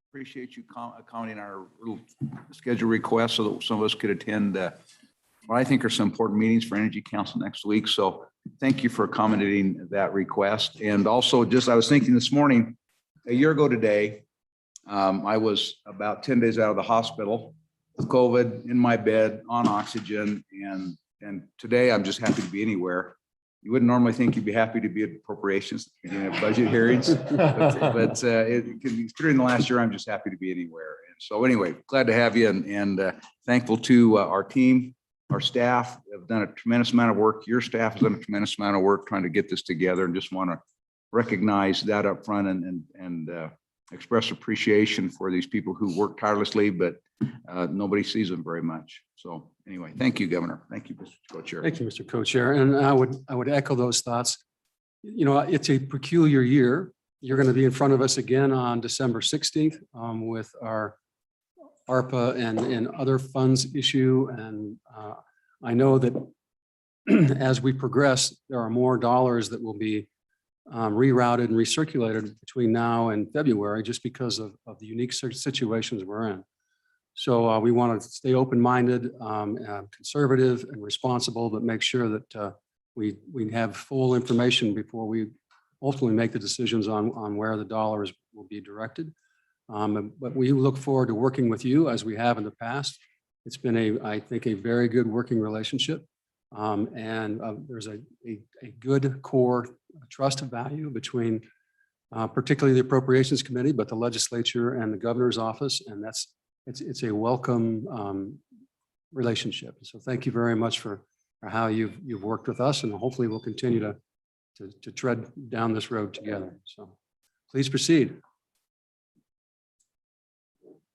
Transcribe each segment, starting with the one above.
Appreciate you accommodating our little schedule request so that some of us could attend what I think are some important meetings for Energy Council next week. So thank you for accommodating that request. And also I was thinking this morning, a year ago today, I was about 10 days out of the hospital with COVID in my bed on oxygen. And today I'm just happy to be anywhere. You wouldn't normally think you'd be happy to be at appropriations, budget hearings, but considering the last year, I'm just happy to be anywhere. And so anyway, glad to have you and thankful to our team, our staff have done a tremendous amount of work. Your staff has done a tremendous amount of work trying to get this together, and just want to recognize that up front and express appreciation for these people who work tirelessly, but nobody sees them very much. So anyway, thank you, Governor. Thank you, Mr. Co-Chair. Thank you, Mr. Co-Chair. And I would echo those thoughts. You know, it's a peculiar year. You're going to be in front of us again on December 16th with our ARPA and other funds issue. And I know that as we progress, there are more dollars that will be rerouted and recirculated between now and February, just because of the unique situations we're in. So we want to stay open-minded, conservative and responsible, but make sure that we have full information before we ultimately make the decisions on where the dollars will be directed. But we look forward to working with you as we have in the past. It's been I think a very good working relationship. And there's a good core trust value between particularly the Appropriations Committee, but the legislature and the governor's office. And it's a welcome relationship. So thank you very much for how you've worked with us, and hopefully we'll continue to tread down this road together. So please proceed.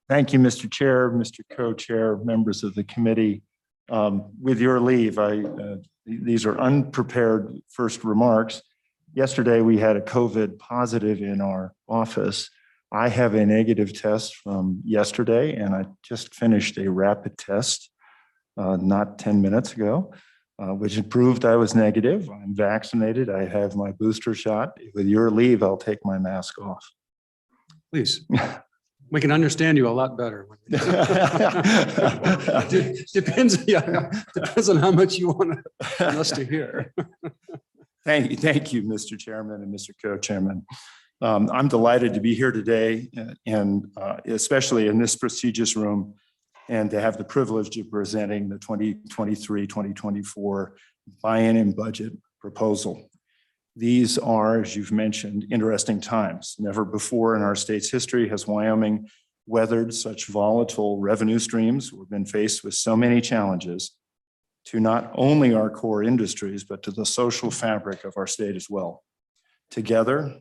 Thank you, Mr. Chair, Mr. Co-Chair, members of the committee. With your leave, these are unprepared first remarks. Yesterday, we had a COVID positive in our office. I have a negative test from yesterday, and I just finished a rapid test not 10 minutes ago, which proved I was negative. I'm vaccinated. I have my booster shot. With your leave, I'll take my mask off. Please. We can understand you a lot better. Depends on how much you want us to hear. Thank you, Mr. Chairman and Mr. Co-Chairman. I'm delighted to be here today, and especially in this prestigious room, and to have the privilege of presenting the 2023-2024 biennium budget proposal. These are, as you've mentioned, interesting times. Never before in our state's history has Wyoming weathered such volatile revenue streams. We've been faced with so many challenges to not only our core industries, but to the social fabric of our state as well. Together,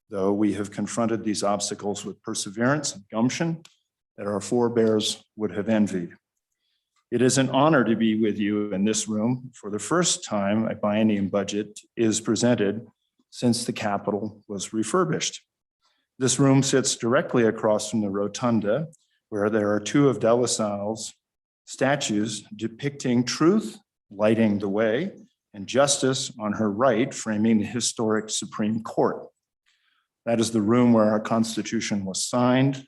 though, we have confronted these obstacles with perseverance and gumption that our forebears would have envied. It is an honor to be with you in this room. For the first time, a biennium budget is presented since the Capitol was refurbished. This room sits directly across from the rotunda, where there are two of De La Salle's statues depicting truth lighting the way and justice on her right, framing the historic Supreme Court. That is the room where our Constitution was signed,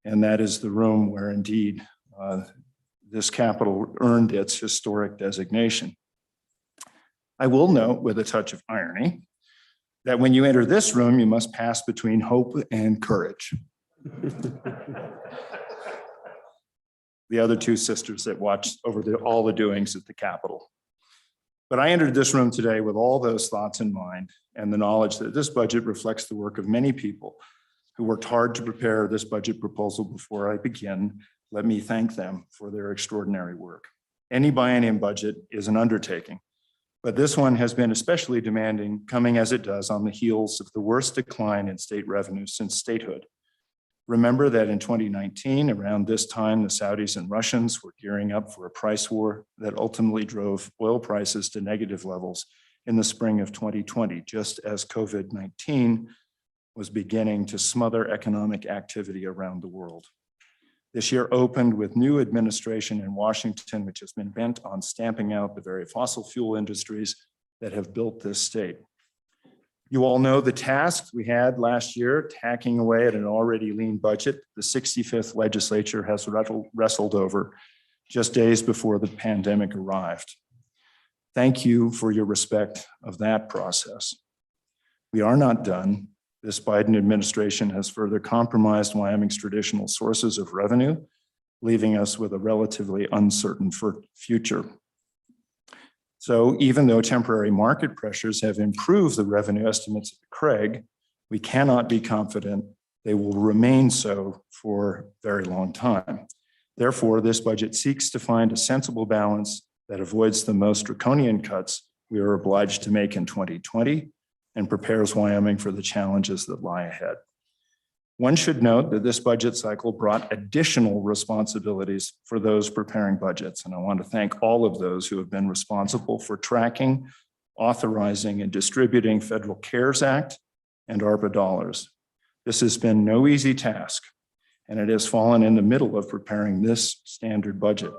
and that is the room where indeed this Capitol earned its historic designation. I will note with a touch of irony that when you enter this room, you must pass between hope and courage. The other two sisters that watched over all the doings at the Capitol. But I entered this room today with all those thoughts in mind and the knowledge that this budget reflects the work of many people who worked hard to prepare this budget proposal. Before I begin, let me thank them for their extraordinary work. Any biennium budget is an undertaking, but this one has been especially demanding, coming as it does on the heels of the worst decline in state revenue since statehood. Remember that in 2019, around this time, the Saudis and Russians were gearing up for a price war that ultimately drove oil prices to negative levels in the spring of 2020, just as COVID-19 was beginning to smother economic activity around the world. This year opened with new administration in Washington, which has been bent on stamping out the very fossil fuel industries that have built this state. You all know the tasks we had last year, tacking away at an already lean budget the 65th legislature has wrestled over just days before the pandemic arrived. Thank you for your respect of that process. We are not done. This Biden administration has further compromised Wyoming's traditional sources of revenue, leaving us with a relatively uncertain future. So even though temporary market pressures have improved the revenue estimates of the CREG, we cannot be confident they will remain so for a very long time. Therefore, this budget seeks to find a sensible balance that avoids the most draconian cuts we are obliged to make in 2020 and prepares Wyoming for the challenges that lie ahead. One should note that this budget cycle brought additional responsibilities for those preparing budgets, and I want to thank all of those who have been responsible for tracking, authorizing, and distributing Federal CARES Act and ARPA dollars. This has been no easy task, and it has fallen in the middle of preparing this standard budget.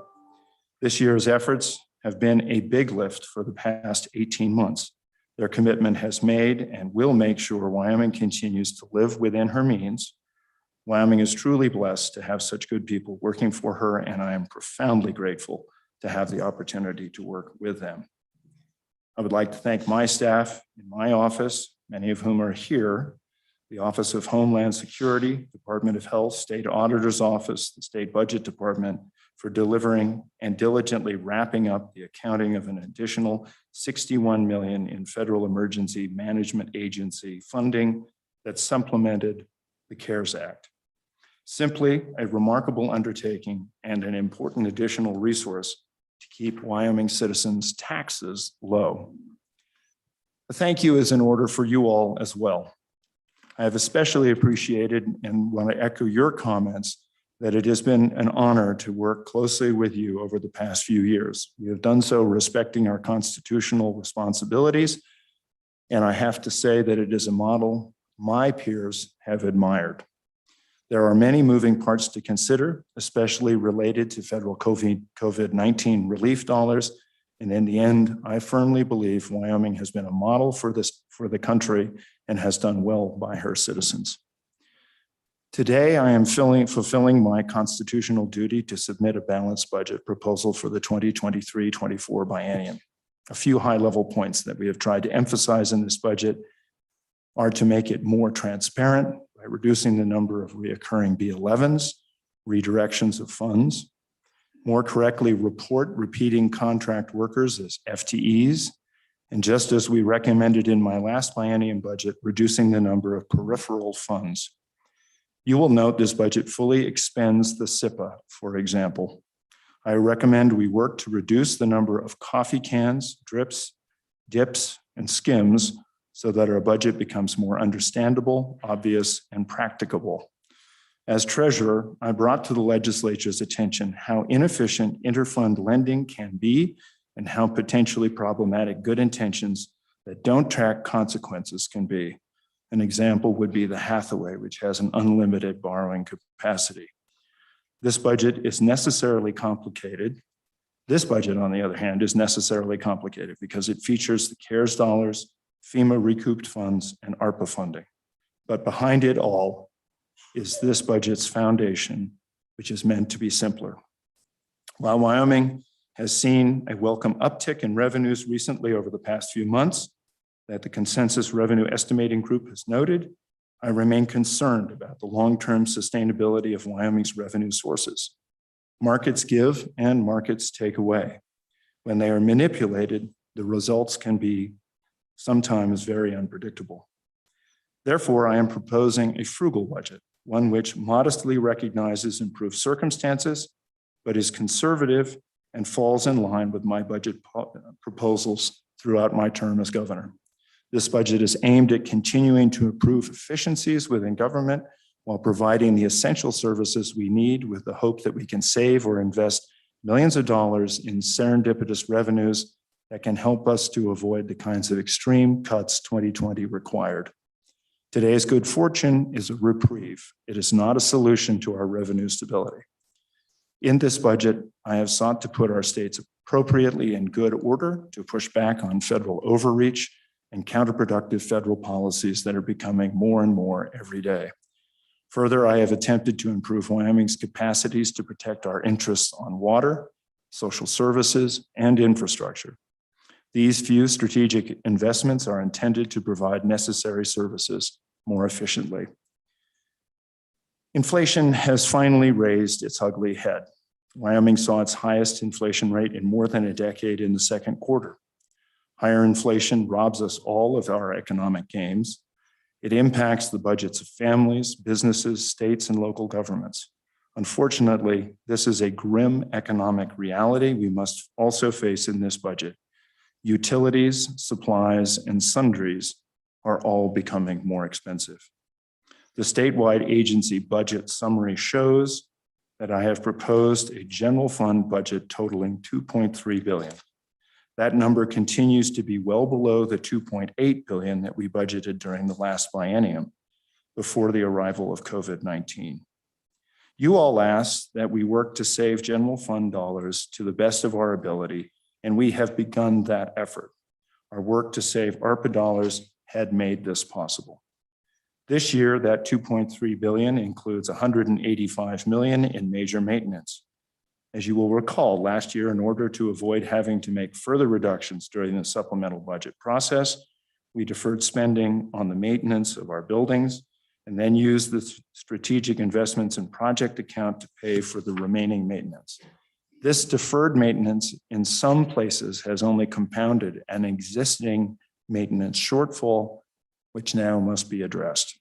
This year's efforts have been a big lift for the past 18 months. Their commitment has made and will make sure Wyoming continues to live within her means. Wyoming is truly blessed to have such good people working for her, and I am profoundly grateful to have the opportunity to work with them. I would like to thank my staff in my office, many of whom are here, the Office of Homeland Security, Department of Health, State Auditor's Office, the State Budget Department, for delivering and diligently wrapping up the accounting of an additional $61 million in Federal Emergency Management Agency funding that supplemented the CARES Act. Simply a remarkable undertaking and an important additional resource to keep Wyoming citizens' taxes low. A thank you is in order for you all as well. I have especially appreciated and want to echo your comments that it has been an honor to work closely with you over the past few years. We have done so respecting our constitutional responsibilities, and I have to say that it is a model my peers have admired. There are many moving parts to consider, especially related to federal COVID-19 relief dollars, and in the end, I firmly believe Wyoming has been a model for the country and has done well by her citizens. Today, I am fulfilling my constitutional duty to submit a balanced budget proposal for the 2023-24 biennium. A few high-level points that we have tried to emphasize in this budget are to make it more transparent by reducing the number of reoccurring B11s, redirections of funds, more correctly report repeating contract workers as FTEs, and just as we recommended in my last biennium budget, reducing the number of peripheral funds. You will note this budget fully expends the SIPA, for example. I recommend we work to reduce the number of coffee cans, drips, dips, and skims so that our budget becomes more understandable, obvious, and practicable. As treasurer, I brought to the legislature's attention how inefficient interfund lending can be and how potentially problematic good intentions that don't track consequences can be. An example would be the Hathaway, which has an unlimited borrowing capacity. This budget is necessarily complicated. This budget, on the other hand, is necessarily complicated because it features the CARES dollars, FEMA recouped funds, and ARPA funding. But behind it all is this budget's foundation, which is meant to be simpler. While Wyoming has seen a welcome uptick in revenues recently over the past few months, that the Consensus Revenue Estimating Group has noted, I remain concerned about the long-term sustainability of Wyoming's revenue sources. Markets give and markets take away. When they are manipulated, the results can be sometimes very unpredictable. Therefore, I am proposing a frugal budget, one which modestly recognizes improved circumstances, but is conservative and falls in line with my budget proposals throughout my term as governor. This budget is aimed at continuing to improve efficiencies within government while providing the essential services we need with the hope that we can save or invest millions of dollars in serendipitous revenues that can help us to avoid the kinds of extreme cuts 2020 required. Today's good fortune is a reprieve. It is not a solution to our revenue stability. In this budget, I have sought to put our states appropriately in good order to push back on federal overreach and counterproductive federal policies that are becoming more and more every day. Further, I have attempted to improve Wyoming's capacities to protect our interests on water, social services, and infrastructure. These few strategic investments are intended to provide necessary services more efficiently. Inflation has finally raised its ugly head. Wyoming saw its highest inflation rate in more than a decade in the second quarter. Higher inflation robs us all of our economic gains. It impacts the budgets of families, businesses, states, and local governments. Unfortunately, this is a grim economic reality we must also face in this budget. Utilities, supplies, and sundries are all becoming more expensive. The statewide agency budget summary shows that I have proposed a general fund budget totaling $2.3 billion. That number continues to be well below the $2.8 billion that we budgeted during the last biennium before the arrival of COVID-19. You all asked that we work to save general fund dollars to the best of our ability, and we have begun that effort. Our work to save ARPA dollars had made this possible. This year, that $2.3 billion includes $185 million in major maintenance. As you will recall, last year, in order to avoid having to make further reductions during the supplemental budget process, we deferred spending on the maintenance of our buildings and then used the strategic investments and project account to pay for the remaining maintenance. This deferred maintenance in some places has only compounded an existing maintenance shortfall, which now must be addressed.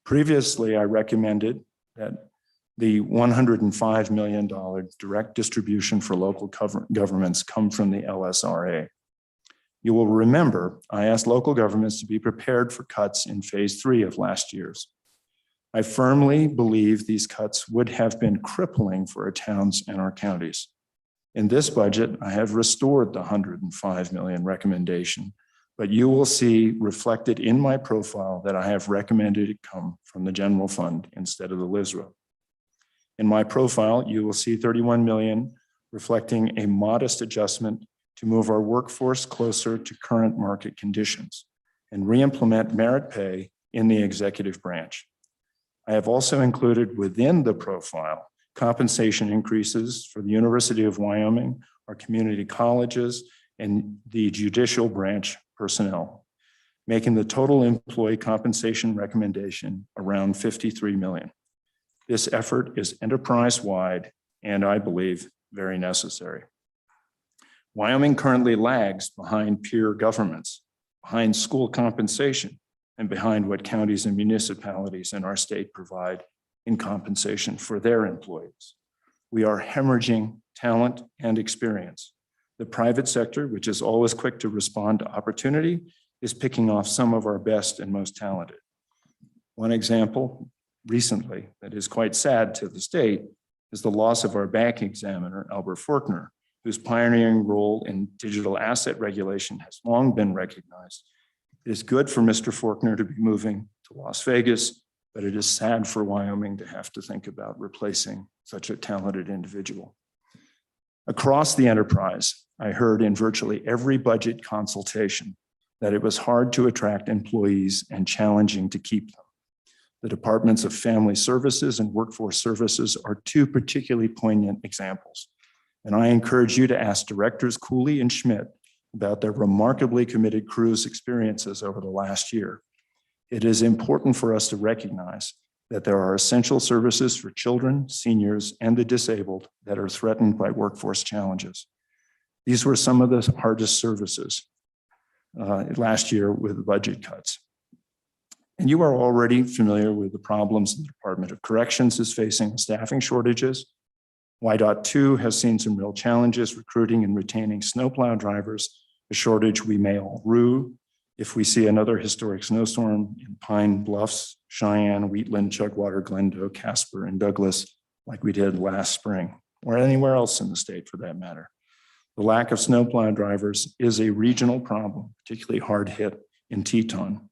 Previously, I recommended that the $105 million direct distribution for local governments come from the LSRA. You will remember I asked local governments to be prepared for cuts in phase 3 of last year's. I firmly believe these cuts would have been crippling for our towns and our counties. In this budget, I have restored the $105 million recommendation, but you will see reflected in my profile that I have recommended it come from the general fund instead of the LSRA. In my profile, you will see $31 million reflecting a modest adjustment to move our workforce closer to current market conditions and re-implement merit pay in the executive branch. I have also included within the profile compensation increases for the University of Wyoming, our community colleges, and the judicial branch personnel, making the total employee compensation recommendation around $53 million. This effort is enterprise-wide and I believe very necessary. Wyoming currently lags behind peer governments, behind school compensation, and behind what counties and municipalities in our state provide in compensation for their employees. We are hemorrhaging talent and experience. The private sector, which is always quick to respond to opportunity, is picking off some of our best and most talented. One example recently that is quite sad to the state is the loss of our bank examiner, Albert Faulkner, whose pioneering role in digital asset regulation has long been recognized. It is good for Mr. Faulkner to be moving to Las Vegas, but it is sad for Wyoming to have to think about replacing such a talented individual. Across the enterprise, I heard in virtually every budget consultation that it was hard to attract employees and challenging to keep them. The Departments of Family Services and Workforce Services are two particularly poignant examples. And I encourage you to ask Directors Cooley and Schmidt about their remarkably committed crews' experiences over the last year. It is important for us to recognize that there are essential services for children, seniors, and the disabled that are threatened by workforce challenges. These were some of the hardest services last year with budget cuts. And you are already familiar with the problems the Department of Corrections is facing, staffing shortages. Y.2 has seen some real challenges recruiting and retaining snowplow drivers, a shortage we may all rue if we see another historic snowstorm in Pine Bluffs, Cheyenne, Wheatland, Chugwater, Glendo, Casper, and Douglas, like we did last spring, or anywhere else in the state for that matter. The lack of snowplow drivers is a regional problem, particularly hard hit in Teton.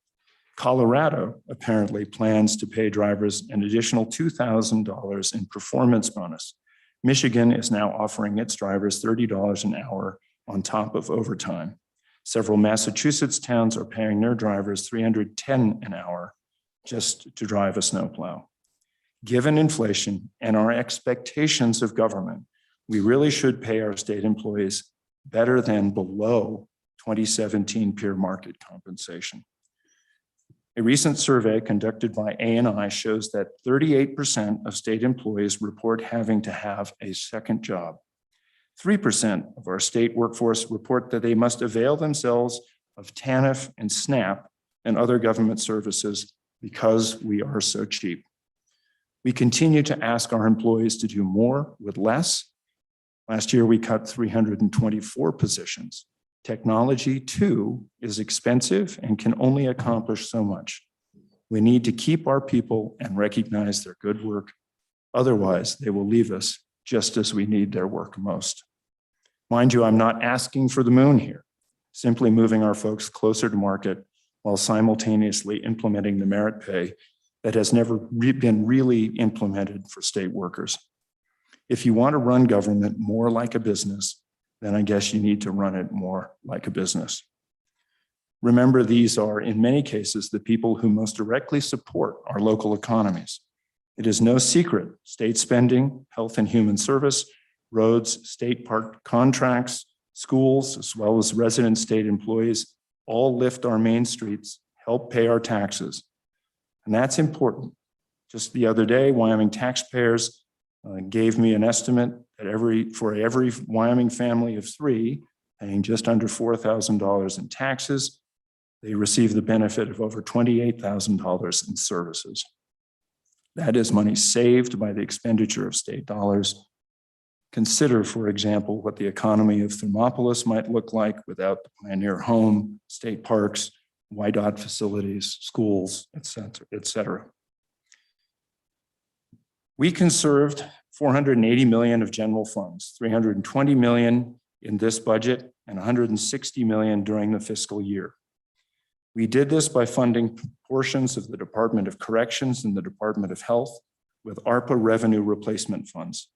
Colorado apparently plans to pay drivers an additional $2,000 in performance bonus. Michigan is now offering its drivers $30 an hour on top of overtime. Several Massachusetts towns are paying their drivers $310 an hour just to drive a snowplow. Given inflation and our expectations of government, we really should pay our state employees better than below 2017 peer market compensation. A recent survey conducted by ANI shows that 38% of state employees report having to have a second job. 3% of our state workforce report that they must avail themselves of TANF and SNAP and other government services because we are so cheap. We continue to ask our employees to do more with less. Last year, we cut 324 positions. Technology, too, is expensive and can only accomplish so much. We need to keep our people and recognize their good work. Otherwise, they will leave us just as we need their work most. Mind you, I'm not asking for the moon here, simply moving our folks closer to market while simultaneously implementing the merit pay that has never been really implemented for state workers. If you want to run government more like a business, then I guess you need to run it more like a business. Remember, these are, in many cases, the people who most directly support our local economies. It is no secret, state spending, health and human service, roads, state park contracts, schools, as well as resident state employees, all lift our main streets, help pay our taxes. And that's important. Just the other day, Wyoming taxpayers gave me an estimate that for every Wyoming family of 3 paying just under $4,000 in taxes, they receive the benefit of over $28,000 in services. That is money saved by the expenditure of state dollars. Consider, for example, what the economy of Thermopolis might look like without the Pioneer Home, state parks, YDOT facilities, schools, et cetera. We conserved $480 million of general funds, $320 million in this budget and $160 million during the fiscal year. We did this by funding portions of the Department of Corrections and the Department of Health with ARPA revenue replacement funds.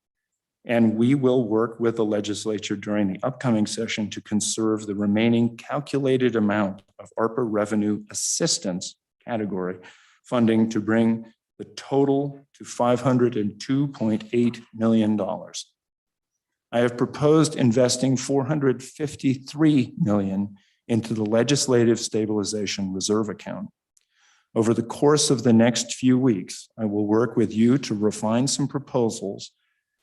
And we will work with the legislature during the upcoming session to conserve the remaining calculated amount of ARPA revenue assistance category funding to bring the total to $502.8 million. I have proposed investing $453 million into the Legislative Stabilization Reserve account. Over the course of the next few weeks, I will work with you to refine some proposals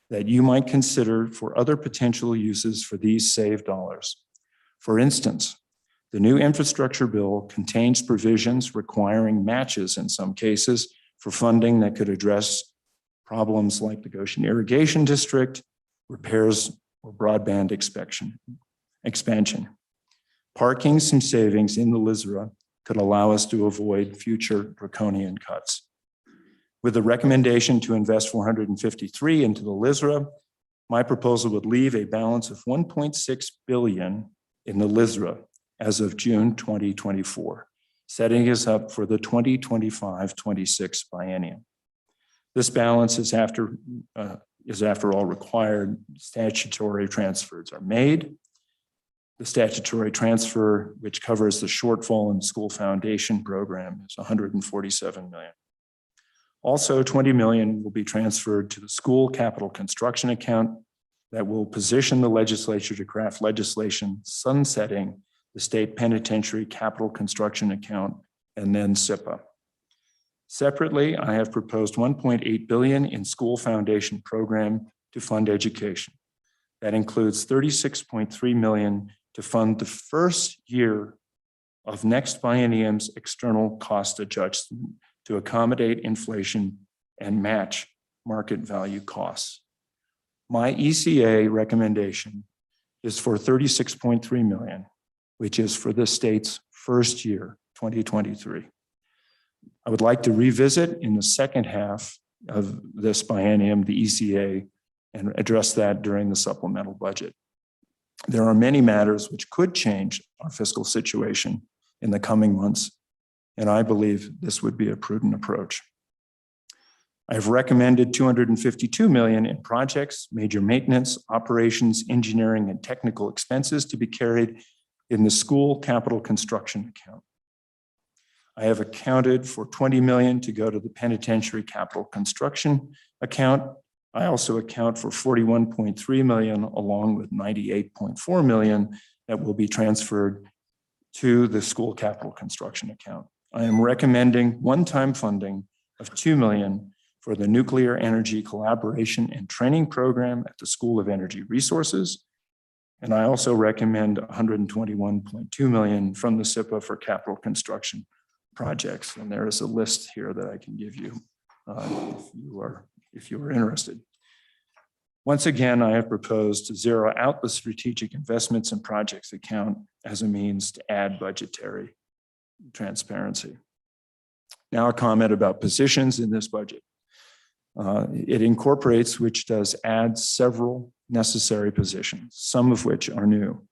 that you might consider for other potential uses for these saved dollars. For instance, the new infrastructure bill contains provisions requiring matches in some cases for funding that could address problems like the Goshen Irrigation District, repairs, or broadband expansion. Parking some savings in the LISRA could allow us to avoid future draconian cuts. With the recommendation to invest $453 into the LISRA, my proposal would leave a balance of $1.6 billion in the LISRA as of June 2024, setting us up for the 2025-26 biennium. This balance is after all required statutory transfers are made. The statutory transfer, which covers the shortfall in the school foundation program, is $147 million. Also, $20 million will be transferred to the school capital construction account that will position the legislature to craft legislation sunsetting the state penitentiary capital construction account and then SIPA. Separately, I have proposed $1.8 billion in school foundation program to fund education. That includes $36.3 million to fund the first year of next biennium's external cost adjustment to accommodate inflation and match market value costs. My ECA recommendation is for $36.3 million, which is for the state's first year, 2023. I would like to revisit in the second half of this biennium, the ECA, and address that during the supplemental budget. There are many matters which could change our fiscal situation in the coming months, and I believe this would be a prudent approach. I've recommended $252 million in projects, major maintenance, operations, engineering, and technical expenses to be carried in the school capital construction account. I have accounted for 20 million to go to the penitentiary capital construction account. I also account for 41.3 million along with 98.4 million that will be transferred to the school capital construction account. I am recommending one-time funding of 2 million for the Nuclear Energy Collaboration and Training Program at the School of Energy Resources. And I also recommend 121.2 million from the SIPA for capital construction projects. And there is a list here that I can give you if you are interested. Once again, I have proposed to zero out the strategic investments and projects account as a means to add budgetary transparency. Now a comment about positions in this budget. It incorporates, which does add several necessary positions, some of which are new.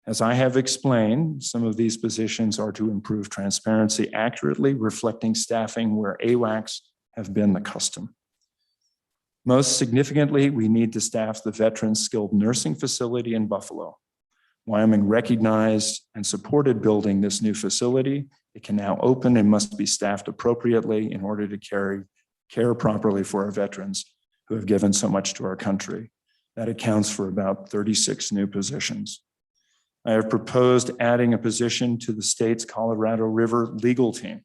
As I have explained, some of these positions are to improve transparency, accurately reflecting staffing where AWACS have been the custom. Most significantly, we need to staff the Veterans Skilled Nursing Facility in Buffalo. Wyoming recognized and supported building this new facility. It can now open and must be staffed appropriately in order to care properly for our veterans who have given so much to our country. That accounts for about 36 new positions. I have proposed adding a position to the state's Colorado River legal team.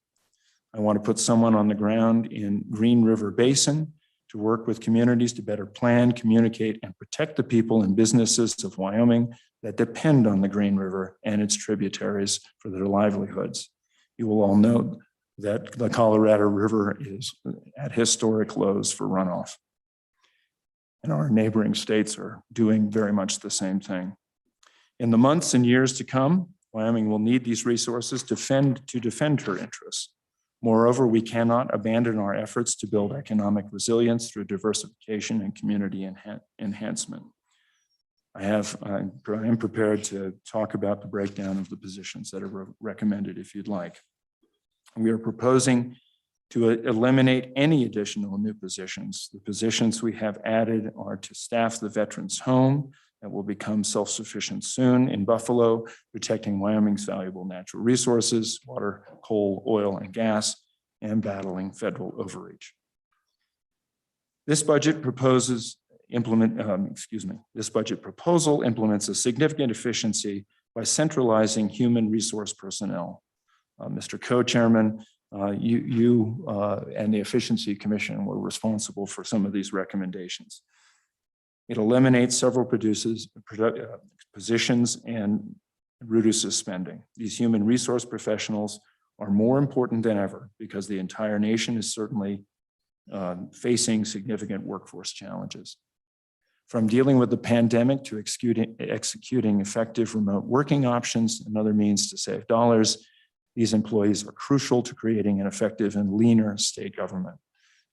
I want to put someone on the ground in Green River Basin to work with communities to better plan, communicate, and protect the people and businesses of Wyoming that depend on the Green River and its tributaries for their livelihoods. You will all know that the Colorado River is at historic lows for runoff. And our neighboring states are doing very much the same thing. In the months and years to come, Wyoming will need these resources to defend her interests. Moreover, we cannot abandon our efforts to build economic resilience through diversification and community enhancement. I am prepared to talk about the breakdown of the positions that are recommended if you'd like. We are proposing to eliminate any additional new positions. The positions we have added are to staff the Veterans Home that will become self-sufficient soon in Buffalo, protecting Wyoming's valuable natural resources, water, coal, oil, and gas, and battling federal overreach. This budget proposal implements a significant efficiency by centralizing human resource personnel. Mr. Co-Chairman, you and the Efficiency Commission were responsible for some of these recommendations. It eliminates several positions and reduces spending. These human resource professionals are more important than ever because the entire nation is certainly facing significant workforce challenges. From dealing with the pandemic to executing effective remote working options and other means to save dollars, these employees are crucial to creating an effective and leaner state government.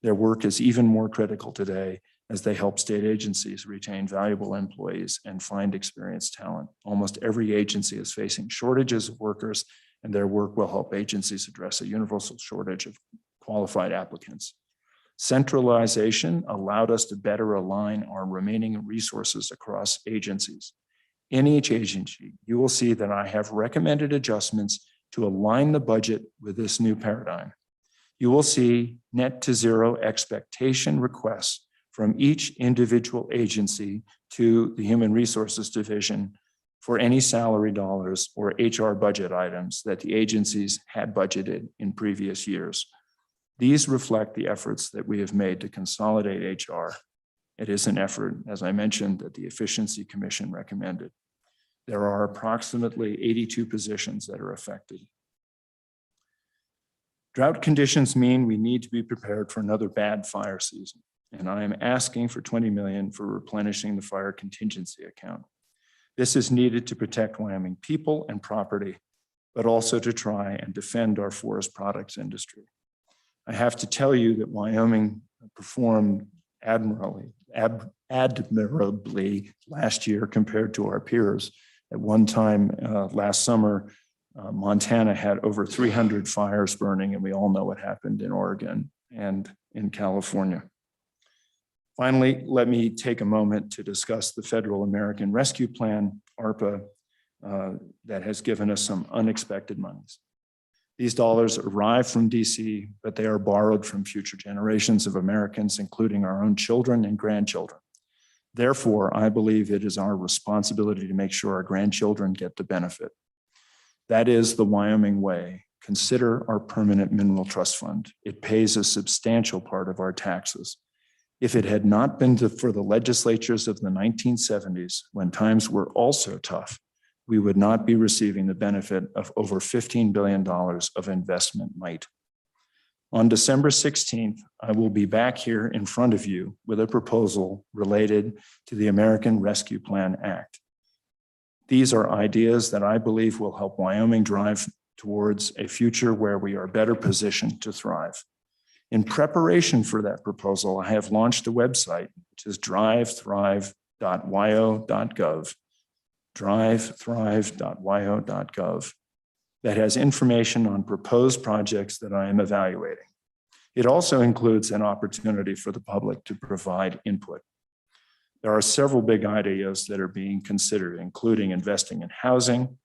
Their work is even more critical today as they help state agencies retain valuable employees and find experienced talent. Almost every agency is facing shortages of workers, and their work will help agencies address a universal shortage of qualified applicants. Centralization allowed us to better align our remaining resources across agencies. In each agency, you will see that I have recommended adjustments to align the budget with this new paradigm. You will see net to zero expectation requests from each individual agency to the Human Resources Division for any salary dollars or HR budget items that the agencies had budgeted in previous years. These reflect the efforts that we have made to consolidate HR. It is an effort, as I mentioned, that the Efficiency Commission recommended. There are approximately 82 positions that are affected. Drought conditions mean we need to be prepared for another bad fire season, and I am asking for 20 million for replenishing the fire contingency account. This is needed to protect Wyoming people and property, but also to try and defend our forest products industry. I have to tell you that Wyoming performed admirably last year compared to our peers. At one time last summer, Montana had over 300 fires burning, and we all know what happened in Oregon and in California. Finally, let me take a moment to discuss the Federal American Rescue Plan, ARPA, that has given us some unexpected monies. These dollars arrive from DC, but they are borrowed from future generations of Americans, including our own children and grandchildren. Therefore, I believe it is our responsibility to make sure our grandchildren get the benefit. That is the Wyoming way. Consider our permanent mineral trust fund. It pays a substantial part of our taxes. If it had not been for the legislatures of the 1970s, when times were also tough, we would not be receiving the benefit of over $15 billion of investment might. On December 16th, I will be back here in front of you with a proposal related to the American Rescue Plan Act. These are ideas that I believe will help Wyoming drive towards a future where we are better positioned to thrive. In preparation for that proposal, I have launched a website, which is drivethrive.wyo.gov, drivethrive.wyo.gov, that has information on proposed projects that I am evaluating. It also includes an opportunity for the public to provide input. There are several big ideas that are being considered, including investing in housing,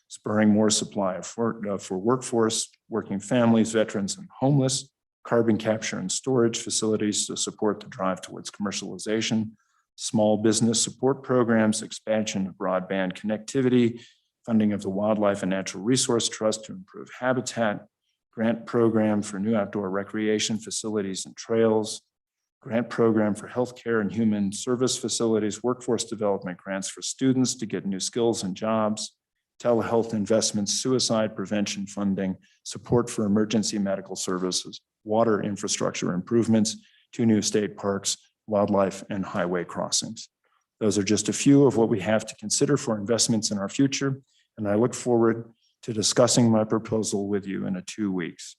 spurring more supply for workforce, working families, veterans, and homeless, carbon capture and storage facilities to support the drive towards commercialization, small business support programs, expansion of broadband connectivity, funding of the Wildlife and Natural Resource Trust to improve habitat, grant program for new outdoor recreation facilities and trails, grant program for healthcare and human service facilities, workforce development grants for students to get new skills and jobs, telehealth investments, suicide prevention funding, support for emergency medical services, water infrastructure improvements, 2 new state parks, wildlife and highway crossings. Those are just a few of what we have to consider for investments in our future, and I look forward to discussing my proposal with you in 2 weeks.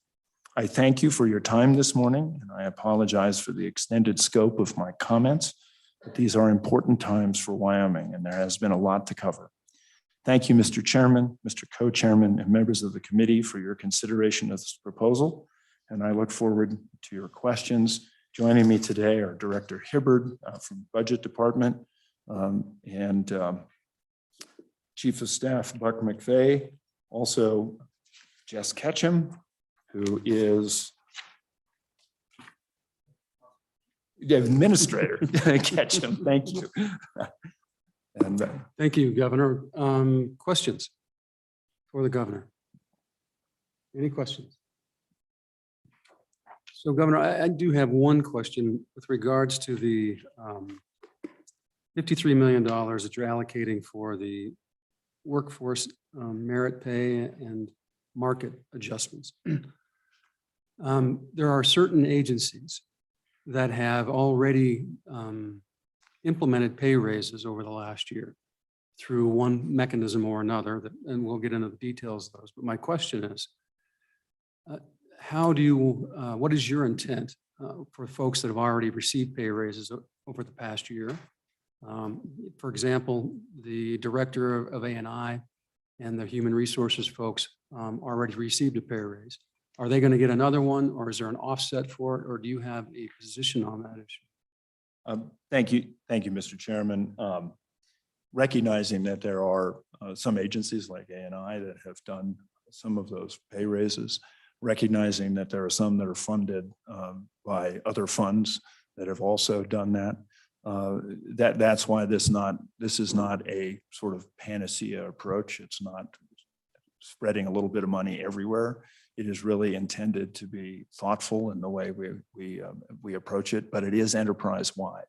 I thank you for your time this morning, and I apologize for the extended scope of my comments, but these are important times for Wyoming, and there has been a lot to cover. Thank you, Mr. Chairman, Mr. Co-Chairman, and members of the committee for your consideration of this proposal, and I look forward to your questions. Joining me today are Director Hibbard from Budget Department and Chief of Staff Buck McVeigh, also Jess Ketchum, who is the Administrator. Ketchum, thank you. And Thank you, Governor. Questions for the governor? Any questions? So, Governor, I do have one question with regards to the $53 million that you're allocating for the workforce merit pay and market adjustments. There are certain agencies that have already implemented pay raises over the last year through one mechanism or another, and we'll get into the details of those. But my question is, what is your intent for folks that have already received pay raises over the past year? For example, the director of A&I and the human resources folks already received a pay raise. Are they going to get another one, or is there an offset for it, or do you have a position on that issue? Thank you, Mr. Chairman. Recognizing that there are some agencies like A&I that have done some of those pay raises, recognizing that there are some that are funded by other funds that have also done that. That's why this is not a sort of panacea approach. It's not spreading a little bit of money everywhere. It is really intended to be thoughtful in the way we approach it, but it is enterprise-wide.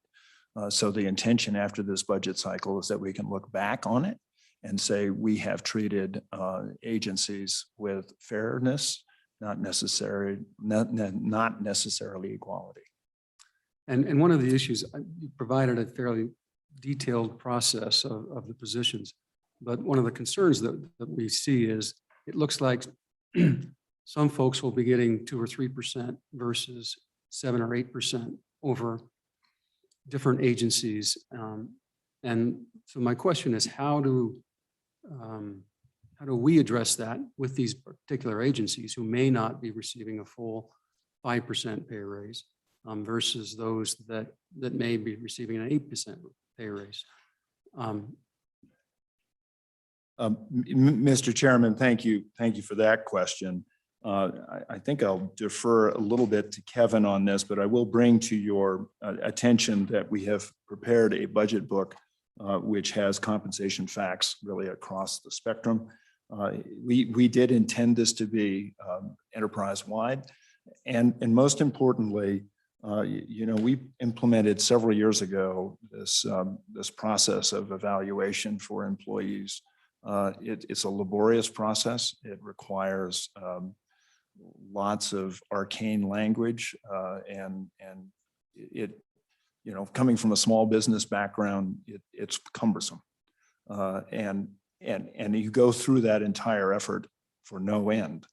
So the intention after this budget cycle is that we can look back on it and say we have treated agencies with fairness, not necessarily equality. And one of the issues, you provided a fairly detailed process of the positions, but one of the concerns that we see is it looks like some folks will be getting 2 or 3% versus 7 or 8% over different agencies. And so my question is, how do we address that with these particular agencies who may not be receiving a full 5% pay raise versus those that may be receiving an 8% pay raise? Mr. Chairman, thank you. Thank you for that question. I think I'll defer a little bit to Kevin on this, but I will bring to your attention that we have prepared a budget book which has compensation facts really across the spectrum. We did intend this to be enterprise-wide, and most importantly, we implemented several years ago this process of evaluation for employees. It's a laborious process. It requires lots of arcane language, and it, coming from a small business background, it's cumbersome. And you go through that entire effort for no end.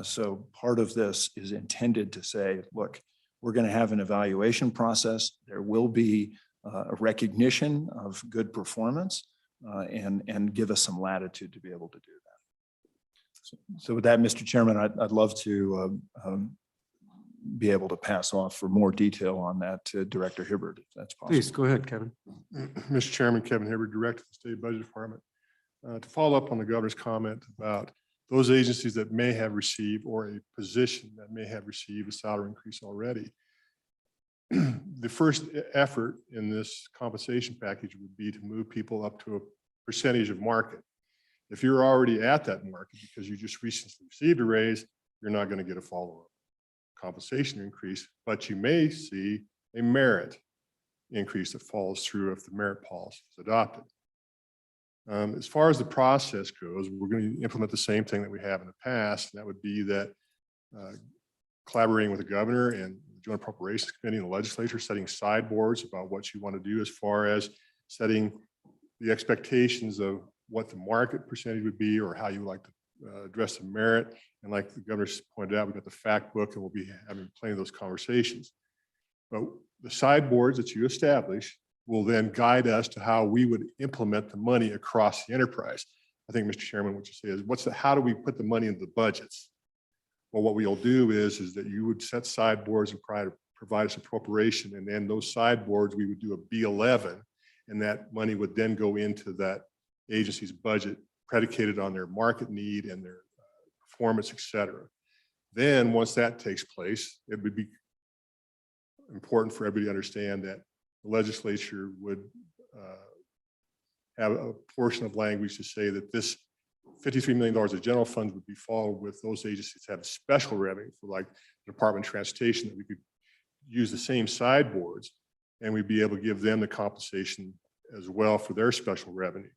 So part of this is intended to say, look, we're going to have an evaluation process. There will be a recognition of good performance, and give us some latitude to be able to do that. So with that, Mr. Chairman, I'd love to be able to pass off for more detail on that to Director Hibbert, if that's possible. Please go ahead, Kevin. Mr. Chairman, Kevin Hibbert, Director of the State Budget Department. To follow up on the governor's comment about those agencies that may have received, or a position that may have received, a salary increase already. The first effort in this compensation package would be to move people up to a percentage of market. If you're already at that market because you just recently received a raise, you're not going to get a follow-up compensation increase, but you may see a merit increase that follows through if the merit policy is adopted. As far as the process goes, we're going to implement the same thing that we have in the past. And that would be that collaborating with the governor and the Joint Appropriations Committee and the legislature, setting sideboards about what you want to do as far as setting the expectations of what the market percentage would be, or how you would like to address the merit. And like the governor pointed out, we've got the fact book, and we'll be having plenty of those conversations. But the sideboards that you establish will then guide us to how we would implement the money across the enterprise. I think, Mr. Chairman, what you say is, how do we put the money into the budgets? Well, what we'll do is that you would set sideboards and provide us appropriation, and then those sideboards, we would do a B11, and that money would then go into that agency's budget, predicated on their market need and their performance, et cetera. Then once that takes place, it would be important for everybody to understand that the legislature would have a portion of language to say that this $53 million of general funds would be followed with those agencies that have special revenue, for like the Department of Transportation, that we could use the same sideboards and we'd be able to give them the compensation as well for their special revenue.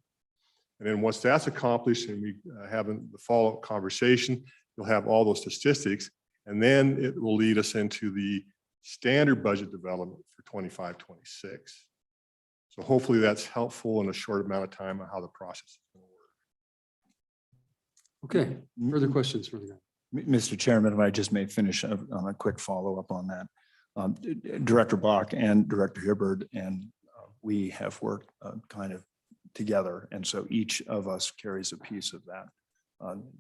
And then once that's accomplished and we have the follow-up conversation, you'll have all those statistics, and then it will lead us into the standard budget development for 25-26. So hopefully that's helpful in a short amount of time on how the process is going to work. Okay, further questions for the guy? Mr. Chairman, if I just may finish on a quick follow-up on that. Director Bach and Director Hibbert and we have worked kind of together, and so each of us carries a piece of that,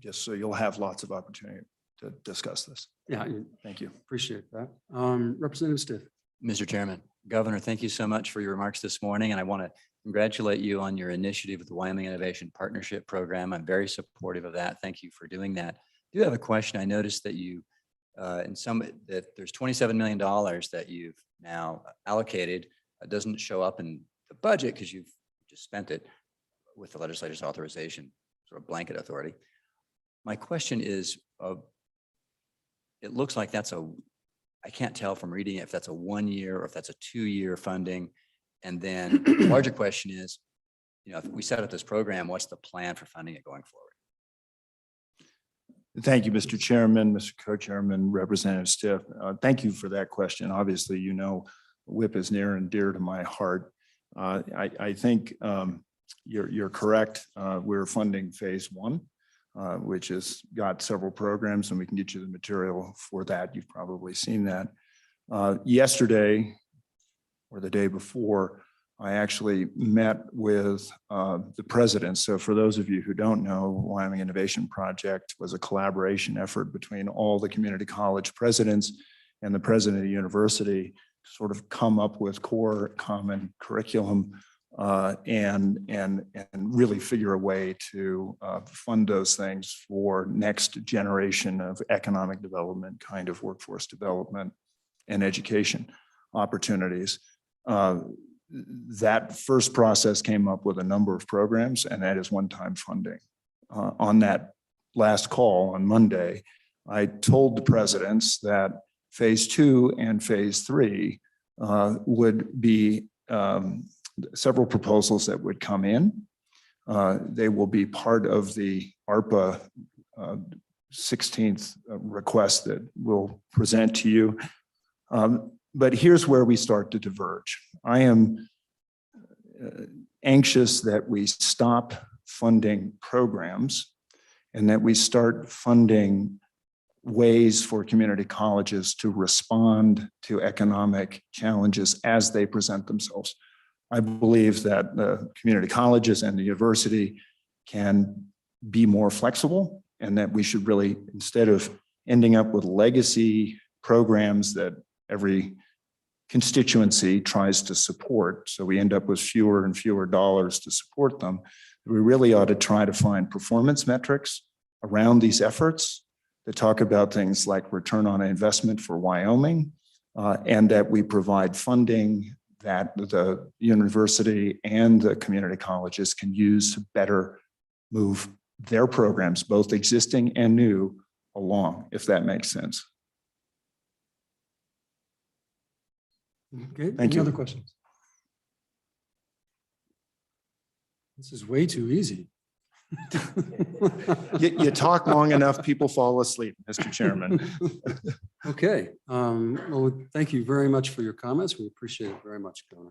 just so you'll have lots of opportunity to discuss this. Yeah, Thank you. appreciate that. Representative Stiff. Mr. Chairman, Governor, thank you so much for your remarks this morning. And I want to congratulate you on your initiative with the Wyoming Innovation Partnership Program. I'm very supportive of that. Thank you for doing that. I do have a question. I noticed that you, that there's $27 million that you've now allocated. It doesn't show up in the budget because you've just spent it with the legislature's authorization, sort of blanket authority. My question is, it looks like that's I can't tell from reading it if that's a 1 year or if that's a 2-year funding. And then the larger question is, if we set up this program, what's the plan for funding it going forward? Thank you, Mr. Chairman, Mr. Co-Chairman, Representative Stiff. Thank you for that question. Obviously, WIP is near and dear to my heart. I think you're correct. We're funding phase 1. Which has got several programs, and we can get you the material for that. You've probably seen that. Yesterday or the day before, I actually met with the president. So for those of you who don't know, Wyoming Innovation Project was a collaboration effort between all the community college presidents and the president of the university to sort of come up with core common curriculum and really figure a way to fund those things for next generation of economic development, kind of workforce development and education opportunities. That first process came up with a number of programs, and that is one-time funding. On that last call on Monday, I told the presidents that phase 2 and phase 3 would be several proposals that would come in. They will be part of the ARPA 16th request that we'll present to you. But here's where we start to diverge. I am anxious that we stop funding programs and that we start funding ways for community colleges to respond to economic challenges as they present themselves. I believe that the community colleges and the university can be more flexible, and that we should really, instead of ending up with legacy programs that every constituency tries to support, so we end up with fewer and fewer dollars to support them, we really ought to try to find performance metrics around these efforts that talk about things like return on investment for Wyoming, and that we provide funding that the university and the community colleges can use to better move their programs, both existing and new, along, if that makes sense. Okay, Thank any you. other questions? This is way too easy. You talk long enough, people fall asleep, Mr. Chairman. Okay, well, thank you very much for your comments. We appreciate it very much, Governor.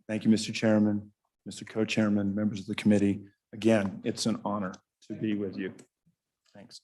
Thank you, Mr. Chairman, Mr. Co-Chairman, members of the committee. Again, it's an honor to be with you. Thanks.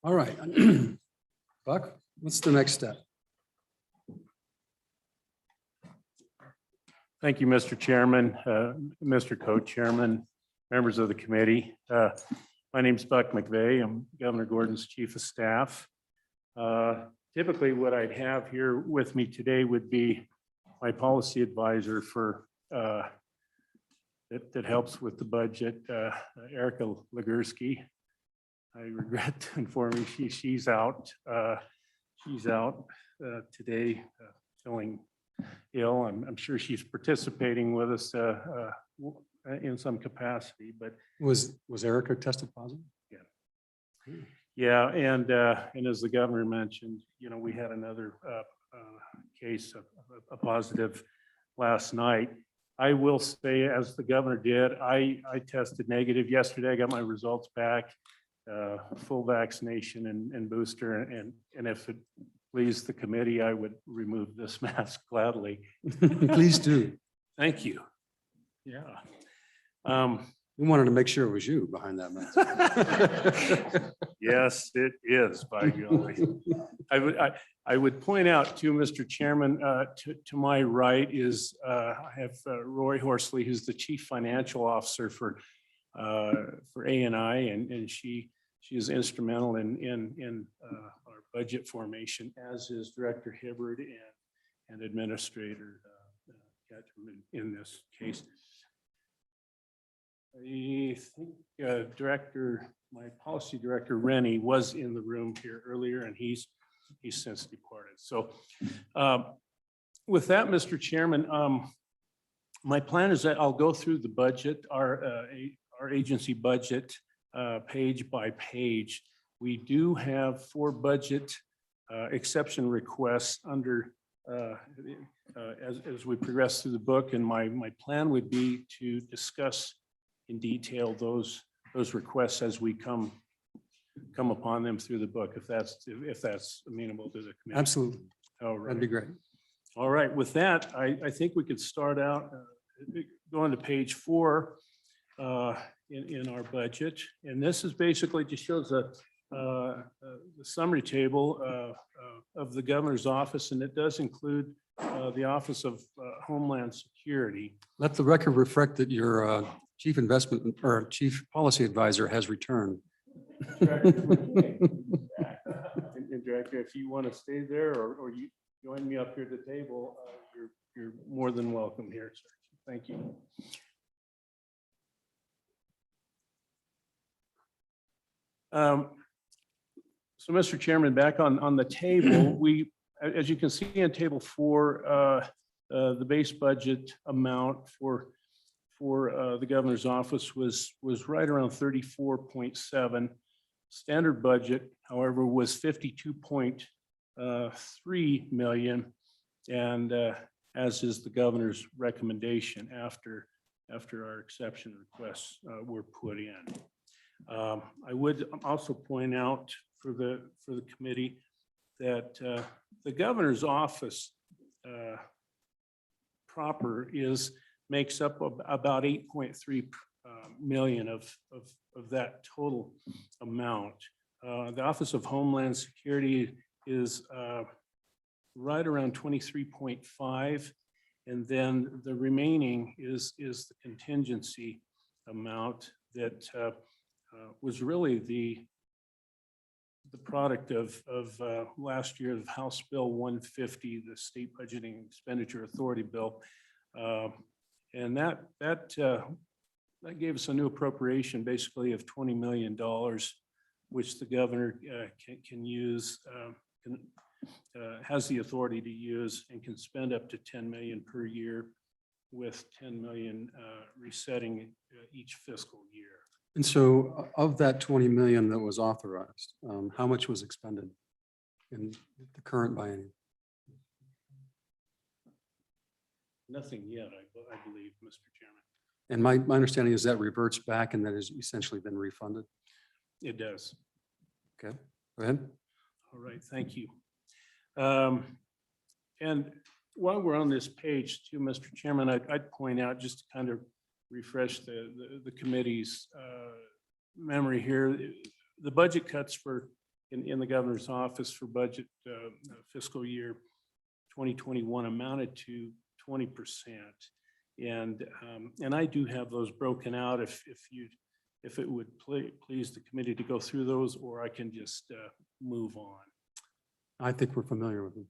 All right. Buck, what's the next step? Thank you, Mr. Chairman, Mr. Co-Chairman, members of the committee. My name's Buck McVeigh. I'm Governor Gordon's Chief of Staff. Typically, what I'd have here with me today would be my policy advisor for that helps with the budget, Erica Legursky. I regret to inform you she's out. She's out today, feeling ill. I'm sure she's participating with us in some capacity, but Was Erica tested positive? yeah, and as the governor mentioned, we had another case of a positive last night. I will say, as the governor did, I tested negative yesterday. I got my results back, full vaccination and booster, and if it please the committee, I would remove this mask gladly. Please do. Thank you. Yeah. We wanted to make sure it was you behind that mask. Yes, it is, by golly. I would point out too, Mr. Chairman, to my right is I have Roy Horsley, who's the Chief Financial Officer for A&I, and she is instrumental in our budget formation, as is Director Hibbard and Administrator Ketchum in this case. I think my policy director, Rennie, was in the room here earlier, and he's since departed. So with that, Mr. Chairman, my plan is that I'll go through the budget, our agency budget, page by page. We do have 4 budget exception requests under as we progress through the book, and my plan would be to discuss in detail those requests as we come upon them through the book, if that's amenable to the committee. Absolutely. All right. That'd be great. All right, with that, I think we could start out, going to page 4 in our budget. And this is basically just shows the summary table of the governor's office, and it does include the Office of Homeland Security. Let the record reflect that your chief investment or chief policy advisor has returned. And Director, if you want to stay there or you join me up here at the table, you're more than welcome here, sir. Thank you. So, Mr. Chairman, back on the table, we, as you can see in table 4, the base budget amount for the governor's office was right around 34.7. Standard budget, however, was 52.3 million, and as is the governor's recommendation after our exception requests were put in. I would also point out for the committee that the governor's office proper makes up about 8.3 million of that total amount. The Office of Homeland Security is right around 23.5, and then the remaining is the contingency amount that was really the product of last year of House Bill 150, the State Budgeting Expenditure Authority Bill, and that gave us a new appropriation, basically of $20 million, which the governor can use, has the authority to use, and can spend up to $10 million per year, with $10 million resetting each fiscal year. And so of that 20 million that was authorized, how much was expended in the current biennium? Nothing yet, I believe, Mr. Chairman. And my understanding is that reverts back and that has essentially been refunded. It does. Okay, go ahead. All right, thank you. And while we're on this page too, Mr. Chairman, I'd point out, just to kind of refresh the committee's memory here, the budget cuts in the governor's office for budget fiscal year 2021 amounted to 20%. And I do have those broken out if it would please the committee to go through those, or I can just move on. I think we're familiar with them.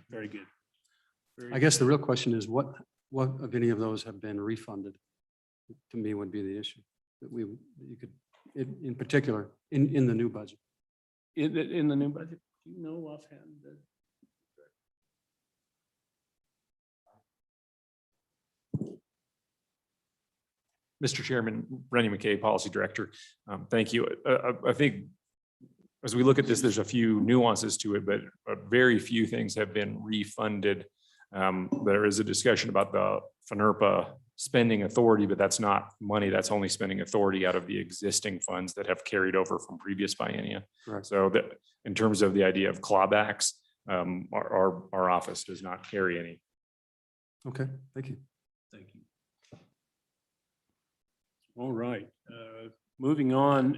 Very good. I guess the real question is what of any of those have been refunded? To me would be the issue that you could, in particular, in the new budget. In the new budget, do you know offhand? Mr. Chairman, Rennie McKay, Policy Director. Thank you. I think as we look at this, there's a few nuances to it, but very few things have been refunded. There is a discussion about the FNRPA spending authority, but that's not money. That's only spending authority out of the existing funds that have carried over from previous biennia. Correct. So that in terms of the idea of clawbacks, our office does not carry any. Okay, thank you. Thank you. All right, moving on,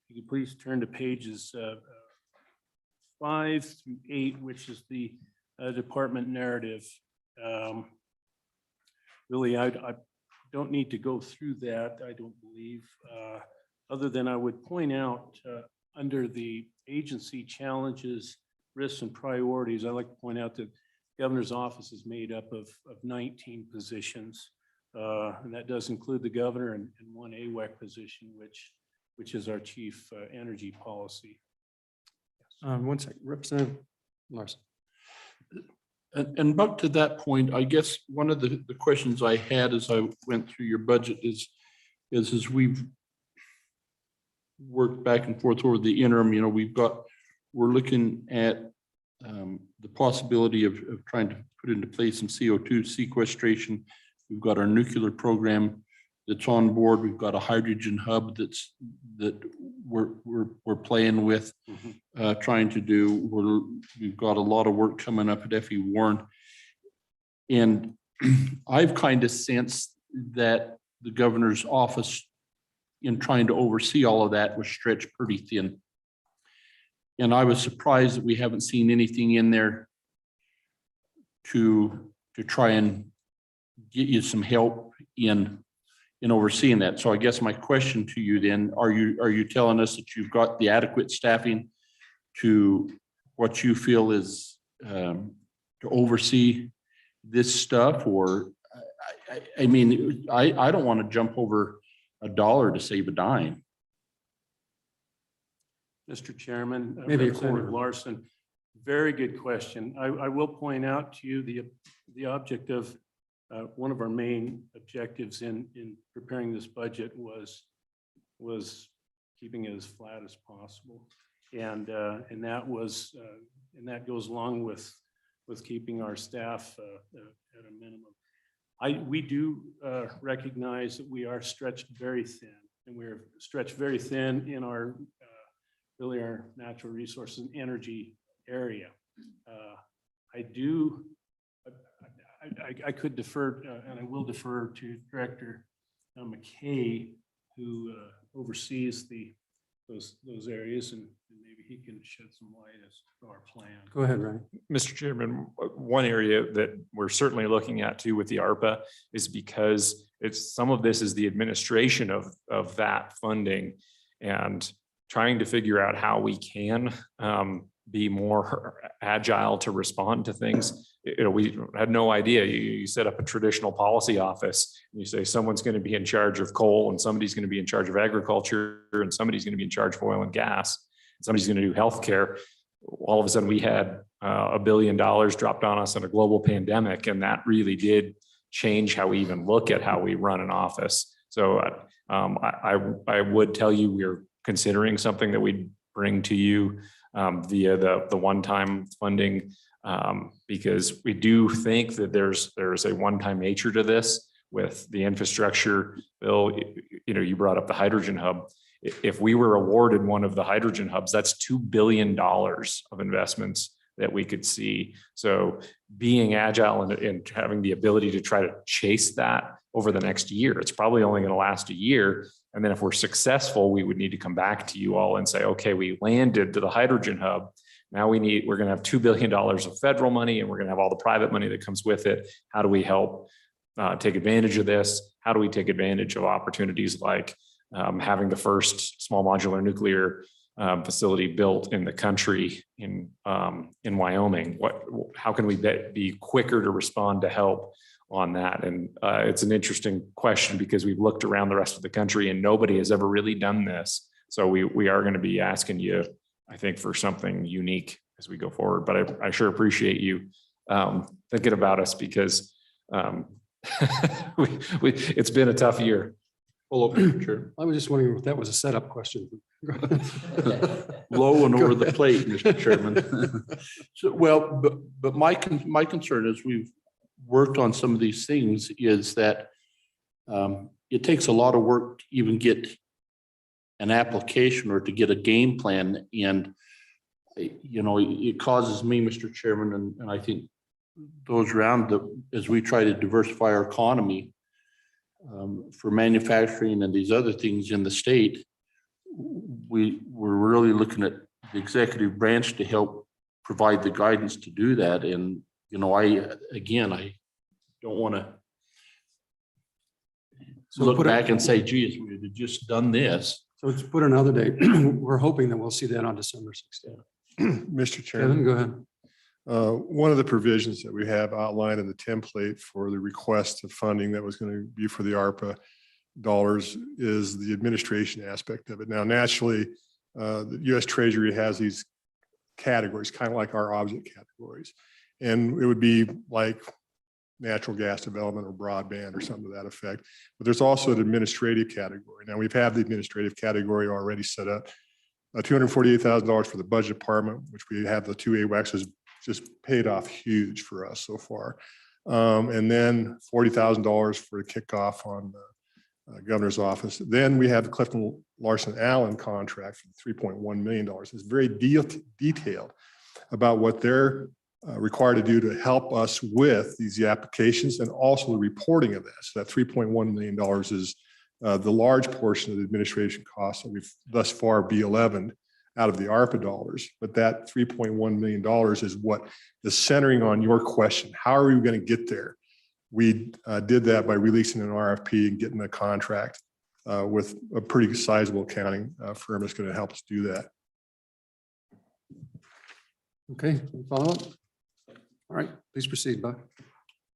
you can please turn to pages 5 through 8, which is the department narrative. Really, I don't need to go through that, I don't believe, other than I would point out under the agency challenges, risks, and priorities, I'd like to point out that the governor's office is made up of 19 positions. And that does include the governor and one AWAC position, which is our chief energy policy. 1 second, Representative Larson. And back to that point, I guess one of the questions I had as I went through your budget is as we've worked back and forth over the interim, we're looking at the possibility of trying to put into place some CO2 sequestration. We've got our nuclear program that's on board. We've got a hydrogen hub that we're playing with, trying to do. We've got a lot of work coming up at F.E. Warren. And I've kind of sensed that the governor's office in trying to oversee all of that was stretched pretty thin. And I was surprised that we haven't seen anything in there to try and get you some help in overseeing that. So I guess my question to you then, are you telling us that you've got the adequate staffing to what you feel is to oversee this stuff? Or I mean, I don't want to jump over a dollar to save a dime. Mr. Chairman, Maybe a Representative quarter. Larson, very good question. I will point out to you the object of one of our main objectives in preparing this budget was keeping it as flat as possible. And that was and that goes along with keeping our staff at a minimum. We do recognize that we are stretched very thin, and we're stretched very thin in our really our natural resources and energy area. I could defer, and I will defer to Director McKay, who oversees those areas, and maybe he can shed some light as to our plan. Go ahead, Ray. Mr. Chairman, one area that we're certainly looking at too with the ARPA is because some of this is the administration of that funding and trying to figure out how we can be more agile to respond to things. We had no idea. You set up a traditional policy office and you say someone's going to be in charge of coal and somebody's going to be in charge of agriculture and somebody's going to be in charge of oil and gas. Somebody's going to do healthcare. All of a sudden we had $1 billion dropped on us in a global pandemic, and that really did change how we even look at how we run an office. So I would tell you we're considering something that we'd bring to you via the one-time funding, because we do think that there's a one-time nature to this with the infrastructure bill. You brought up the hydrogen hub. If we were awarded one of the hydrogen hubs, that's $2 billion of investments that we could see. So being agile and having the ability to try to chase that over the next year, it's probably only going to last a year. And then if we're successful, we would need to come back to you all and say, okay, we landed to the hydrogen hub. Now we're going to have $2 billion of federal money, and we're going to have all the private money that comes with it. How do we help take advantage of this? How do we take advantage of opportunities like having the first small modular nuclear facility built in the country in Wyoming? How can we be quicker to respond to help on that? And it's an interesting question because we've looked around the rest of the country and nobody has ever really done this. So we are going to be asking you, I think, for something unique as we go forward. But I sure appreciate you thinking about us because it's been a tough year. Sure. I was just wondering if that was a setup question. Low and over the plate, Mr. Chairman. So, well, but my concern as we've worked on some of these things is that it takes a lot of work to even get an application or to get a game plan. And, it causes me, Mr. Chairman, and I think those around as we try to diversify our economy for manufacturing and these other things in the state, we're really looking at the executive branch to help provide the guidance to do that. And, I don't want to look back and say, geez, we had just done this. So let's put another date. We're hoping that we'll see that on December 16th. Mr. Chairman. Kevin, go ahead. One of the provisions that we have outlined in the template for the request of funding that was going to be for the ARPA dollars is the administration aspect of it. Now, naturally, the U.S. Treasury has these categories, kind of like our object categories. And it would be like natural gas development or broadband or something to that effect. But there's also an administrative category. Now, we've had the administrative category already set up. $248,000 for the budget department, which we have the 2 AWACS has just paid off huge for us so far. And then $40,000 for the kickoff on the governor's office. Then we have the Clifton Larson Allen contract for $3.1 million. It's very detailed about what their required to do to help us with these applications and also the reporting of this. That $3.1 million is the large portion of the administration costs that we've thus far B11 out of the ARPA dollars. But that $3.1 million is what is centering on your question. How are we going to get there? We did that by releasing an RFP and getting a contract with a pretty sizable accounting firm that's going to help us do that. Okay, follow up? All right, please proceed, Buck.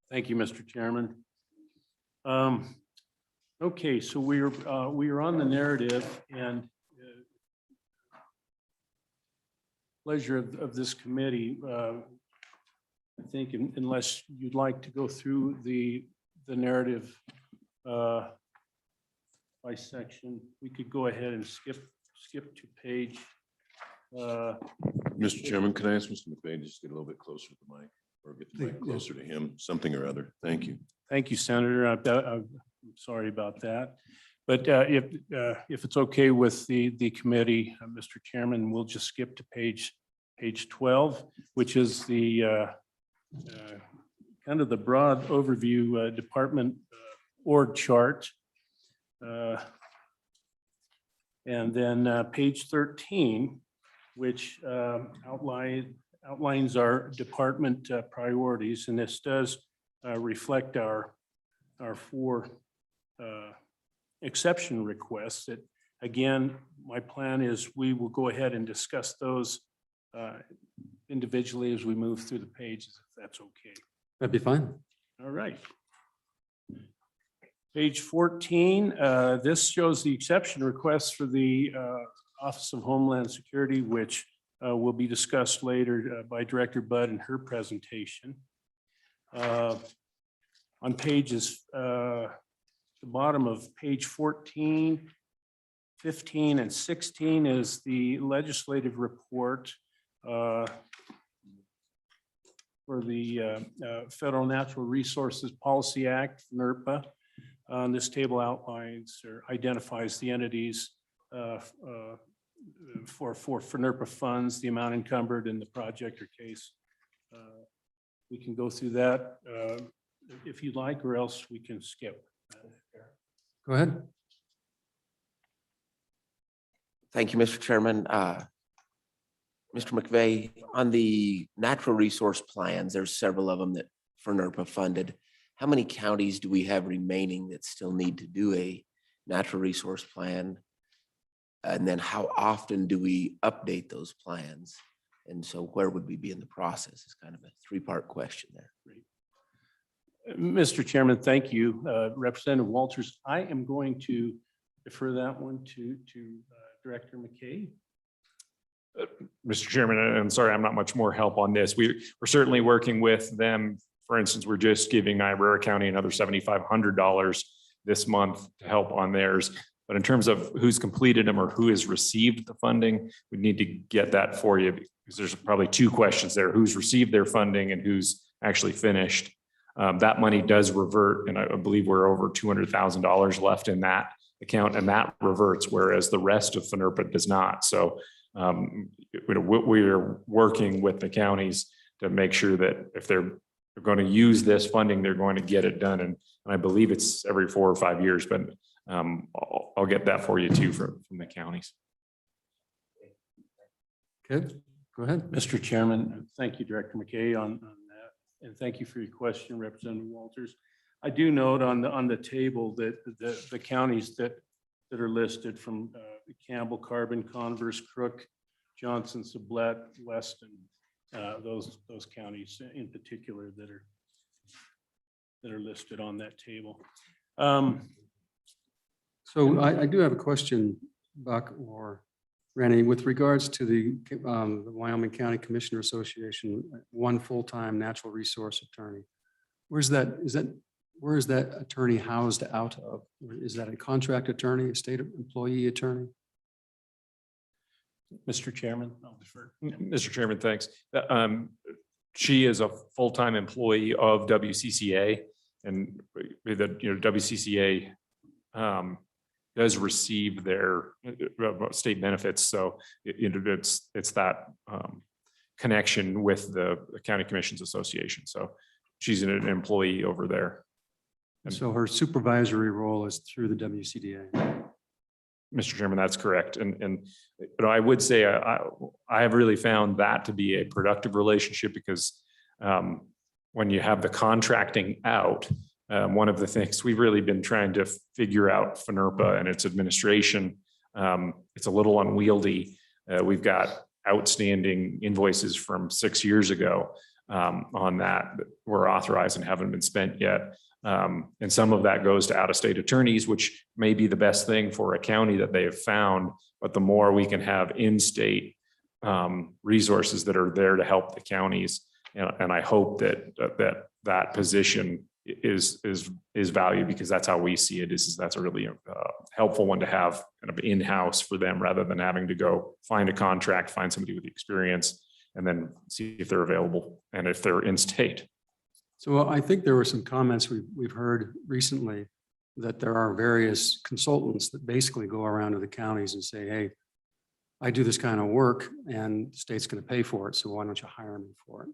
Thank you, Mr. Chairman. Okay, so we are on the narrative, and pleasure of this committee. I think unless you'd like to go through the narrative by section, we could go ahead and skip to page. Mr. Chairman, can I ask Mr. McVeigh to just get a little bit closer to the mic or get the mic closer to him, something or other? Thank you. Thank you, Senator. I'm sorry about that. But if it's okay with the committee, Mr. Chairman, we'll just skip to page 12, which is the kind of the broad overview department org chart. And then page 13, which outlines our department priorities. And this does reflect our 4 exception requests. That, again, my plan is we will go ahead and discuss those individually as we move through the pages, if that's okay. That'd be fine. All right. Page 14, this shows the exception requests for the Office of Homeland Security, which will be discussed later by Director Budd in her presentation. On pages, the bottom of page 14, 15, and 16 is the legislative report for the Federal Natural Resources Policy Act, NERPA. This table outlines or identifies the entities for NERPA funds, the amount encumbered in the project or case. We can go through that if you'd like, or else we can skip. Go ahead. Thank you, Mr. Chairman. Mr. McVeigh, on the natural resource plans, there's several of them that for NERPA funded. How many counties do we have remaining that still need to do a natural resource plan? And then how often do we update those plans? And so where would we be in the process? It's kind of a 3-part question there. Great. Mr. Chairman, thank you. Representative Walters, I am going to defer that one to Director McKay. Mr. Chairman, I'm sorry, I'm not much more help on this. We're certainly working with them. For instance, we're just giving Niobrara County another $7,500 this month to help on theirs. But in terms of who's completed them or who has received the funding, we need to get that for you because there's probably 2 questions there: who's received their funding and who's actually finished. That money does revert, and I believe we're over $200,000 left in that account, and that reverts, whereas the rest of FNRPA does not. So we're working with the counties to make sure that if they're going to use this funding, they're going to get it done. And I believe it's every 4 or 5 years, but I'll get that for you too from the counties. Good. Go ahead. Mr. Chairman, thank you, Director McKay, on that. And thank you for your question, Representative Walters. I do note on the table that the counties that are listed from Campbell, Carbon, Converse, Crook, Johnson, Sublette, Weston, those counties in particular that are listed on that table. So I do have a question, Buck or Rennie, with regards to the Wyoming County Commissioner Association, 1 full-time natural resource attorney. Where is that attorney housed out of? Is that a contract attorney, a state employee attorney? Mr. Chairman, I'll defer. Mr. Chairman, thanks. She is a full-time employee of WCCA, and WCCA does receive their state benefits. So it's that connection with the County Commissions Association. So she's an employee over there. So her supervisory role is through the WCDA. Mr. Chairman, that's correct. But I would say I have really found that to be a productive relationship because when you have the contracting out, one of the things we've really been trying to figure out FNRPA and its administration, it's a little unwieldy. We've got outstanding invoices from 6 years ago on that were authorized and haven't been spent yet. And some of that goes to out-of-state attorneys, which may be the best thing for a county that they have found. But the more we can have in-state resources that are there to help the counties, and I hope that position is valued because that's how we see it. Is that's a really helpful one to have kind of in-house for them rather than having to go find a contract, find somebody with the experience, and then see if they're available and if they're in-state. So I think there were some comments we've heard recently that there are various consultants that basically go around to the counties and say, hey, I do this kind of work and the state's going to pay for it. So why don't you hire me for it?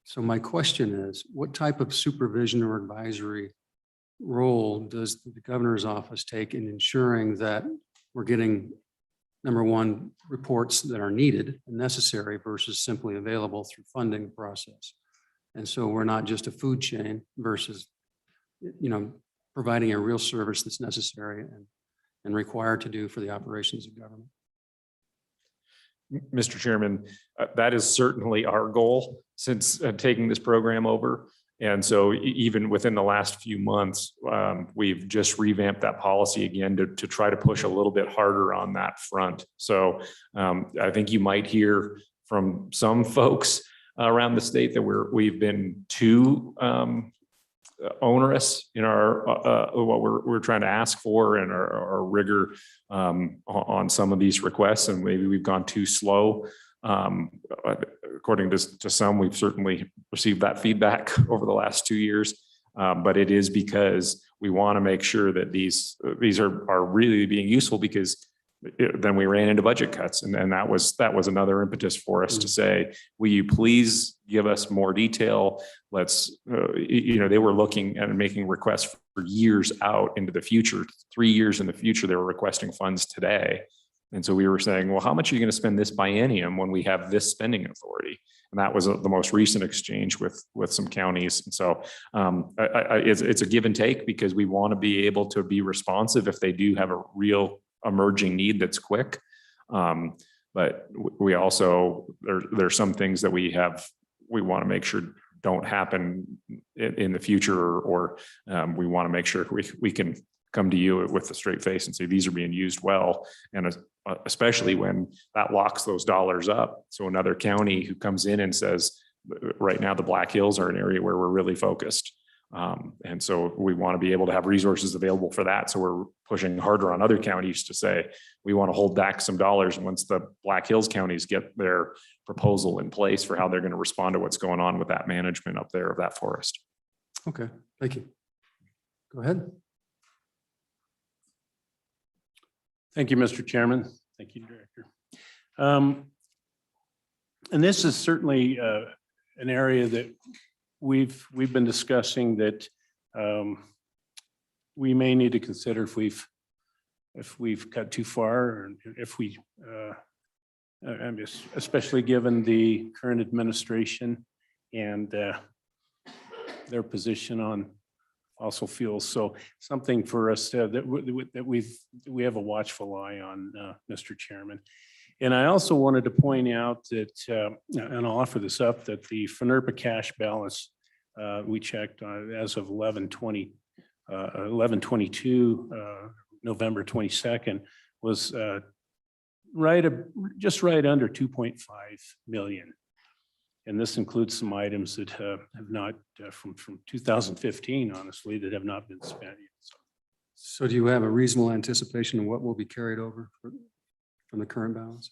So my question is, what type of supervision or advisory role does the governor's office take in ensuring that we're getting, number one, reports that are needed and necessary versus simply available through funding process? And so we're not just a food chain versus, providing a real service that's necessary and required to do for the operations of government. Mr. Chairman, that is certainly our goal since taking this program over. And so even within the last few months, we've just revamped that policy again to try to push a little bit harder on that front. So I think you might hear from some folks around the state that we've been too onerous in our what we're trying to ask for and our rigor on some of these requests, and maybe we've gone too slow. According to some, we've certainly received that feedback over the last 2 years, but it is because we want to make sure that these are really being useful because then we ran into budget cuts. And that was another impetus for us to say, will you please give us more detail? Let's, they were looking and making requests for years out into the future, 3 years in the future, they were requesting funds today. And so we were saying, well, how much are you going to spend this biennium when we have this spending authority? And that was the most recent exchange with some counties. And so it's a give and take because we want to be able to be responsive if they do have a real emerging need that's quick. But we also, there's some things that we want to make sure don't happen in the future, or we want to make sure we can come to you with a straight face and say, these are being used well. And especially when that locks those dollars up. So another county who comes in and says, right now, the Black Hills are an area where we're really focused. And so we want to be able to have resources available for that. So we're pushing harder on other counties to say, we want to hold back some dollars. And once the Black Hills counties get their proposal in place for how they're going to respond to what's going on with that management up there of that forest. Okay, thank you. Go ahead. Thank you, Mr. Chairman. Thank you, Director. And this is certainly an area that we've been discussing that we may need to consider if we've cut too far, or if we, especially given the current administration and their position on fossil fuels. So something for us that we have a watchful eye on, Mr. Chairman. And I also wanted to point out that, and I'll offer this up, that the FNRPA cash balance we checked as of 11/22, November 22nd, was just right under 2.5 million. And this includes some items that have not, from 2015, honestly, that have not been spent yet. So do you have a reasonable anticipation of what will be carried over from the current balance?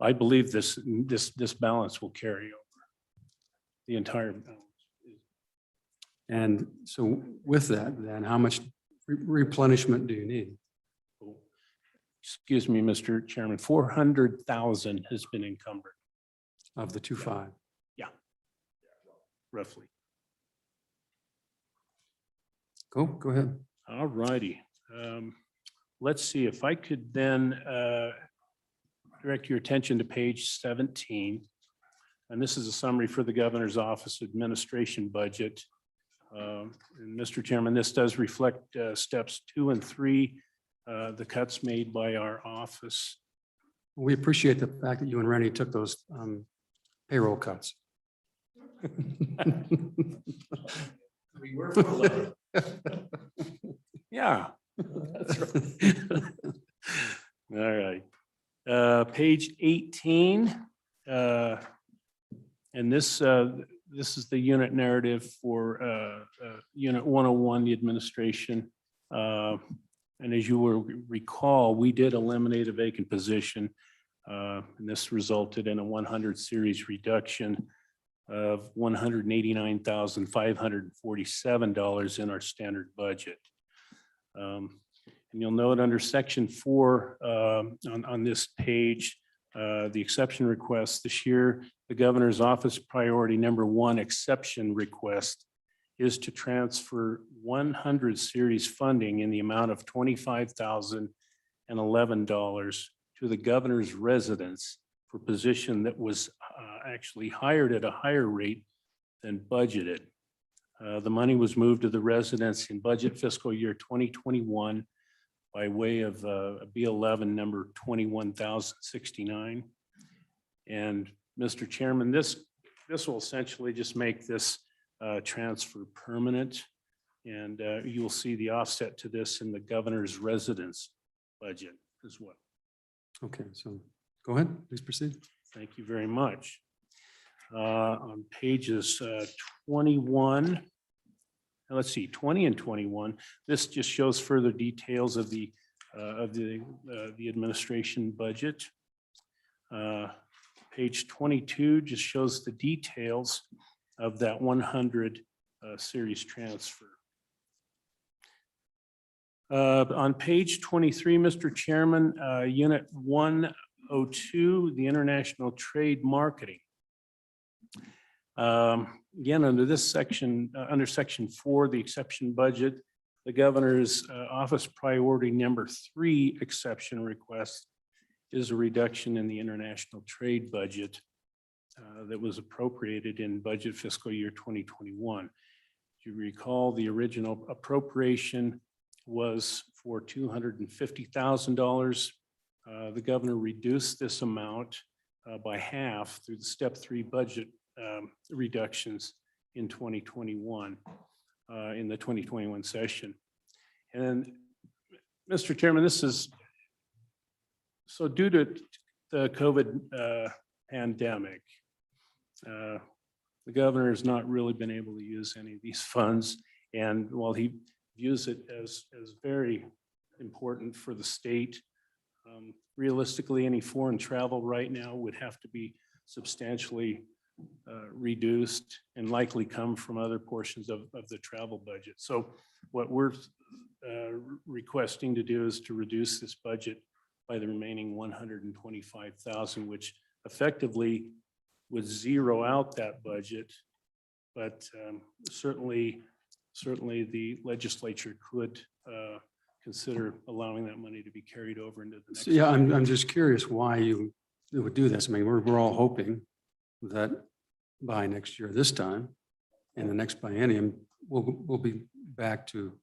I believe this balance will carry over the entire balance. And so with that, then how much replenishment do you need? Excuse me, Mr. Chairman, 400,000 has been encumbered. of the 2.5. roughly. Go ahead. All righty. Let's see if I could then direct your attention to page 17. And this is a summary for the Governor's Office Administration budget. And Mr. Chairman, this does reflect steps 2 and 3, the cuts made by our office. We appreciate the fact that you and Rennie took those payroll cuts. We were for 11. Yeah. That's right. All right. Page 18. And this is the unit narrative for Unit 101, the administration. And as you will recall, we did eliminate a vacant position. And this resulted in a 100 series reduction of $189,547 in our standard budget. And you'll note under section 4 on this page, the exception request this year, the Governor's Office priority number 1 exception request is to transfer 100 series funding in the amount of $25,011 to the Governor's residence for position that was actually hired at a higher rate than budgeted. The money was moved to the residence in budget fiscal year 2021 by way of B11 number 21,069. And Mr. Chairman, this will essentially just make this transfer permanent. And you will see the offset to this in the Governor's residence budget as well. Okay, so go ahead, please proceed. Thank you very much. On pages 21, let's see, 20 and 21, this just shows further details of the administration budget. Page 22 just shows the details of that 100 series transfer. On page 23, Mr. Chairman, Unit 102, the International Trade Marketing. Again, under this section, under section 4, the exception budget, the Governor's Office priority number 3 exception request is a reduction in the international trade budget that was appropriated in budget fiscal year 2021. If you recall, the original appropriation was for $250,000. The Governor reduced this amount by half through the step 3 budget reductions in 2021, in the 2021 session. And Mr. Chairman, this is, so due to the COVID pandemic, the Governor has not really been able to use any of these funds. And while he views it as very important for the state, realistically, any foreign travel right now would have to be substantially reduced and likely come from other portions of the travel budget. So what we're requesting to do is to reduce this budget by the remaining $125,000, which effectively would zero out that budget. But certainly the legislature could consider allowing that money to be carried over into the next. So, yeah, I'm just curious why you would do this. I mean, we're all hoping that by next year, this time, in the next biennium, we'll be back to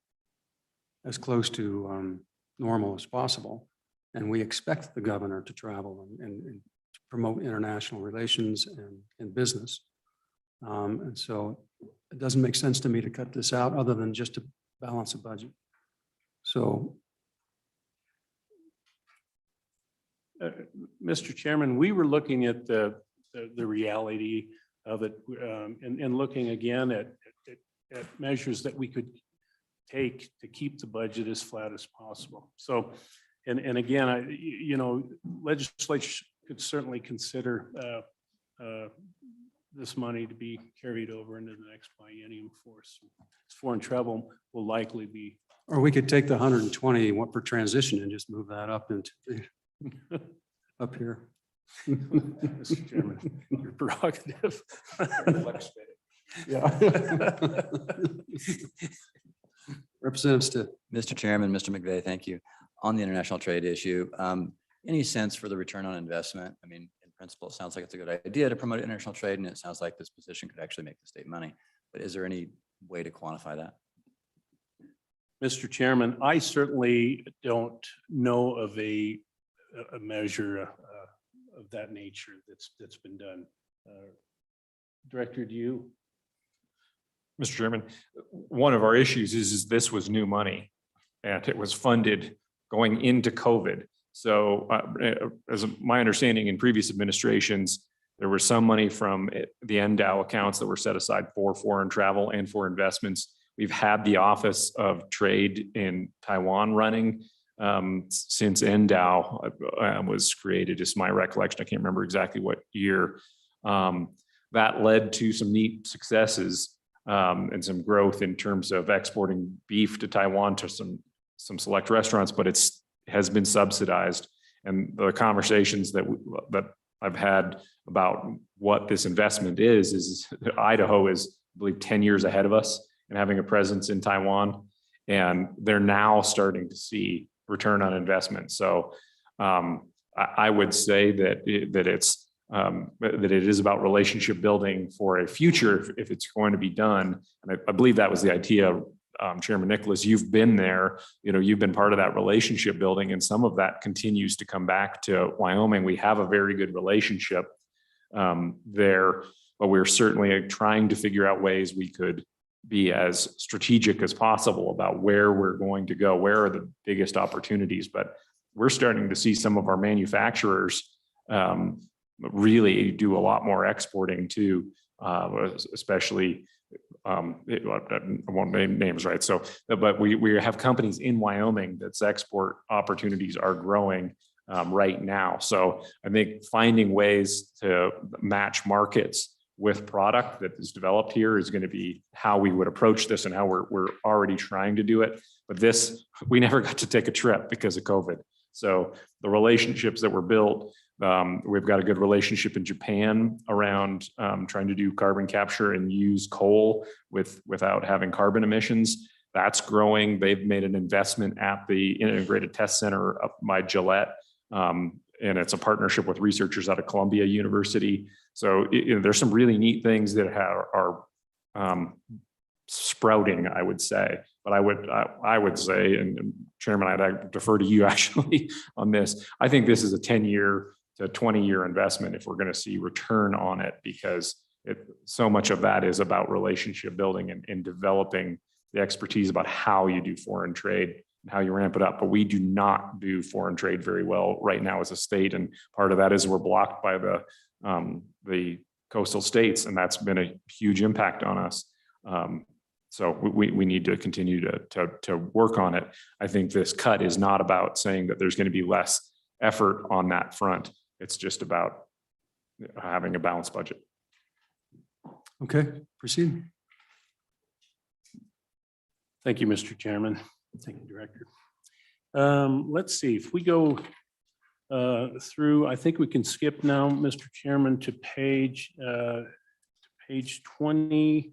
as close to normal as possible. And we expect the Governor to travel and to promote international relations and business. And so it doesn't make sense to me to cut this out other than just to balance a budget. So. Mr. Chairman, we were looking at the reality of it and looking again at measures that we could take to keep the budget as flat as possible. So, and again, legislature could certainly consider this money to be carried over into the next biennium for us. Foreign travel will likely be. Or we could take the 120 for transition and just move that up into up here. Mr. Chairman, your prerogative. Yeah. Representative Stitt. Mr. Chairman, Mr. McVeigh, thank you. On the international trade issue, any sense for the return on investment? I mean, in principle, it sounds like it's a good idea to promote international trade, and it sounds like this position could actually make the state money. But is there any way to quantify that? Mr. Chairman, I certainly don't know of a measure of that nature that's been done. Director, do you? Mr. Chairman, one of our issues is this was new money and it was funded going into COVID. So as my understanding in previous administrations, there was some money from the NDOW accounts that were set aside for foreign travel and for investments. We've had the Office of Trade in Taiwan running since NDOW was created, is my recollection. I can't remember exactly what year. That led to some neat successes and some growth in terms of exporting beef to Taiwan to some select restaurants, but has been subsidized. And the conversations that I've had about what this investment is that Idaho is, I believe, 10 years ahead of us and having a presence in Taiwan. And they're now starting to see return on investment. So I would say that it is about relationship building for a future if it's going to be done. And I believe that was the idea. Chairman Nicholas, you've been there, you've been part of that relationship building, and some of that continues to come back to Wyoming. We have a very good relationship there, but we're certainly trying to figure out ways we could be as strategic as possible about where we're going to go, where are the biggest opportunities. But we're starting to see some of our manufacturers really do a lot more exporting too, especially I won't name names, right? So, but we have companies in Wyoming that's export opportunities are growing right now. So I think finding ways to match markets with product that is developed here is going to be how we would approach this and how we're already trying to do it. But this, we never got to take a trip because of COVID. So the relationships that were built, we've got a good relationship in Japan around trying to do carbon capture and use coal without having carbon emissions. That's growing. They've made an investment at the Integrated Test Center up by Gillette. And it's a partnership with researchers out of Columbia University. So there's some really neat things that are sprouting, I would say. But I would say, and Chairman, I'd defer to you actually on this. I think this is a 10-year to 20-year investment if we're going to see return on it, because so much of that is about relationship building and developing the expertise about how you do foreign trade and how you ramp it up. But we do not do foreign trade very well right now as a state, and part of that is we're blocked by the coastal states, and that's been a huge impact on us. So we need to continue to work on it. I think this cut is not about saying that there's going to be less effort on that front. It's just about having a balanced budget. Okay, proceed. Thank you, Mr. Chairman. Thank you, Director. Let's see, if we go through, I think we can skip now, Mr. Chairman, to page 20,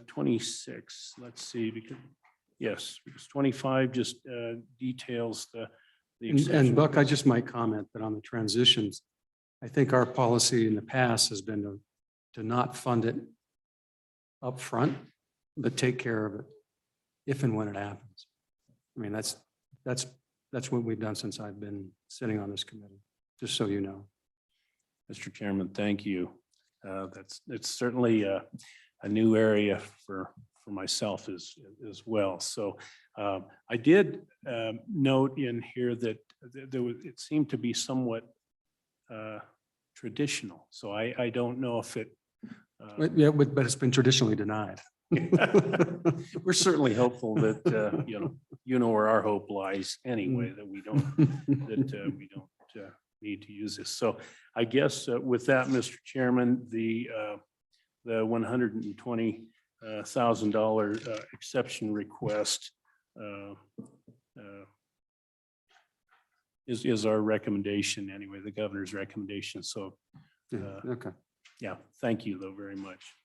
26. Let's see, because 25 just details the And Buck, I just might comment that on the transitions, I think our policy in the past has been to not fund it up front, but take care of it if and when it happens. I mean, that's what we've done since I've been sitting on this committee, just so you know. Mr. Chairman, thank you. It's certainly a new area for myself as well. So I did note in here that it seemed to be somewhat traditional. So I don't know if it. Yeah, but it's been traditionally denied. We're certainly hopeful that you know where our hope lies anyway, that we don't need to use this. So I guess with that, Mr. Chairman, the $120,000 exception request is our recommendation anyway, the governor's recommendation. So Okay. yeah, thank you though very much.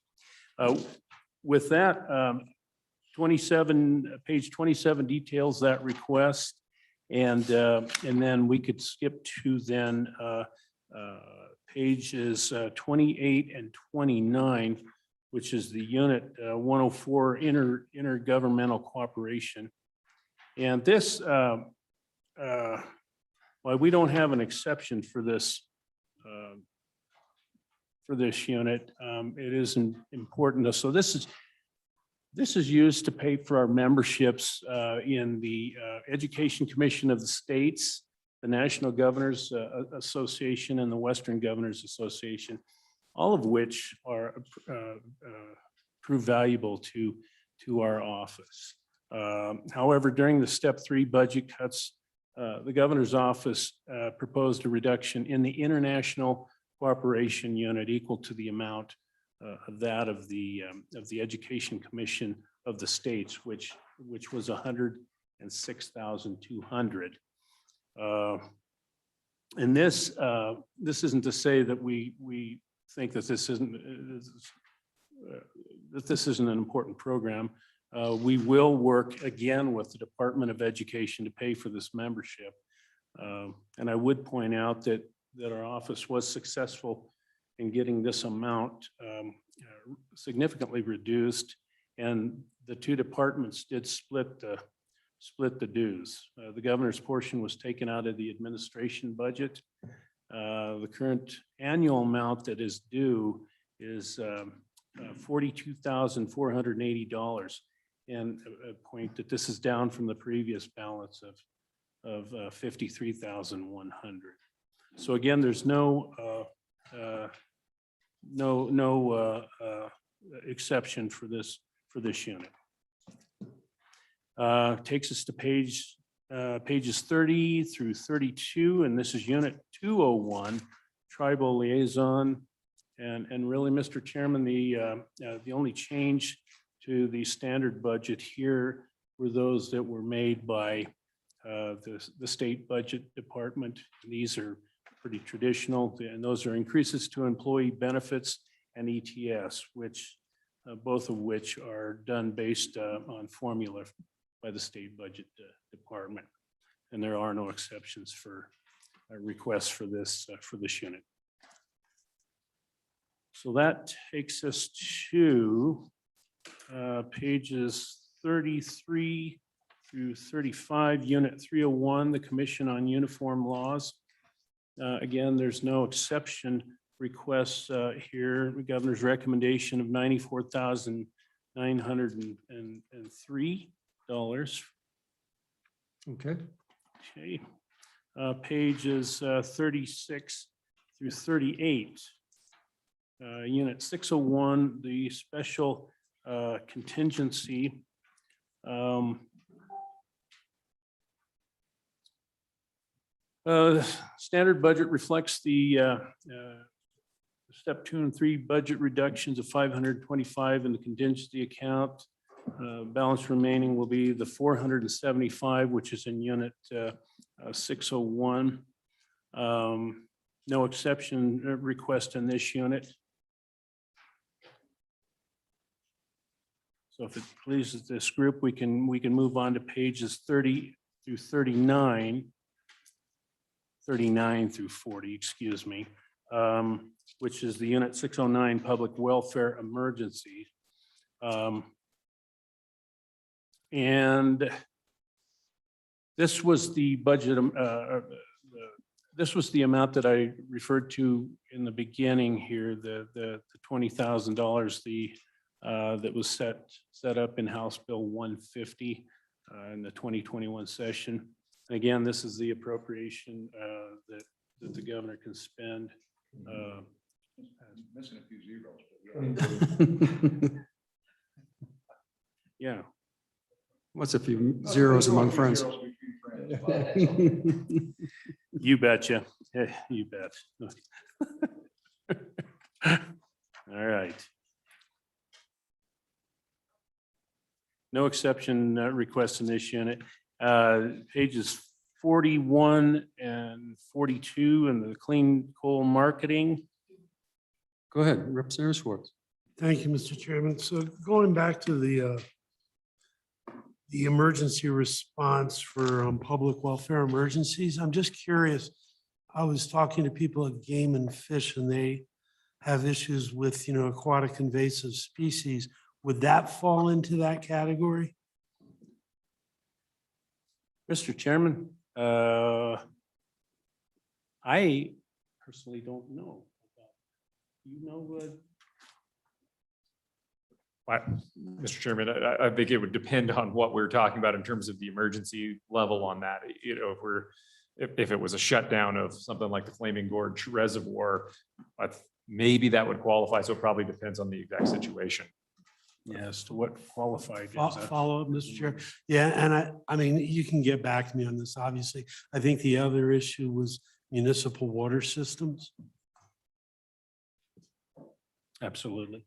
With that, 27, page 27 details that request. And then we could skip to then pages 28 and 29, which is the unit 104 intergovernmental cooperation. And this, while we don't have an exception for this unit, it is important. So this is used to pay for our memberships in the Education Commission of the States, the National Governors Association, and the Western Governors Association, all of which are prove valuable to our office. However, during the step 3 budget cuts, the governor's office proposed a reduction in the international cooperation unit equal to the amount of that of the Education Commission of the States, which was $106,200. And this isn't to say that we think that this isn't an important program. We will work again with the Department of Education to pay for this membership. And I would point out that our office was successful in getting this amount significantly reduced, and the two departments did split the dues. The governor's portion was taken out of the administration budget. The current annual amount that is due is $42,480, and a point that this is down from the previous balance of $53,100. So again, there's no exception for this unit. Takes us to pages 30 through 32, and this is unit 201, tribal liaison. And really, Mr. Chairman, the only change to the standard budget here were those that were made by the state budget department. These are pretty traditional, and those are increases to employee benefits and ETS, which both of which are done based on formula by the state budget department. And there are no exceptions for requests for this unit. So that takes us to pages 33 through 35, Unit 301, the Commission on Uniform Laws. Again, there's no exception requests here. The governor's recommendation of $94,903. Okay. Okay. Pages 36 through 38. Unit 601, the special contingency. Standard budget reflects the step 2 and 3 budget reductions of 525 in the contingency account. Balance remaining will be the 475, which is in unit 601. No exception request in this unit. So if it pleases this group, we can move on to pages 30 through 39. 39 through 40, excuse me, which is the unit 609 public welfare emergency. And this was the budget, this was the amount that I referred to in the beginning here, the $20,000, that was set up in House Bill 150 in the 2021 session. Again, this is the appropriation that the governor can spend. Missing a few zeros. Yeah. What's a few zeros among friends? You betcha. Yeah, you bet. All right. No exception request in this unit. Pages 41 and 42 and the clean coal marketing. Go ahead, Representative Schwartz. Thank you, Mr. Chairman. So going back to the emergency response for public welfare emergencies, I'm just curious. I was talking to people at Game and Fish, and they have issues with, aquatic invasive species. Would that fall into that category? Mr. Chairman, I personally don't know. You know what? Mr. Chairman, I think it would depend on what we're talking about in terms of the emergency level on that. If it was a shutdown of something like the Flaming Gorge Reservoir, maybe that would qualify. So it probably depends on the exact situation. Yes, to what qualified. Follow up, Mr. Chair. Yeah, and I mean, you can get back to me on this, obviously. I think the other issue was municipal water systems. Absolutely.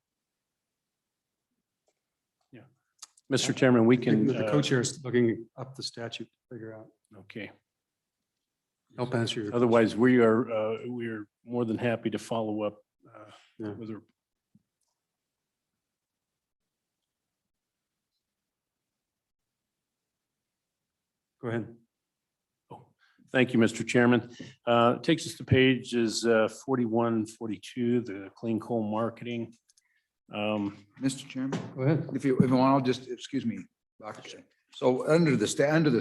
Yeah. Mr. Chairman, we can. The co-chair is looking up the statute to figure out. Okay. Help answer your. Otherwise, we are more than happy to follow up Yeah. with her. Go ahead. Oh, thank you, Mr. Chairman. Takes us to pages 41, 42, the clean coal marketing. Mr. Chairman, Go ahead. if you want, I'll just, excuse me, Dr. So under the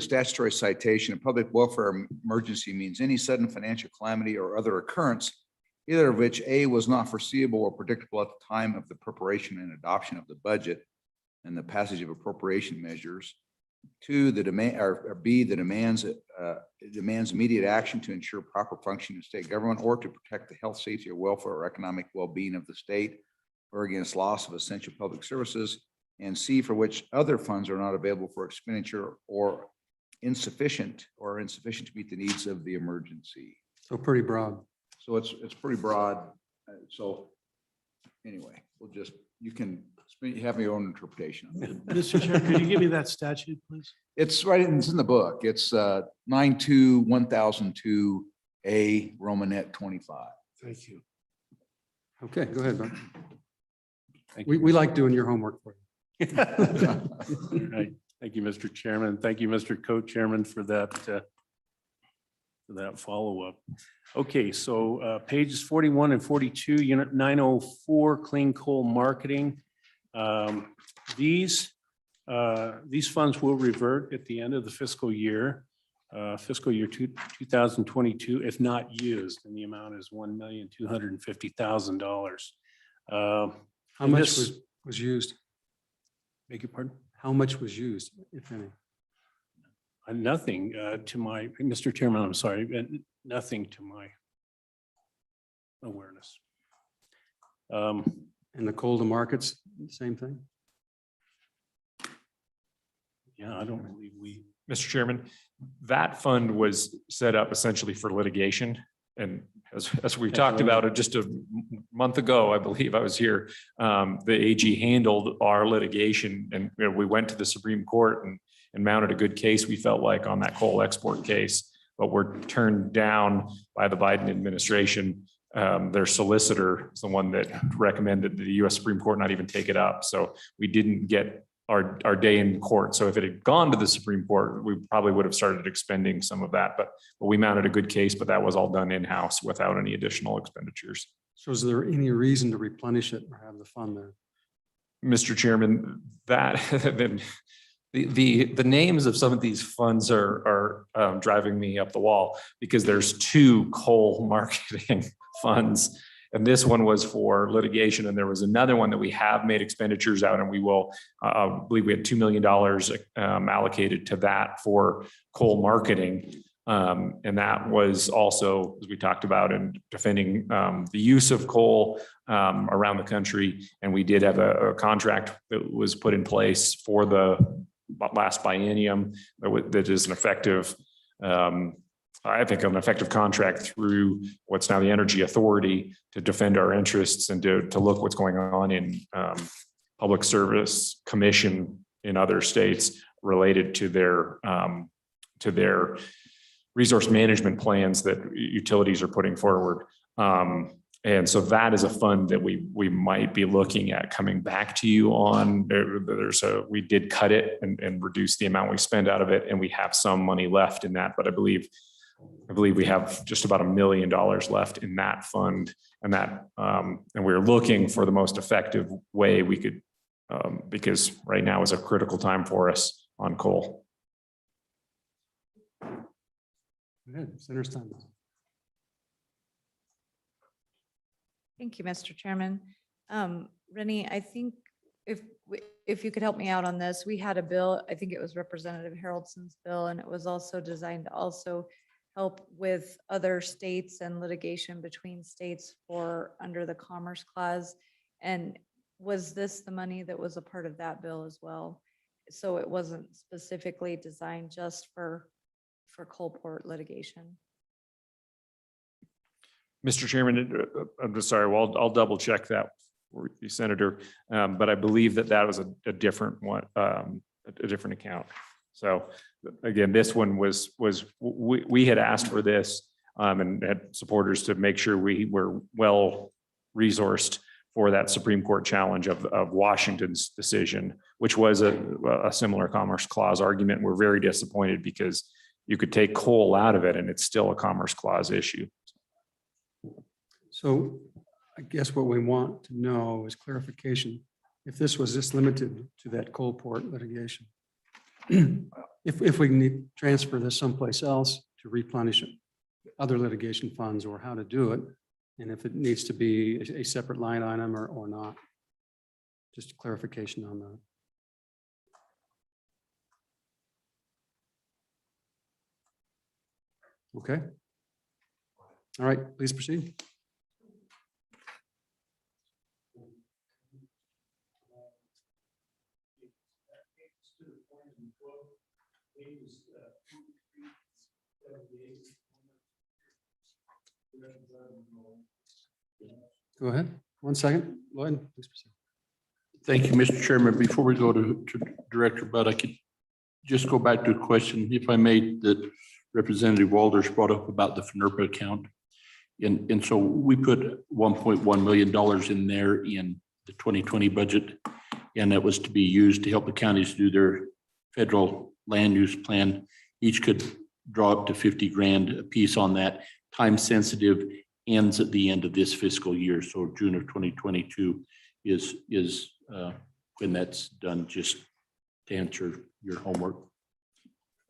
statutory citation, a public welfare emergency means any sudden financial calamity or other occurrence, either of which A, was not foreseeable or predictable at the time of the preparation and adoption of the budget and the passage of appropriation measures. Two, the demand, or B, the demands immediate action to ensure proper functioning of state government or to protect the health, safety, or welfare or economic well-being of the state or against loss of essential public services. And C, for which other funds are not available for expenditure or insufficient to meet the needs of the emergency. So pretty broad. So it's pretty broad. So anyway, you can have your own interpretation on it. Mr. Chair, could you give me that statute, please? It's it's in the book. It's 92-1002A Romanet 25. Thank you. Okay, go ahead, Bob. Thank We like doing your homework for you. Right. Thank you, Mr. Chairman. Thank you, Mr. Co-Chairman, for that follow-up. Okay, so pages 41 and 42, Unit 904, Clean Coal Marketing. These funds will revert at the end of the fiscal year 2022, if not used, and the amount is $1,250,000. How much was used? Beg your pardon? How much was used, if any? Nothing to my, Mr. Chairman, I'm sorry, nothing to my awareness. And the coal to markets, same thing? Yeah, I don't believe we. Mr. Chairman, that fund was set up essentially for litigation. And as we talked about it just a month ago, I believe I was here, the AG handled our litigation and we went to the Supreme Court and mounted a good case, we felt like, on that coal export case, but were turned down by the Biden administration. Their solicitor is the one that recommended the US Supreme Court not even take it up. So we didn't get our day in court. So if it had gone to the Supreme Court, we probably would have started expending some of that, but we mounted a good case, but that was all done in-house without any additional expenditures. So is there any reason to replenish it or have the fund there? Mr. Chairman, that the names of some of these funds are driving me up the wall because there's two coal marketing funds. And this one was for litigation. And there was another one that we have made expenditures out, and we will, I believe we had $2 million allocated to that for coal marketing. And that was also, as we talked about, in defending the use of coal around the country. And we did have a contract that was put in place for the last biennium that is an effective, I think, an effective contract through what's now the Energy Authority to defend our interests and to look what's going on in public service commission in other states related to their resource management plans that utilities are putting forward. And so that is a fund that we might be looking at coming back to you on. We did cut it and reduce the amount we spend out of it, and we have some money left in that, but I believe we have just about $1 million left in that fund, and we're looking for the most effective way we could, because right now is a critical time for us on coal. Go ahead, Senator Stein. Thank you, Mr. Chairman. Rennie, I think if you could help me out on this, we had a bill, I think it was Representative Haroldson's bill, and it was also designed to also help with other states and litigation between states for under the Commerce Clause. And was this the money that was a part of that bill as well? So it wasn't specifically designed just for Coalport litigation. Mr. Chairman, I'm just sorry, well, I'll double check that for you, Senator. But I believe that was a different one, a different account. So again, this one was we had asked for this and had supporters to make sure we were well resourced for that Supreme Court challenge of Washington's decision, which was a similar Commerce Clause argument. We're very disappointed because you could take coal out of it and it's still a Commerce Clause issue. So I guess what we want to know is clarification. If this was just limited to that Coalport litigation, if we need to transfer this someplace else to replenish other litigation funds, or how to do it, and if it needs to be a separate line item or not. Just clarification on that. Okay. All right, please proceed. Go ahead. 1 second. Lloyd, please proceed. Thank you, Mr. Chairman. Before we go to Director Budd, I could just go back to a question, if I may, that Representative Walters brought up about the FNRPA account. And so we put $1.1 million in there in the 2020 budget, and that was to be used to help the counties do their federal land use plan. Each could draw up to 50 grand a piece on that. Time sensitive, ends at the end of this fiscal year. So June of 2022 is when that's done, just to answer your homework.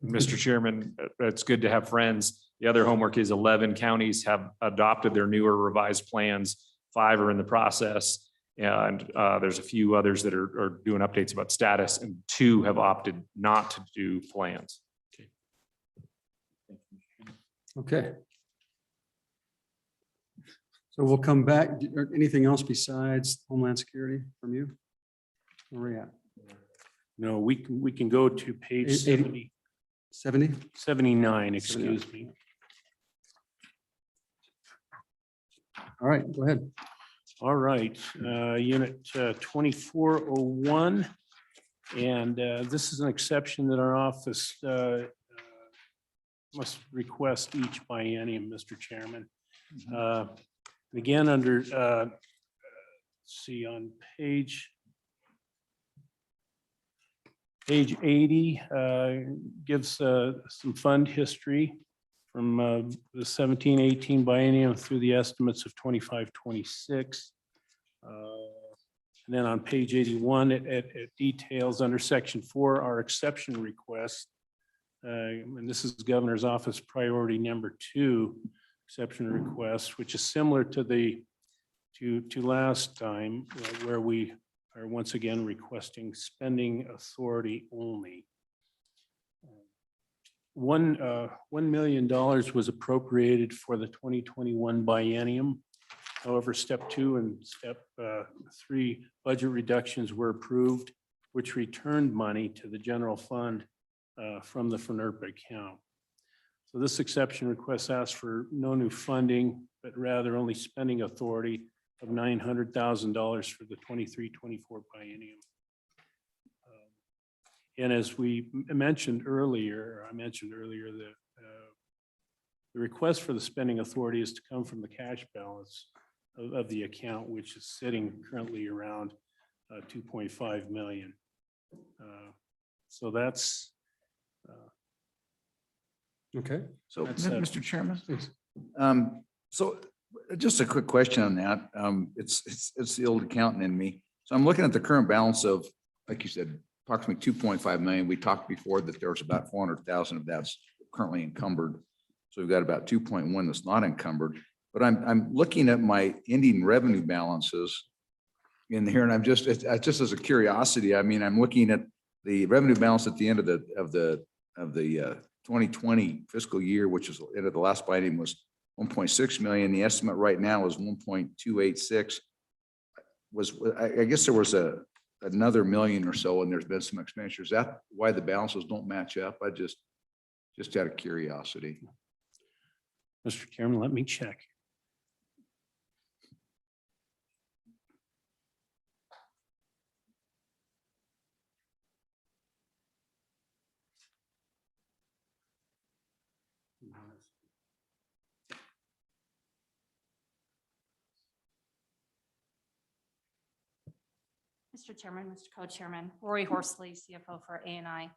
Mr. Chairman, it's good to have friends. The other homework is 11 counties have adopted their newer revised plans. 5 are in the process. And there's a few others that are doing updates about status, and 2 have opted not to do plans. Okay. So we'll come back. Anything else besides Homeland Security from you? Where are we at? No, we can go to page 70? 79, excuse me. All right, go ahead. All right, unit 2401. And this is an exception that our office must request each biennium, Mr. Chairman. Again, under, see on page 80, gives some fund history from the 17-18 biennium through the estimates of 25-26. And then on page 81, it details under section 4, our exception request. And this is Governor's Office priority number 2 exception request, which is similar to last time, where we are once again requesting spending authority only. $1 million was appropriated for the 2021 biennium. However, step 2 and step 3 budget reductions were approved, which returned money to the general fund from the FNRPA account. So this exception request asks for no new funding, but rather only spending authority of $900,000 for the 23-24 biennium. And as we mentioned earlier, I mentioned earlier that The request for the spending authority is to come from the cash balance of the account, which is sitting currently around 2.5 million. So that's, Okay. So, That's it. Mr. Chairman, Please. so just a quick question on that. It's the old accountant in me. So I'm looking at the current balance of, like you said, approximately 2.5 million. We talked before that there was about 400,000 of that's currently encumbered. So we've got about 2.1 that's not encumbered. But I'm looking at my ending revenue balances in here, and it's just as a curiosity. I mean, I'm looking at the revenue balance at the end of the 2020 fiscal year, which is the end of the last biennium, was 1.6 million. The estimate right now is 1.286. I guess there was another million or so, and there's been some expenditures. Is that why the balances don't match up? I just out of curiosity. Mr. Chairman, let me check. Mr. Chairman, Mr. Co-Chairman, Rory Horsley, CFO for A&I.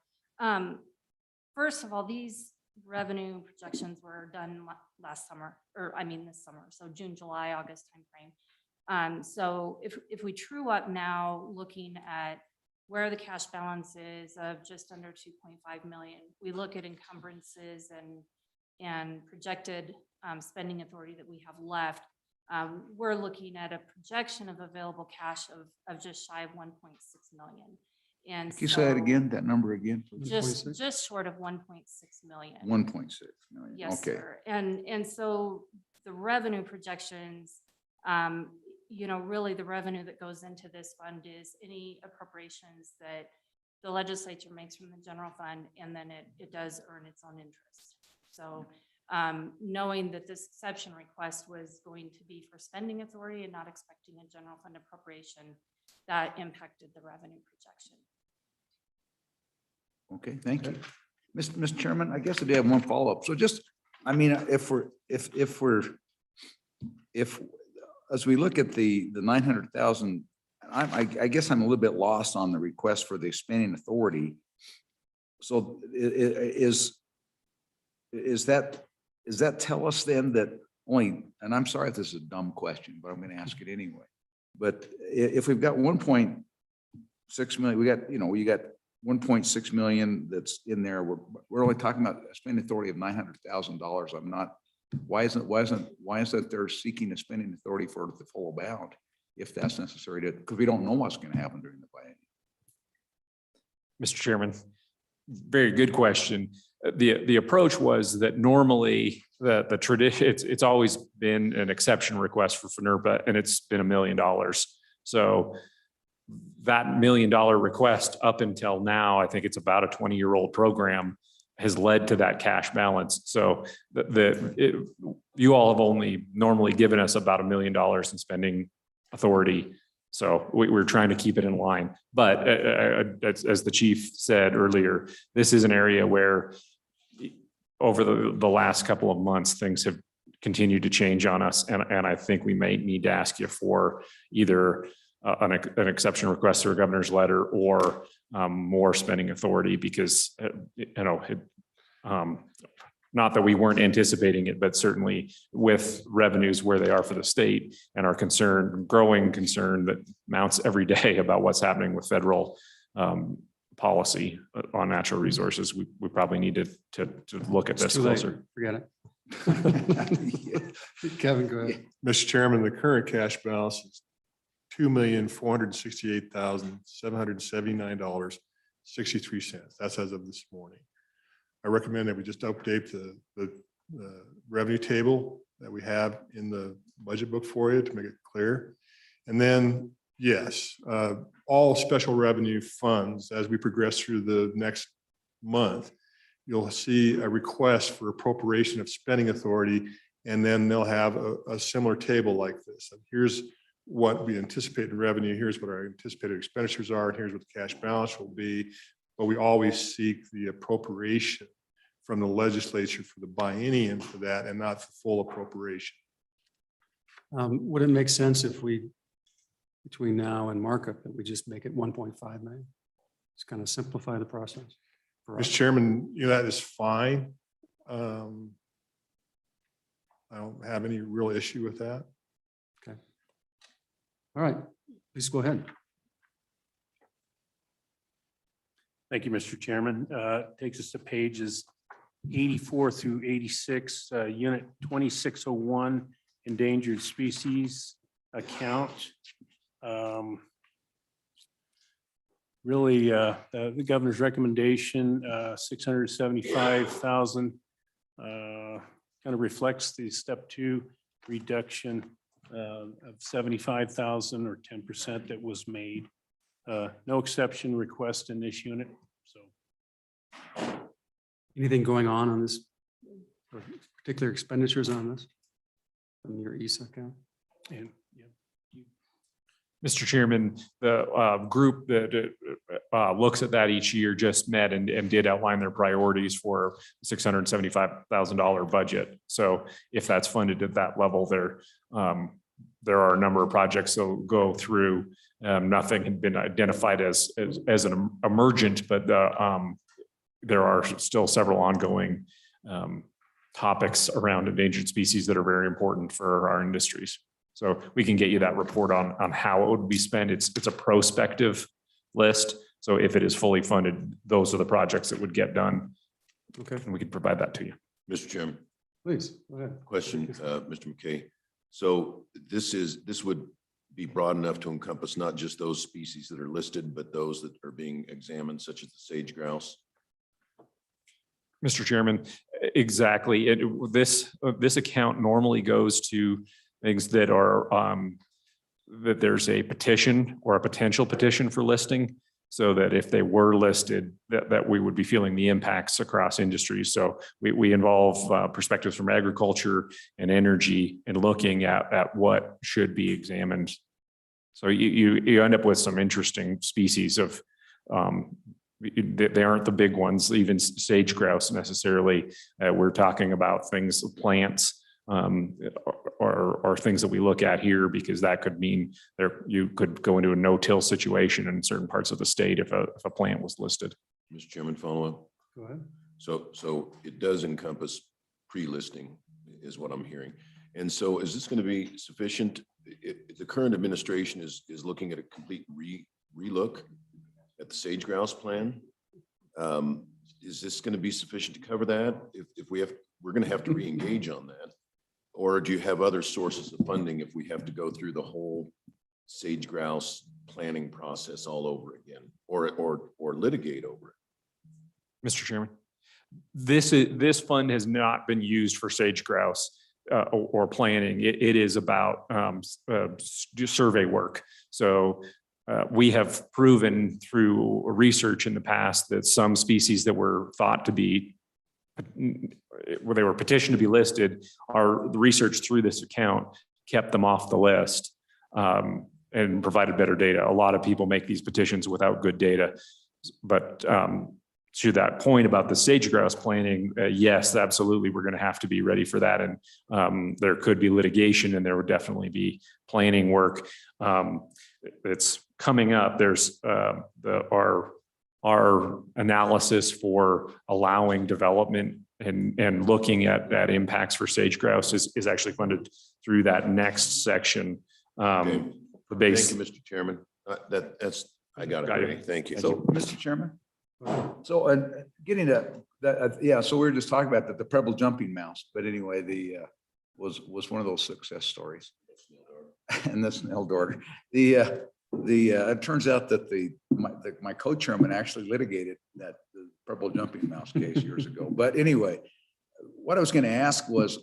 First of all, these revenue projections were done last summer, or I mean this summer, so June, July, August timeframe. So if we true up now, looking at where the cash balance is of just under 2.5 million, we look at encumbrances and projected spending authority that we have left. We're looking at a projection of available cash of just shy of 1.6 million. And Can you say that again, that number again? Please? Just short of 1.6 million. 1.6 million. Yes, Okay. sir. And so the revenue projections, really the revenue that goes into this fund is any appropriations that the legislature makes from the general fund, and then it does earn its own interest. So knowing that this exception request was going to be for spending authority and not expecting a general fund appropriation, that impacted the revenue projection. Okay, thank you. Mr. Chairman, I guess I do have one follow-up. So just, I mean, if as we look at the 900,000, I guess I'm a little bit lost on the request for the spending authority. So does that tell us then that only, and I'm sorry if this is a dumb question, but I'm going to ask it anyway. But if we've got 1.6 million, you got 1.6 million that's in there. We're only talking about a spending authority of $900,000. I'm not, why isn't there seeking a spending authority for the full amount if that's necessary to, because we don't know what's going to happen during the biennium. Mr. Chairman, very good question. The approach was that normally the tradition, it's always been an exception request for FNRPA, and it's been $1 million. So that $1 million request up until now, I think it's about a 20-year-old program, has led to that cash balance. So you all have only normally given us about $1 million in spending authority. So we're trying to keep it in line. But as the chief said earlier, this is an area where over the last couple of months, things have continued to change on us. And I think we may need to ask you for either an exception request or a governor's letter or more spending authority, because, not that we weren't anticipating it, but certainly with revenues where they are for the state and our growing concern that mounts every day about what's happening with federal policy on natural resources, we probably need to look at this closer. Forget it. Kevin, go ahead. Mr. Chairman, the current cash balance is $2,468,779.63. That's as of this morning. I recommend that we just update the revenue table that we have in the budget book for you to make it clear. And then, yes, all special revenue funds, as we progress through the next month, you'll see a request for appropriation of spending authority, and then they'll have a similar table like this. And here's what we anticipate in revenue, here's what our anticipated expenditures are, and here's what the cash balance will be. But we always seek the appropriation from the legislature for the biennium for that and not for full appropriation. Would it make sense if we, between now and markup, that we just make it 1.5 million? Just kind of simplify the process. for us. Mr. Chairman, that is fine. I don't have any real issue with that. All right, please go ahead. Thank you, Mr. Chairman. Takes us to pages 84 through 86, Unit 2601, Endangered Species Account. Really, the governor's recommendation, 675,000, kind of reflects the step 2 reduction of 75,000 or 10% that was made. No exception request in this unit, so. Anything going on this, or particular expenditures on this from your ESA account? And, yeah. Mr. Chairman, the group that looks at that each year just met and did outline their priorities for $675,000 budget. So if that's funded at that level, there are a number of projects that will go through. Nothing had been identified as an emergent, but there are still several ongoing topics around endangered species that are very important for our industries. So we can get you that report on how it would be spent. It's a prospective list. So if it is fully funded, those are the projects that would get done. Okay, And we can provide that to you. Mr. Chairman, please, go ahead. question, Mr. McKay. So this would be broad enough to encompass not just those species that are listed, but those that are being examined, such as the sage grouse? Mr. Chairman, exactly. This account normally goes to things that are that there's a petition or a potential petition for listing, so that if they were listed, that we would be feeling the impacts across industries. So we involve perspectives from agriculture and energy and looking at what should be examined. So you end up with some interesting species of they aren't the big ones, even sage grouse necessarily. We're talking about things, plants, or things that we look at here, because that could mean you could go into a no-till situation in certain parts of the state if a plant was listed. Mr. Chairman, follow up. Go ahead. So it does encompass pre-listing is what I'm hearing. And so is this going to be sufficient? The current administration is looking at a complete relook at the sage grouse plan. Is this going to be sufficient to cover that? If we're going to have to re-engage on that. Or do you have other sources of funding if we have to go through the whole sage grouse planning process all over again, or litigate over it? Mr. Chairman, this fund has not been used for sage grouse or planning. It is about survey work. So we have proven through research in the past that some species that were thought to be where they were petitioned to be listed, the research through this account kept them off the list and provided better data. A lot of people make these petitions without good data. But to that point about the sage grouse planning, yes, absolutely, we're going to have to be ready for that. And there could be litigation, and there would definitely be planning work. It's coming up. There's our analysis for allowing development and looking at impacts for sage grouse is actually funded through that next section. Okay. The base. Thank you, Mr. Chairman. I got it. Thank you. So, Mr. Chairman, so getting to that, yeah, so we were just talking about the Preble jumping mouse, but anyway, was one of those success stories. And that's an Eldor. It turns out that my co-chairman actually litigated the Preble jumping mouse case years ago. But anyway, what I was going to ask was,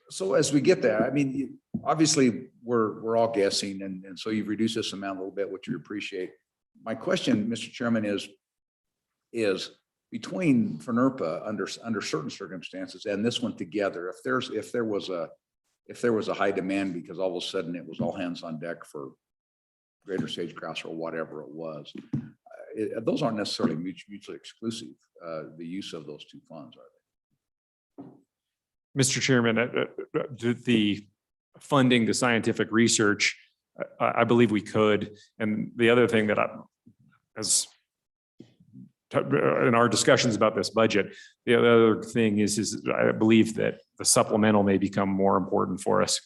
so as we get there, I mean, obviously we're all guessing, and so you've reduced this amount a little bit, which we appreciate. My question, Mr. Chairman, is between FNRPA under certain circumstances and this one together, if there was a high demand because all of a sudden it was all hands on deck for greater sage grouse or whatever it was, those aren't necessarily mutually exclusive, the use of those two funds, are Mr. Chairman, the funding the scientific research, I believe we could. And the other thing that as in our discussions about this budget, the other thing is I believe that the supplemental may become more important for us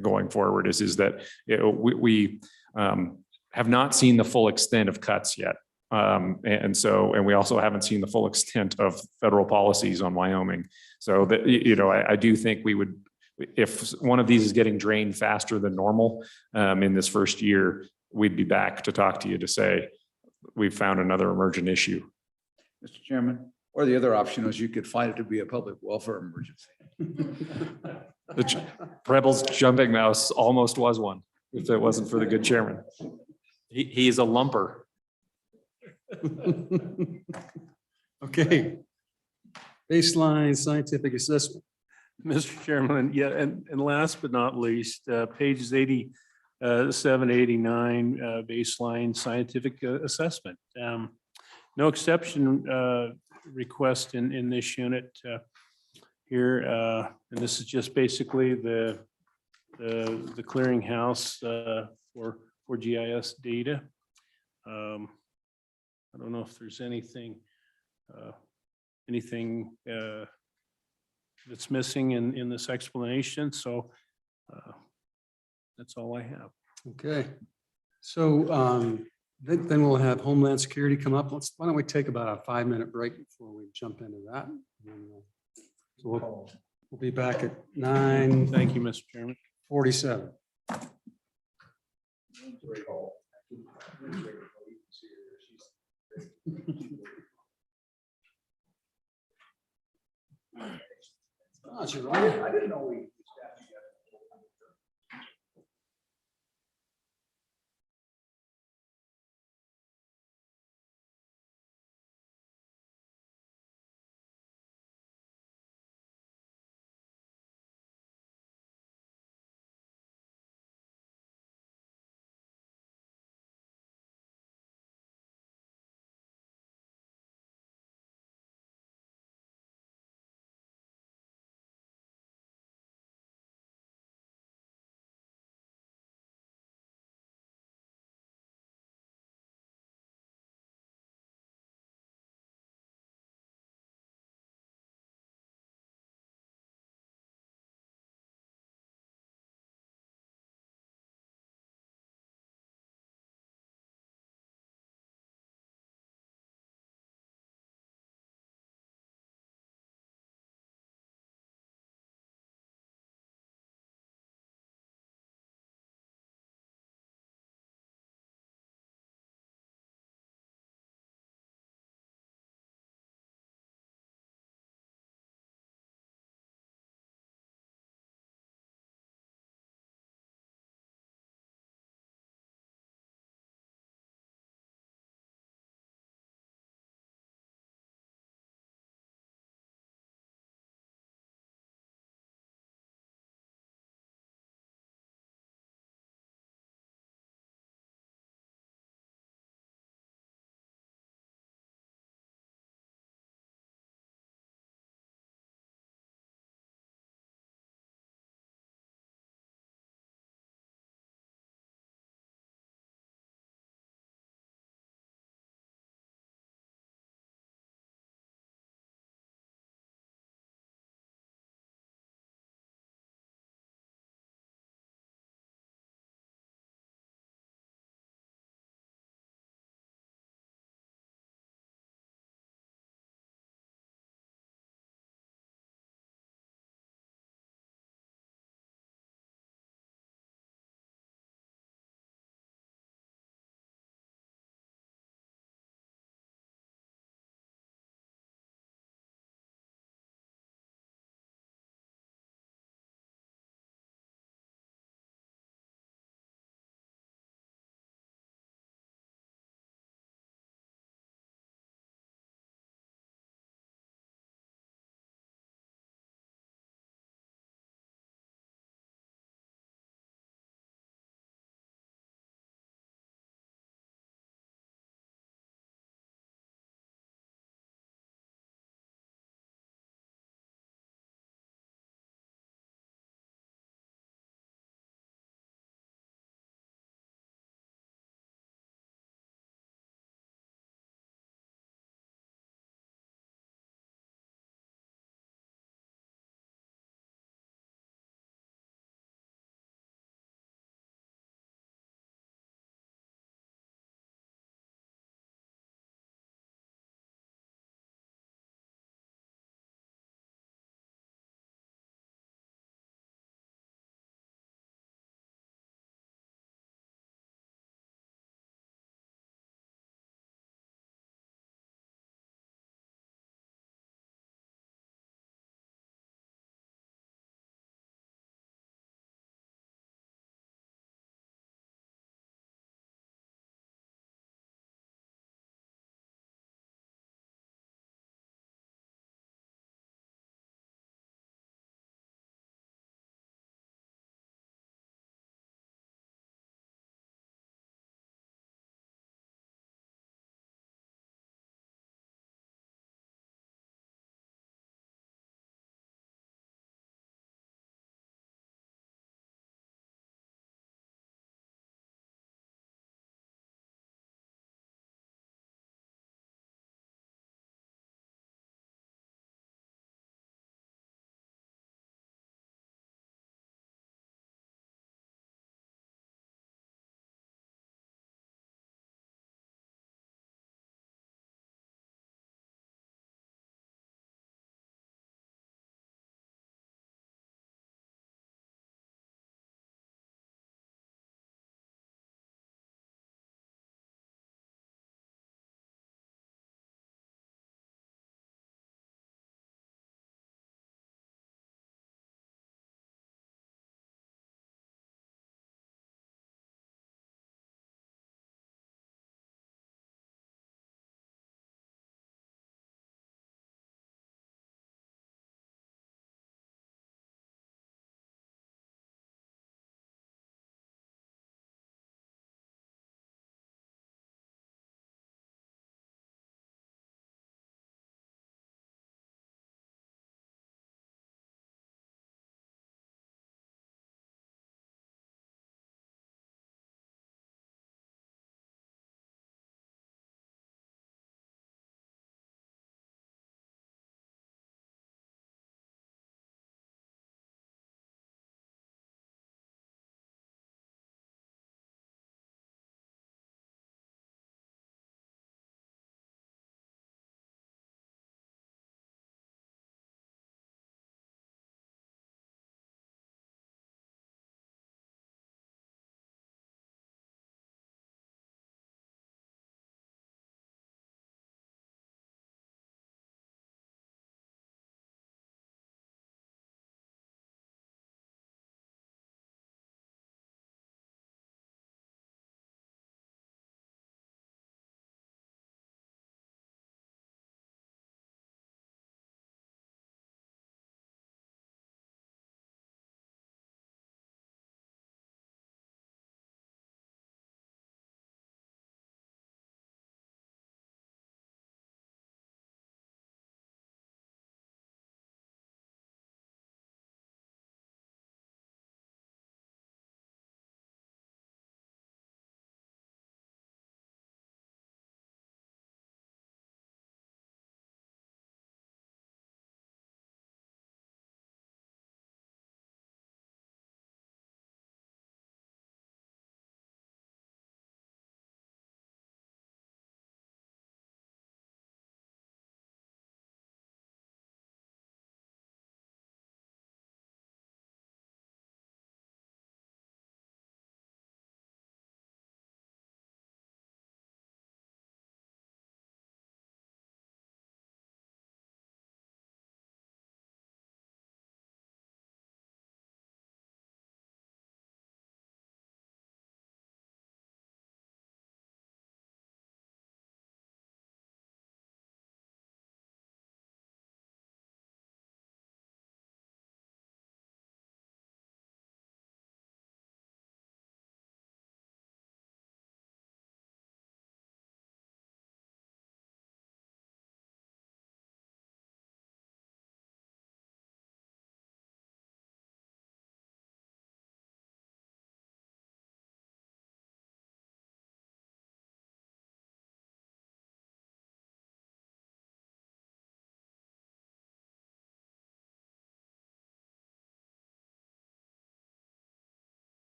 going forward is that we have not seen the full extent of cuts yet. And we also haven't seen the full extent of federal policies on Wyoming. So that, I do think we would, if one of these is getting drained faster than normal in this first year, we'd be back to talk to you to say, we've found another emergent issue. Mr. Chairman, or the other option is you could find it to be a public welfare emergency. The Rebels jumping mouse almost was one, if it wasn't for the good chairman. He is a lumper. Okay. Baseline scientific assessment. Mr. Chairman, yeah, and last but not least, pages 87, 89, baseline scientific assessment. No exception request in this unit here. And this is just basically the clearinghouse for GIS data. I don't know if there's anything that's missing in this explanation. So that's all I have. Okay. So then we'll have Homeland Security come up. Why don't we take about a 5-minute break before we jump into that? So we'll be back at 9:47. Thank you, Mr. Chairman. I didn't know we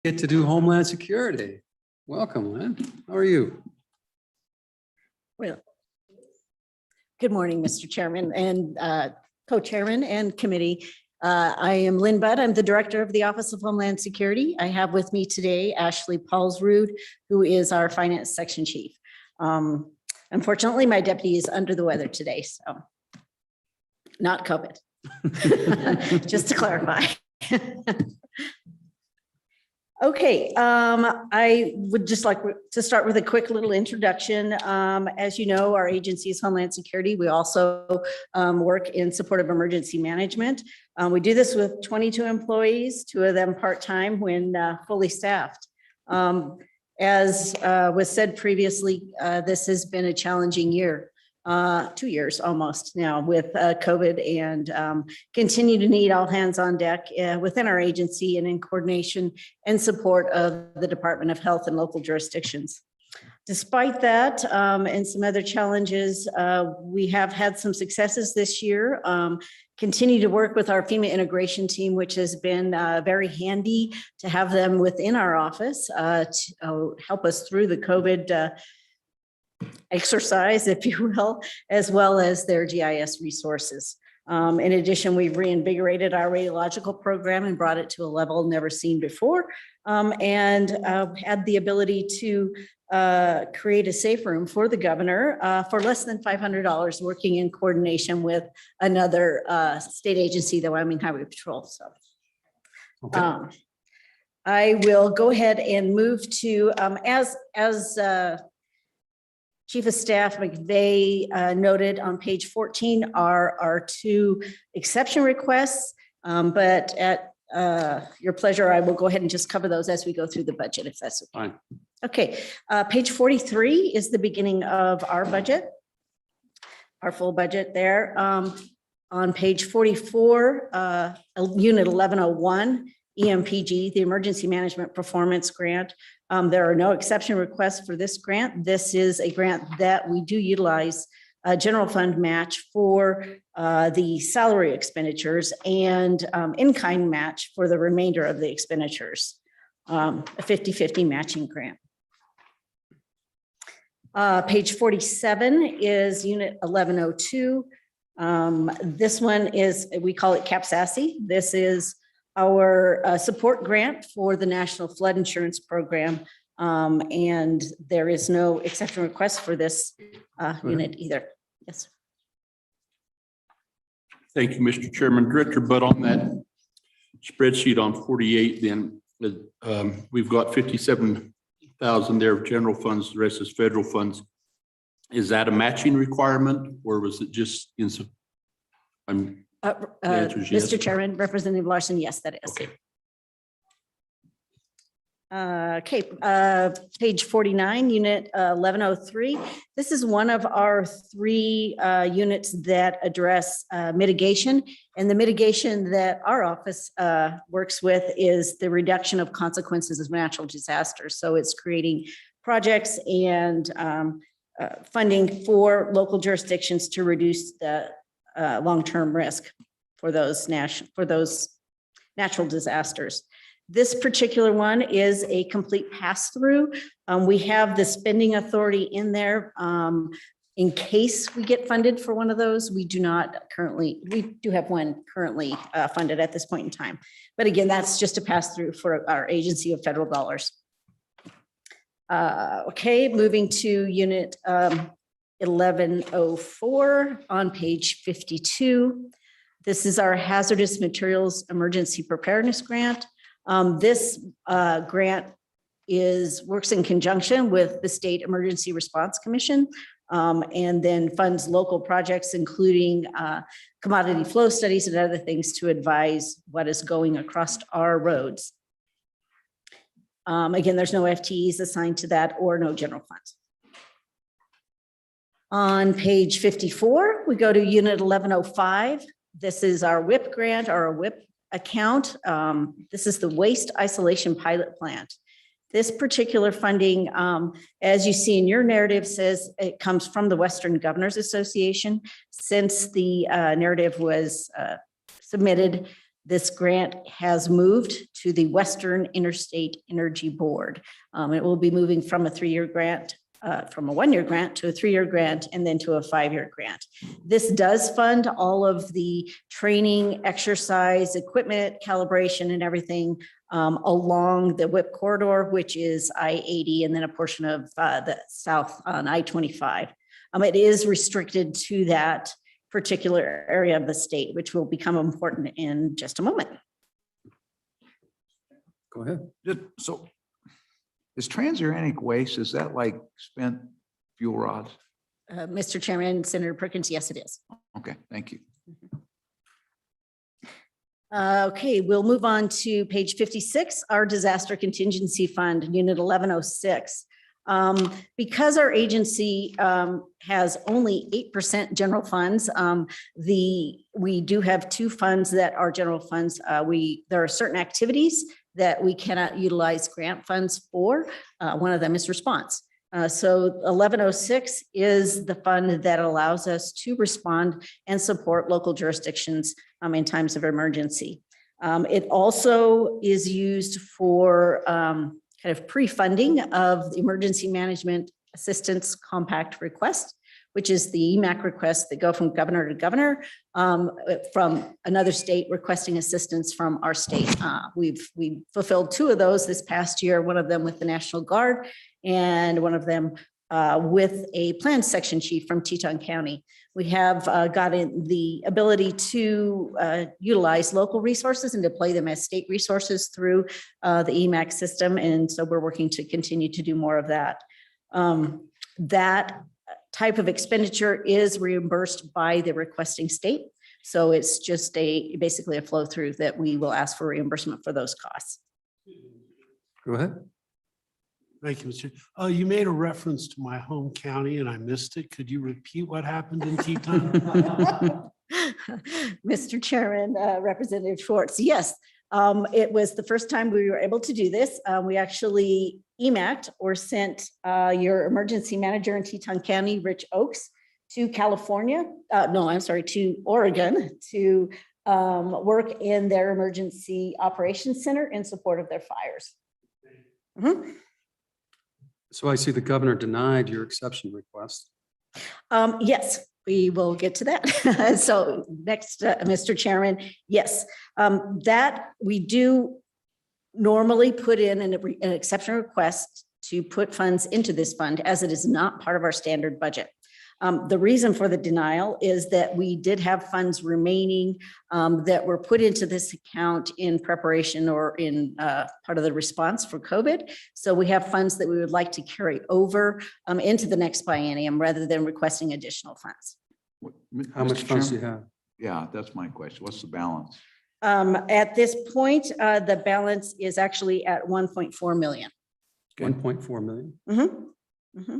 Get to do Homeland Security. Welcome, Lynn. How are you? Well, good morning, Mr. Chairman and co-chairman and committee. I am Lynn Budd. I'm the director of the Office of Homeland Security. I have with me today Ashley Paulsrud, who is our finance section chief. Unfortunately, my deputy is under the weather today, so not COVID. Just to clarify. Okay, I would just like to start with a quick little introduction. As you know, our agency is Homeland Security. We also work in support of emergency management. We do this with 22 employees, 2 of them part-time when fully staffed. As was said previously, this has been a challenging year. 2 years almost now with COVID, and continue to need all hands on deck within our agency and in coordination and support of the Department of Health and local jurisdictions. Despite that and some other challenges, we have had some successes this year. Continue to work with our FEMA integration team, which has been very handy to have them within our office to help us through the COVID exercise, if you will, as well as their GIS resources. In addition, we've reinvigorated our radiological program and brought it to a level never seen before, and had the ability to create a safe room for the governor for less than $500, working in coordination with another state agency, the Wyoming Highway Patrol. So Okay. I will go ahead and move to, as Chief of Staff McVeigh noted on page 14 are our 2 exception requests, but at your pleasure, I will go ahead and just cover those as we go through the budget, if that's okay. Fine. Okay, page 43 is the beginning of our budget, our full budget there. On page 44, unit 1101, EMPG, the Emergency Management Performance Grant. There are no exception requests for this grant. This is a grant that we do utilize a general fund match for the salary expenditures and in-kind match for the remainder of the expenditures. A 50-50 matching grant. Page 47 is unit 1102. This one is, we call it CAPSASI. This is our support grant for the National Flood Insurance Program. And there is no exception request for this unit either. Yes. Thank you, Mr. Chairman. Director, but on that spreadsheet on 48, then we've got 57,000 there of general funds, the rest is federal funds. Is that a matching requirement or was it just in some? answer is yes. Mr. Chairman, Representative Larson, yes, that is. Okay. Page 49, unit 1103. This is one of our 3 units that address mitigation. And the mitigation that our office works with is the reduction of consequences of natural disasters. So it's creating projects and funding for local jurisdictions to reduce the long-term risk for those natural disasters. This particular one is a complete pass-through. We have the spending authority in there in case we get funded for one of those. We do not currently, we do have one currently funded at this point in time. But again, that's just a pass-through for our agency of federal dollars. Okay, moving to unit 1104 on page 52. This is our Hazardous Materials Emergency Preparedness Grant. This grant works in conjunction with the State Emergency Response Commission and then funds local projects, including commodity flow studies and other things to advise what is going across our roads. Again, there's no FTEs assigned to that or no general funds. On page 54, we go to unit 1105. This is our WIP grant or a WIP account. This is the Waste Isolation Pilot Plant. This particular funding, as you see in your narrative, says it comes from the Western Governors Association. Since the narrative was submitted, This grant has moved to the Western Interstate Energy Board. It will be moving from a 3-year grant, from a 1-year grant to a 3-year grant, and then to a 5-year grant. This does fund all of the training, exercise, equipment, calibration, and everything along the WIP corridor, which is I-80, and then a portion of the south on I-25. It is restricted to that particular area of the state, which will become important in just a moment. Go ahead. So is transuranic waste, is that like spent fuel rods? Mr. Chairman, Senator Perkins, yes, it is. Okay, thank you. Okay, we'll move on to page 56, our Disaster Contingency Fund, Unit 1106. Because our agency has only 8% general funds, we do have 2 funds that are general funds. There are certain activities that we cannot utilize grant funds for. One of them is response. So 1106 is the fund that allows us to respond and support local jurisdictions in times of emergency. It also is used for kind of pre-funding of the Emergency Management Assistance Compact request, which is the EMAC requests that go from governor to governor, from another state requesting assistance from our state. We've fulfilled 2 of those this past year, one of them with the National Guard and one of them with a planned section chief from Teton County. We have gotten the ability to utilize local resources and deploy them as state resources through the EMAC system. And so we're working to continue to do more of that. That type of expenditure is reimbursed by the requesting state. So it's just basically a flow through that we will ask for reimbursement for those costs. Go ahead. Thank you, Mr. You made a reference to my home county and I missed it. Could you repeat what happened in Teton? Mr. Chairman, Representative Schwartz, yes. It was the first time we were able to do this. We actually EMAC'd or sent your emergency manager in Teton County, Rich Oakes, to California. No, I'm sorry, to Oregon to work in their emergency operations center in support of their fires. Mhm. So I see the governor denied your exception request. Yes, we will get to that. So next, Mr. Chairman, yes, that we do normally put in an exception request to put funds into this fund as it is not part of our standard budget. The reason for the denial is that we did have funds remaining that were put into this account in preparation or in part of the response for COVID. So we have funds that we would like to carry over into the next biennium rather than requesting additional funds. How much funds do you have? Yeah, that's my question. What's the balance? At this point, the balance is actually at 1.4 million. 1.4 million. Mm-hmm. Mm-hmm.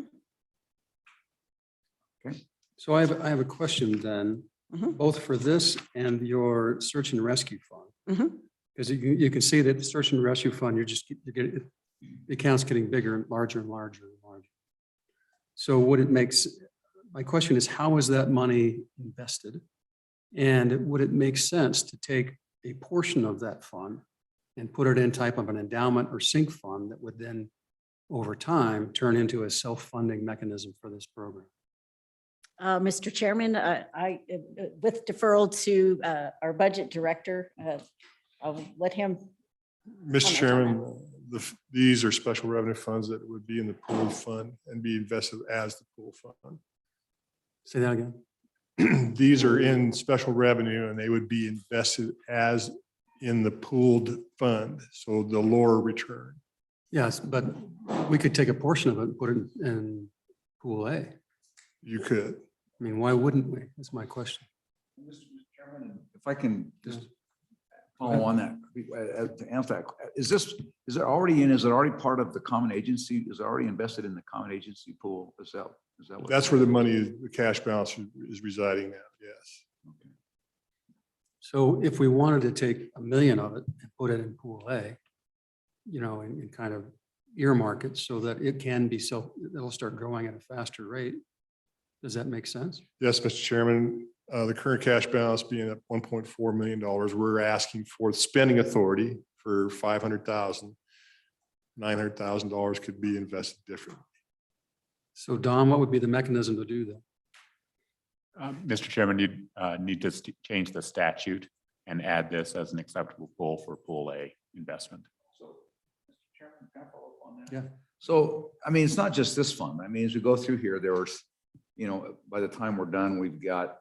So I have a question then, both for this and your search and rescue fund. Because you can see that the search and rescue fund, you're getting, the account's getting bigger and larger and larger and larger. So my question is, how is that money invested? And would it make sense to take a portion of that fund and put it in type of an endowment or sink fund that would then over time turn into a self-funding mechanism for this program? Mr. Chairman, with deferral to our budget director, I'll let him. Mr. Chairman, these are special revenue funds that would be in the pool fund and be invested as the pool fund. Say that again. These are in special revenue and they would be invested as in the pooled fund. So the lower return. Yes, but we could take a portion of it and put it in pool A. You could. I mean, why wouldn't we? That's my question. Mr. Chairman, if I can just follow on that, to answer that, is it already part of the common agency? Is it already invested in the common agency pool? Is that what? That's where the money, the cash balance is residing now, yes. Okay. So if we wanted to take $1 million of it and put it in pool A, and kind of earmark it so that it can be it'll start growing at a faster rate. Does that make sense? Yes, Mr. Chairman. The current cash balance being at $1.4 million, we're asking for spending authority for $500,000. $900,000 could be invested differently. So Don, what would be the mechanism to do that? Mr. Chairman, you need to change the statute and add this as an acceptable pool for Pool A investment. So, Mr. Chairman, can I follow up on that? Yeah. So, I mean, it's not just this fund. I mean, as we go through here, there was, you know, by the time we're done, we've got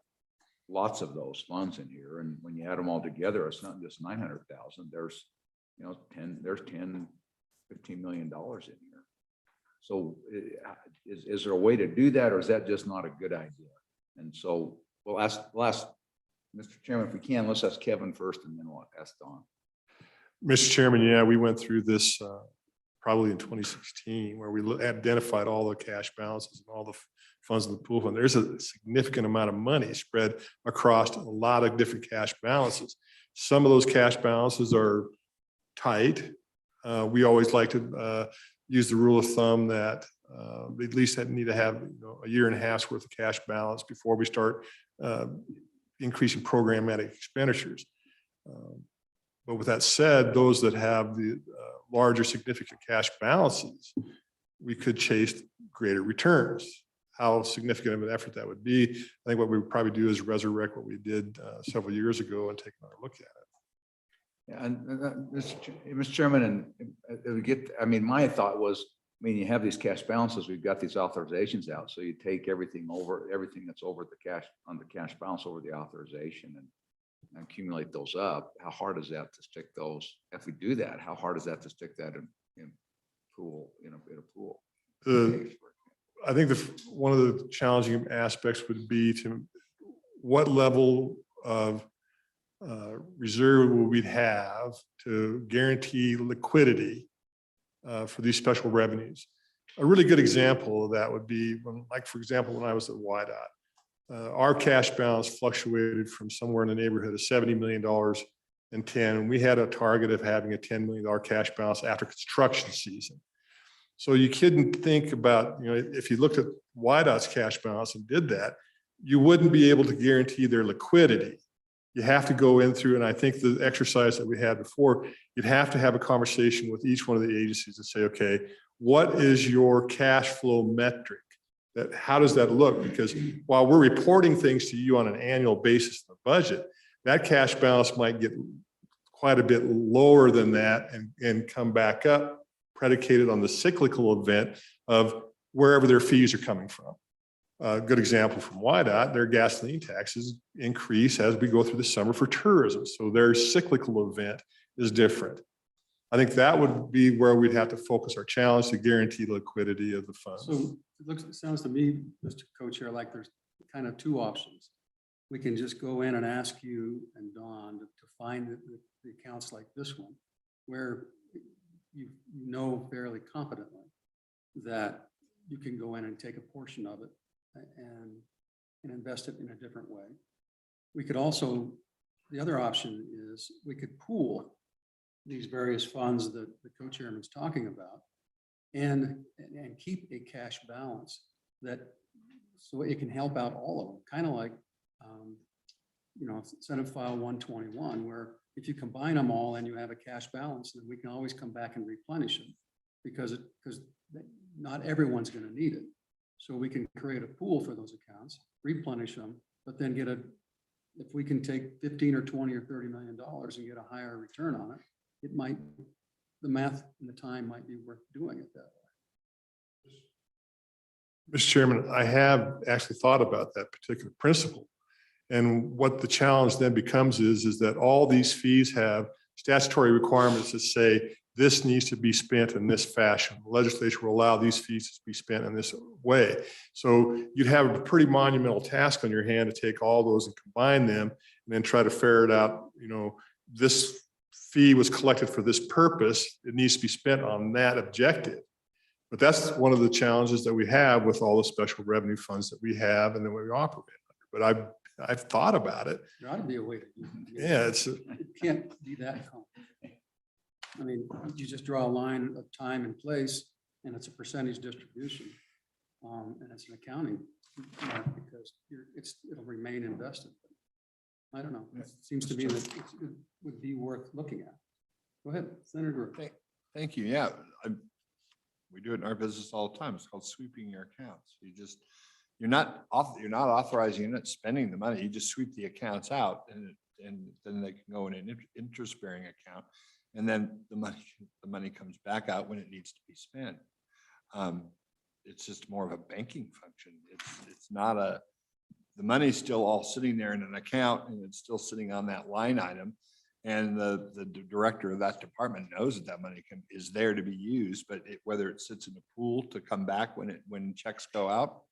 lots of those funds in here. And when you add them all together, it's not just 900,000. There's, you know, 10, there's 10, $15 million in here. So is there a way to do that, or is that just not a good idea? And so we'll ask Mr. Chairman, if we can, let's ask Kevin first and then we'll ask Don. Mr. Chairman, yeah, we went through this probably in 2016, where we identified all the cash balances and all the funds in the pool fund. There's a significant amount of money spread across a lot of different cash balances. Some of those cash balances are tight. We always like to use the rule of thumb that we at least need to have, you know, a year and a half's worth of cash balance before we start increasing programmatic expenditures. But with that said, those that have the larger significant cash balances, we could chase greater returns. How significant of an effort that would be, I think what we would probably do is resurrect what we did several years ago and take another look at it. Yeah, and Mr. Chairman, and I mean, my thought was, I mean, you have these cash balances, we've got these authorizations out, so you take everything that's over the cash, on the cash balance over the authorization and accumulate those up. How hard is that to stick those? If we do that, how hard is that to stick that in pool, in a pool? I think one of the challenging aspects would be to what level of reserve will we have to guarantee liquidity for these special revenues. A really good example of that would be when, like, for example, when I was at WYDOT, our cash balance fluctuated from somewhere in the neighborhood of $70 million and 10. And we had a target of having a $10 million cash balance after construction season. So you couldn't think about, you know, if you looked at WYDOT's cash balance and did that, you wouldn't be able to guarantee their liquidity. You have to go in through, and I think the exercise that we had before, you'd have to have a conversation with each one of the agencies and say, okay, what is your cash flow metric? How does that look? Because while we're reporting things to you on an annual basis in the budget, that cash balance might get quite a bit lower than that and come back up, predicated on the cyclical event of wherever their fees are coming from. A good example from WYDOT, their gasoline taxes increase as we go through the summer for tourism. So their cyclical event is different. I think that would be where we'd have to focus our challenge to guarantee liquidity of the funds. So it sounds to me, Mr. Co-Chair, like there's kind of two options. We can just go in and ask you and Dawn to find the accounts like this one, where you know fairly competently that you can go in and take a portion of it and invest it in a different way. We could also, the other option is we could pool these various funds that the co-chairman's talking about and keep a cash balance that, so it can help out all of them, kind of like, you know, Senate File 121, where if you combine them all and you have a cash balance, then we can always come back and replenish them because not everyone's going to need it. So we can create a pool for those accounts, replenish them, but then if we can take 15 or 20 or $30 million and get a higher return on it, it might, the math and the time might be worth doing it that way. Mr. Chairman, I have actually thought about that particular principle. And what the challenge then becomes is that all these fees have statutory requirements that say this needs to be spent in this fashion. The legislature will allow these fees to be spent in this way. So you'd have a pretty monumental task on your hand to take all those and combine them and then try to ferret out, you know, this fee was collected for this purpose. It needs to be spent on that objective. But that's one of the challenges that we have with all the special revenue funds that we have and then we operate under. But I've thought about it. There ought to be a way to do it. Yeah, it can't be that complicated. I mean, you just draw a line of time and place, and it's a percentage distribution. And it's an accounting mark because it'll remain invested. I don't know. It seems to me that it would be worth looking at. Go ahead, Senator. Thank you. Yeah, we do it in our business all the time. It's called sweeping your accounts. You're not authorizing, you're not spending the money. You just sweep the accounts out and then they can go in an interest-bearing account. And then the money comes back out when it needs to be spent. It's just more of a banking function. It's not the money's still all sitting there in an account and it's still sitting on that line item. And the director of that department knows that money is there to be used, but whether it sits in a pool to come back when checks go out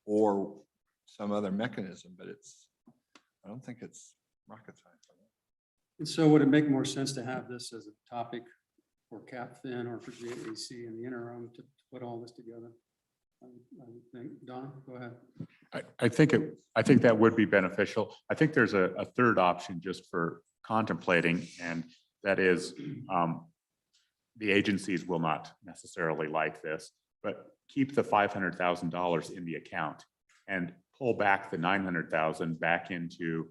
or some other mechanism, but I don't think it's rocket science. And so would it make more sense to have this as a topic for CapFin or for GAC in the interim to put all this together? I would think. Don, go ahead. I think that would be beneficial. I think there's a third option just for contemplating, and that is the agencies will not necessarily like this, but keep the $500,000 in the account and pull back the $900,000 back into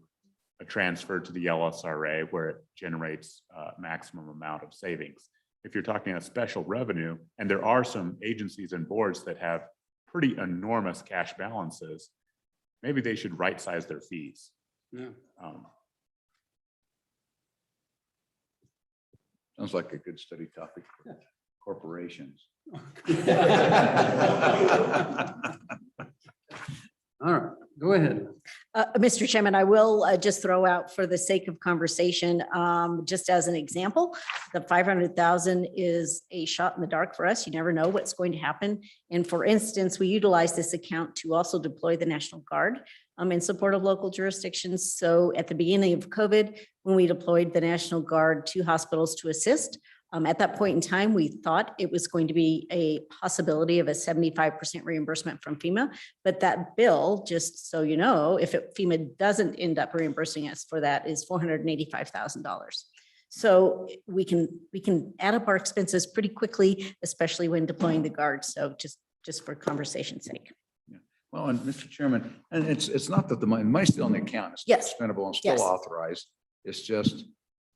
a transfer to the LSRA where it generates maximum amount of savings. If you're talking a special revenue, and there are some agencies and boards that have pretty enormous cash balances, maybe they should right-size their fees. Yeah. Sounds like a good study topic for corporations. All right, go ahead. Mr. Chairman, I will just throw out for the sake of conversation, just as an example, the 500,000 is a shot in the dark for us. You never know what's going to happen. And for instance, we utilize this account to also deploy the National Guard in support of local jurisdictions. So at the beginning of COVID, when we deployed the National Guard to hospitals to assist, at that point in time, we thought it was going to be a possibility of a 75% reimbursement from FEMA. But that bill, just so you know, if FEMA doesn't end up reimbursing us for that, is $485,000. So we can add up our expenses pretty quickly, especially when deploying the Guard. So just for conversation's sake. Yeah. Well, and Mr. Chairman, and it's not that the money's still in the account. It's Yes. still spendable and still Yes. authorized. It's just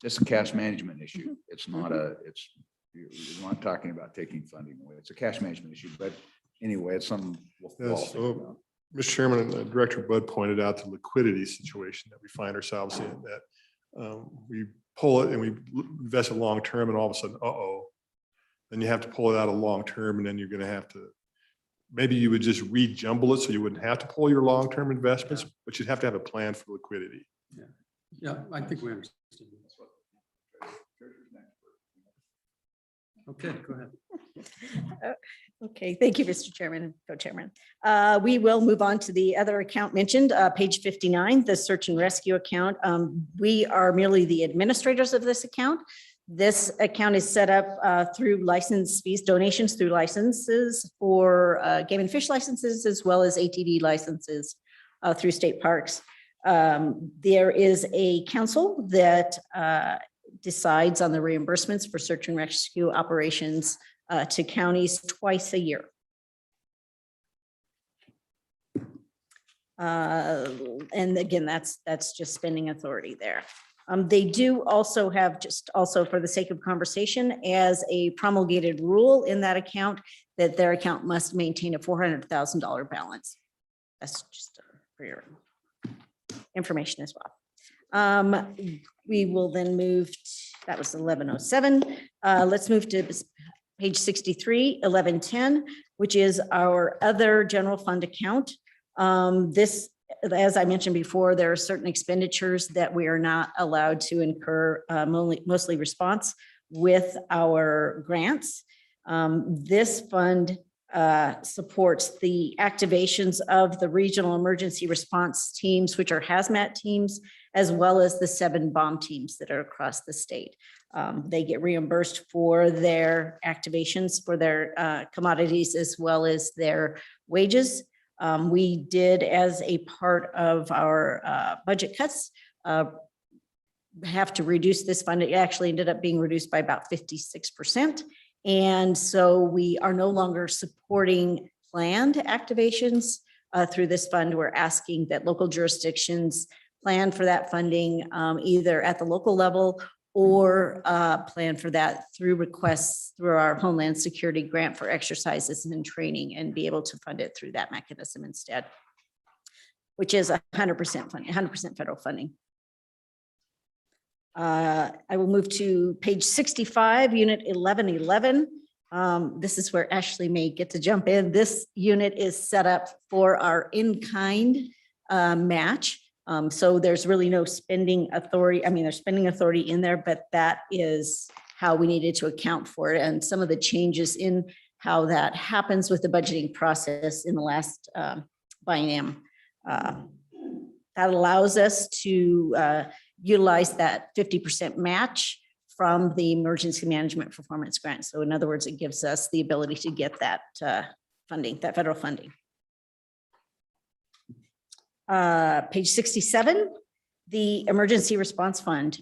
a cash management issue. It's not you're not talking about taking funding away. It's a cash management issue, but anyway, it's something we'll all Yes, think about. Mr. Chairman, Director Bud pointed out the liquidity situation that we find ourselves in, that we pull it and we invest it long-term and all of a sudden, then you have to pull it out of long-term and then you're going to have to, maybe you would just rejumble it so you wouldn't have to pull your long-term investments, but you'd have to have a plan for liquidity. Yeah, I think we understand. Okay, go ahead. Okay, thank you, Mr. Chairman and Co-Chairman. We will move on to the other account mentioned, page 59, the search and rescue account. We are merely the administrators of this account. This account is set up through license fees, donations through licenses for game and fish licenses, as well as ATV licenses through state parks. There is a council that decides on the reimbursements for search and rescue operations to counties twice a year. And again, that's just spending authority there. They do also have, just also for the sake of conversation, as a promulgated rule in that account, that their account must maintain a $400,000 balance. That's just for your information as well. We will then move, that was 1107. Let's move to page 63, 1110, which is our other general fund account. This, as I mentioned before, there are certain expenditures that we are not allowed to incur, mostly response with our grants. This fund supports the activations of the regional emergency response teams, which are hazmat teams, as well as the 7 bomb teams that are across the state. They get reimbursed for their activations, for their commodities, as well as their wages. We did, as a part of our budget cuts, have to reduce this fund. It actually ended up being reduced by about 56%. And so we are no longer supporting planned activations through this fund. We're asking that local jurisdictions plan for that funding either at the local level or plan for that through requests through our Homeland Security grant for exercises and training, and be able to fund it through that mechanism instead, which is 100% funding, 100% federal funding. I will move to page 65, unit 1111. This is where Ashley may get to jump in. This unit is set up for our in-kind match. So there's really no spending authority. I mean, there's spending authority in there, but that is how we needed to account for it. And some of the changes in how that happens with the budgeting process in the last biennium. That allows us to utilize that 50% match from the Emergency Management Performance Grant. So in other words, it gives us the ability to get that funding, that federal funding. Page 67, the Emergency Response Fund.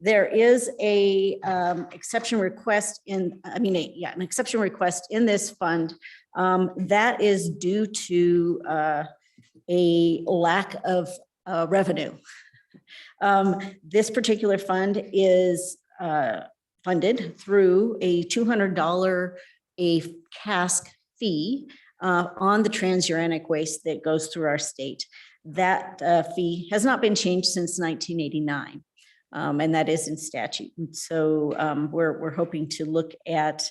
There is a exception request in, an exception request in this fund that is due to a lack of revenue. This particular fund is funded through a $200 a cask fee on the transuranic waste that goes through our state. That fee has not been changed since 1989, and that is in statute. And so we're hoping to look at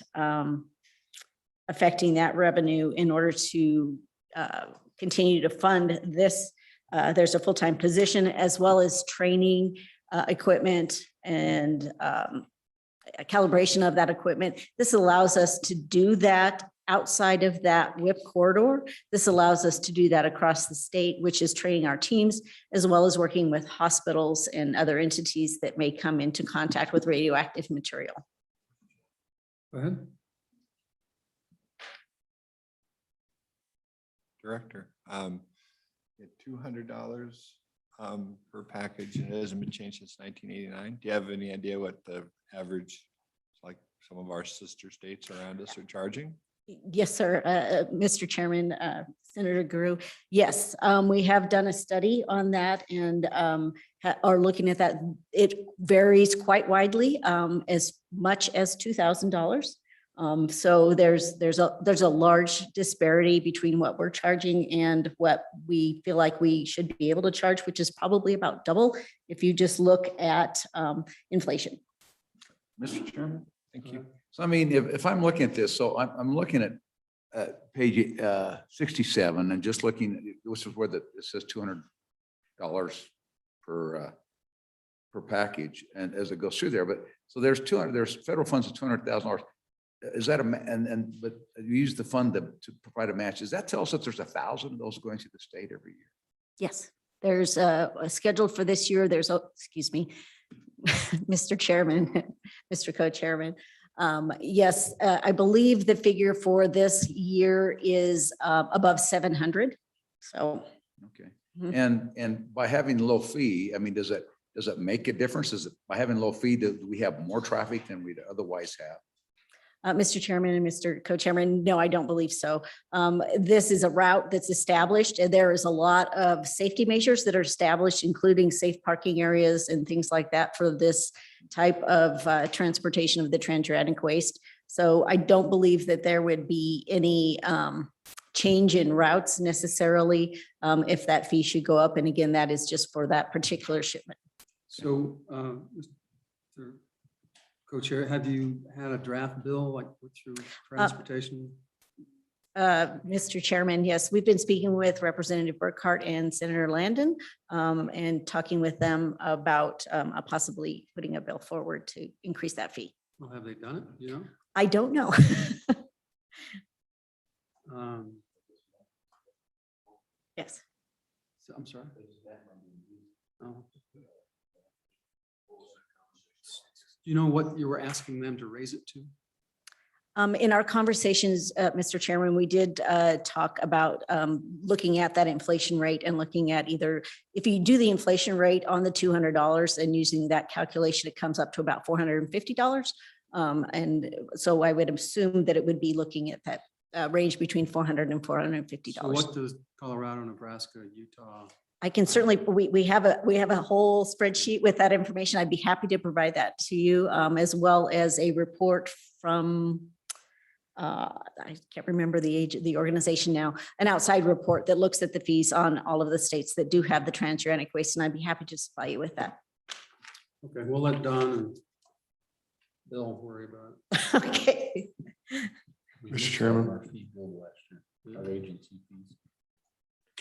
affecting that revenue in order to continue to fund this. There's a full-time position as well as training, equipment, and a calibration of that equipment. This allows us to do that outside of that WIP corridor. This allows us to do that across the state, which is training our teams, as well as working with hospitals and other entities that may come into contact with radioactive material. Go ahead. Director, at $200 per package, and it hasn't been changed since 1989. Do you have any idea what the average, like some of our sister states around us, are charging? Yes, sir. Mr. Chairman, Senator Guru. Yes, we have done a study on that and are looking at that. It varies quite widely, as much as $2,000. So there's a large disparity between what we're charging and what we feel like we should be able to charge, which is probably about double if you just look at inflation. Mr. Chairman? Thank you. So I mean, if I'm looking at this, so I'm looking at page 67 and just looking, this is where it says $200 per package, and as it goes through there, but so there's federal funds of $200,000. Is that but you use the fund to provide a match. Does that tell us that there's 1,000 of those going to the state every year? Yes, there's a scheduled for this year. There's, excuse me, Mr. Chairman, Mr. Co-Chairman. Yes, I believe the figure for this year is above 700. So. Okay. And by having low fee, I mean, does it make a difference? Is it by having low fee, do we have more traffic than we'd otherwise have? Mr. Chairman and Mr. Co-Chairman, no, I don't believe so. This is a route that's established, and there is a lot of safety measures that are established, including safe parking areas and things like that for this type of transportation of the transuranic waste. So I don't believe that there would be any change in routes necessarily if that fee should go up. And again, that is just for that particular shipment. So, Mr. Co-Chair, have you had a draft bill like with your transportation? Mr. Chairman, yes, we've been speaking with Representative Burkhart and Senator Landon and talking with them about possibly putting a bill forward to increase that fee. Well, have they done it? You know? I don't know. Yes. So, I'm sorry. Oh. Do you know what you were asking them to raise it to? In our conversations, Mr. Chairman, we did talk about looking at that inflation rate and looking at either, if you do the inflation rate on the $200 and using that calculation, it comes up to about $450. And so I would assume that it would be looking at that range between $400 and $450. So what does Colorado, Nebraska, Utah? I can certainly, we have a whole spreadsheet with that information. I'd be happy to provide that to you, as well as a report from, I can't remember the organization now, an outside report that looks at the fees on all of the states that do have the transuranic waste, and I'd be happy to supply you with that. Okay, we'll let Don and Bill worry about it. Okay. Mr. Chairman. Our agency fees.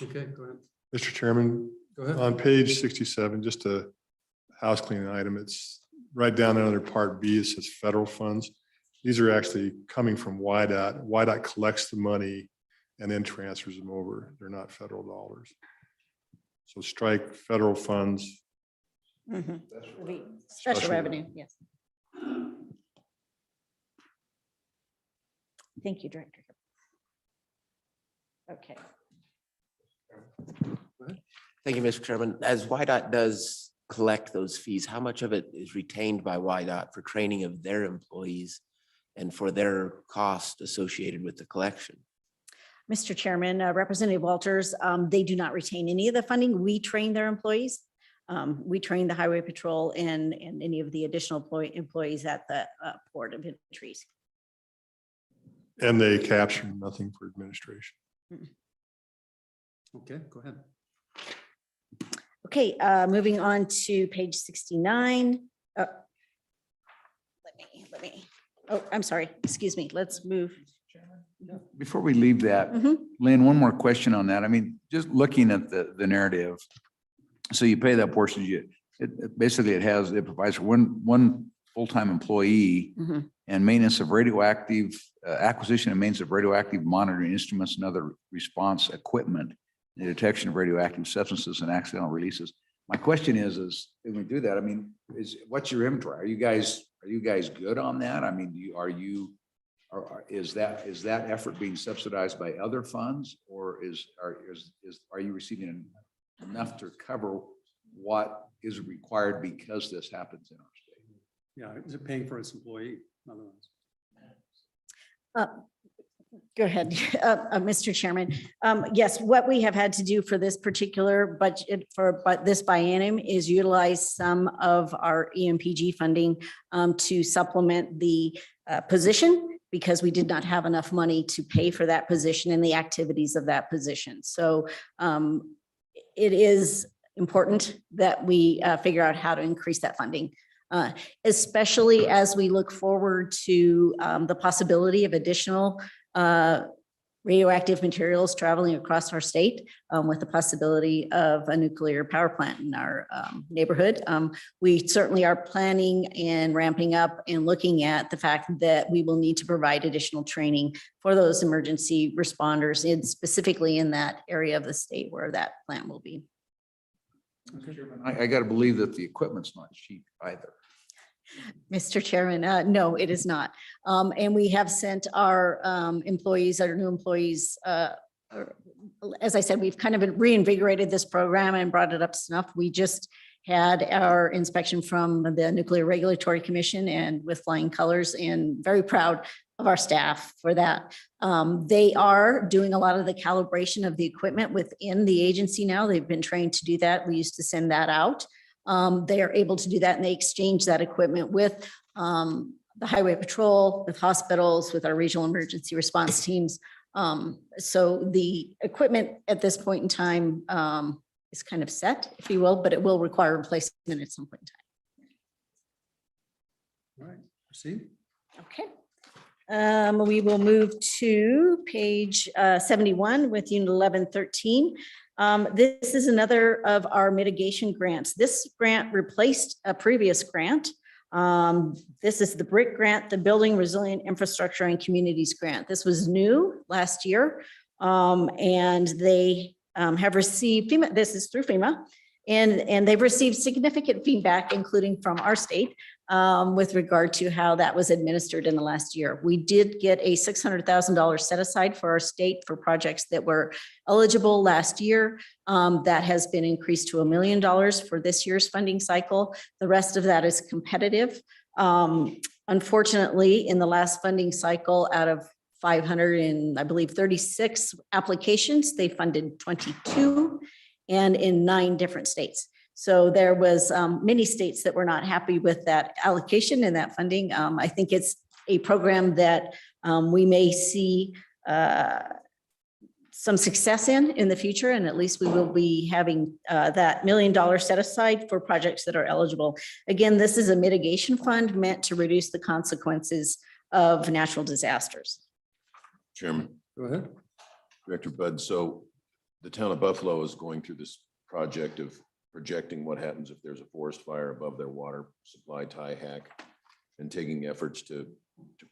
Okay, go ahead. Mr. Chairman, Go ahead. on page 67, just a house cleaning item, it's right down under part B, it says federal funds. These are actually coming from YDOT. YDOT collects the money and then transfers them over. They're not federal dollars. So strike federal funds. Mhm. Special revenue, yes. Thank you, Director. Okay. Thank you, Mr. Chairman. As YDOT does collect those fees, how much of it is retained by YDOT for training of their employees and for their cost associated with the collection? Mr. Chairman, Representative Walters, they do not retain any of the funding. We train their employees. We train the Highway Patrol and any of the additional employees at the Port of Entries. And they capture nothing for administration. Okay, go ahead. Okay, moving on to page 69. Let me, oh, I'm sorry, excuse me, let's move. Before we leave that, Mhm. Lynn, one more question on that. I mean, just looking at the narrative. So you pay that portion, basically it provides for one full-time employee Mhm. and maintenance of radioactive, acquisition and maintenance of radioactive monitoring instruments and other response equipment, the detection of radioactive substances and accidental releases. My question is when we do that, I mean, what's your inventory? Are you guys good on that? I mean, is that effort being subsidized by other funds, or are you receiving enough to cover what is required because this happens in our state? Yeah, is it paying for its employee? Otherwise. Go ahead, Mr. Chairman. Yes, what we have had to do for this particular budget but this biennium is utilize some of our EMPG funding to supplement the position, because we did not have enough money to pay for that position and the activities of that position. So it is important that we figure out how to increase that funding, especially as we look forward to the possibility of additional radioactive materials traveling across our state, with the possibility of a nuclear power plant in our neighborhood. We certainly are planning and ramping up and looking at the fact that we will need to provide additional training for those emergency responders, specifically in that area of the state where that plant will be. I got to believe that the equipment's not cheap either. Mr. Chairman, no, it is not. And we have sent our employees, our new employees, as I said, we've kind of reinvigorated this program and brought it up to snuff. We just had our inspection from the Nuclear Regulatory Commission and with flying colors, and very proud of our staff for that. They are doing a lot of the calibration of the equipment within the agency now. They've been trained to do that. We used to send that out. They are able to do that, and they exchange that equipment with the Highway Patrol, with hospitals, with our regional emergency response teams. So the equipment at this point in time is kind of set, if you will, but it will require replacement at some point in time. All right, proceed. Okay. We will move to page 71 with Unit 1113. This is another of our mitigation grants. This grant replaced a previous grant. This is the BRIC grant, the Building Resilient Infrastructure and Communities Grant. This was new last year, and they have received FEMA. This is through FEMA, and they've received significant feedback, including from our state, with regard to how that was administered in the last year. We did get a $600,000 set aside for our state for projects that were eligible last year. That has been increased to $1 million for this year's funding cycle. The rest of that is competitive. Unfortunately, in the last funding cycle, out of 500 and I believe 36 applications. They funded 22 and in 9 different states. So there was many states that were not happy with that allocation and that funding. I think it's a program that we may see some success in the future, and at least we will be having that $1 million set aside for projects that are eligible. Again, this is a mitigation fund meant to reduce the consequences of natural disasters. Chairman, Go ahead. Director Bud, so the town of Buffalo is going through this project of projecting what happens if there's a forest fire above their water supply tie hack and taking efforts to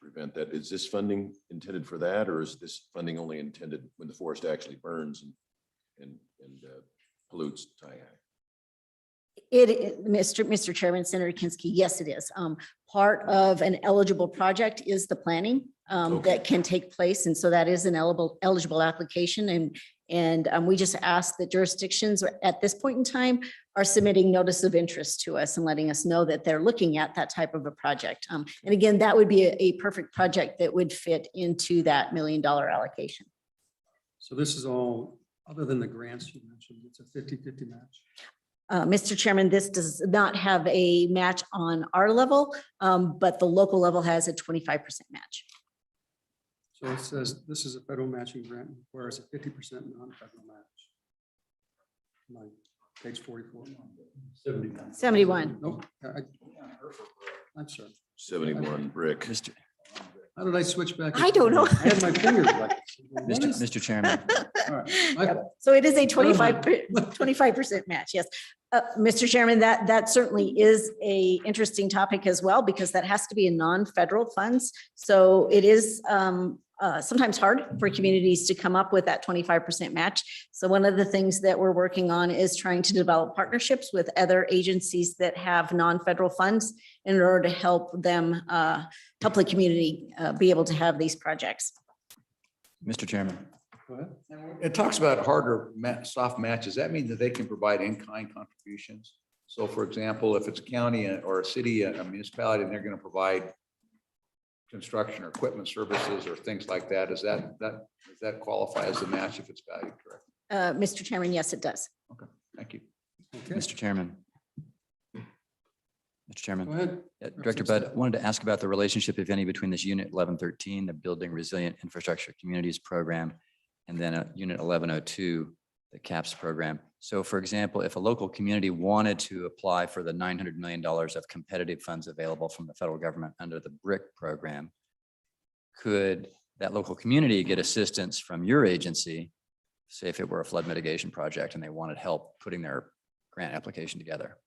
prevent that. Is this funding intended for that, or is this funding only intended when the forest actually burns and pollutes tie hack? Mr. Chairman, Senator Kinsky, yes, it is. Part of an eligible project is the planning that can take place. And so that is an eligible application. And we just ask that jurisdictions at this point in time are submitting notice of interest to us and letting us know that they're looking at that type of a project. And again, that would be a perfect project that would fit into that $1 million allocation. So this is all, other than the grants you mentioned, it's a 50-50 match. Mr. Chairman, this does not have a match on our level, but the local level has a 25% match. So it says this is a federal matching grant, whereas a 50% non-federal match. My page 44. 71. Nope. I'm sorry. 71 brick. How did I switch back? I don't know. I had my fingers like. Mr. Chairman. All right. Yeah, so it is a 25% match, yes. Mr. Chairman, that certainly is a interesting topic as well, because that has to be in non-federal funds. So it is sometimes hard for communities to come up with that 25% match. So one of the things that we're working on is trying to develop partnerships with other agencies that have non-federal funds in order to help them, help the community be able to have these projects. Mr. Chairman. Go ahead. It talks about harder soft matches. That means that they can provide in-kind contributions. So for example, if it's a county or a city, a municipality, and they're going to provide construction or equipment services or things like that, does that qualify as a match if it's valued correctly? Mr. Chairman, yes, it does. Okay, thank you. Okay. Mr. Chairman. Mr. Chairman. Go ahead. Director Bud, I wanted to ask about the relationship, if any, between this Unit 1113, the Building Resilient Infrastructure Communities Program, and then Unit 1102, the CAPS program. So for example, if a local community wanted to apply for the $900 million of competitive funds available from the federal government under the BRIC program, could that local community get assistance from your agency, say if it were a flood mitigation project and they wanted help putting their grant application together?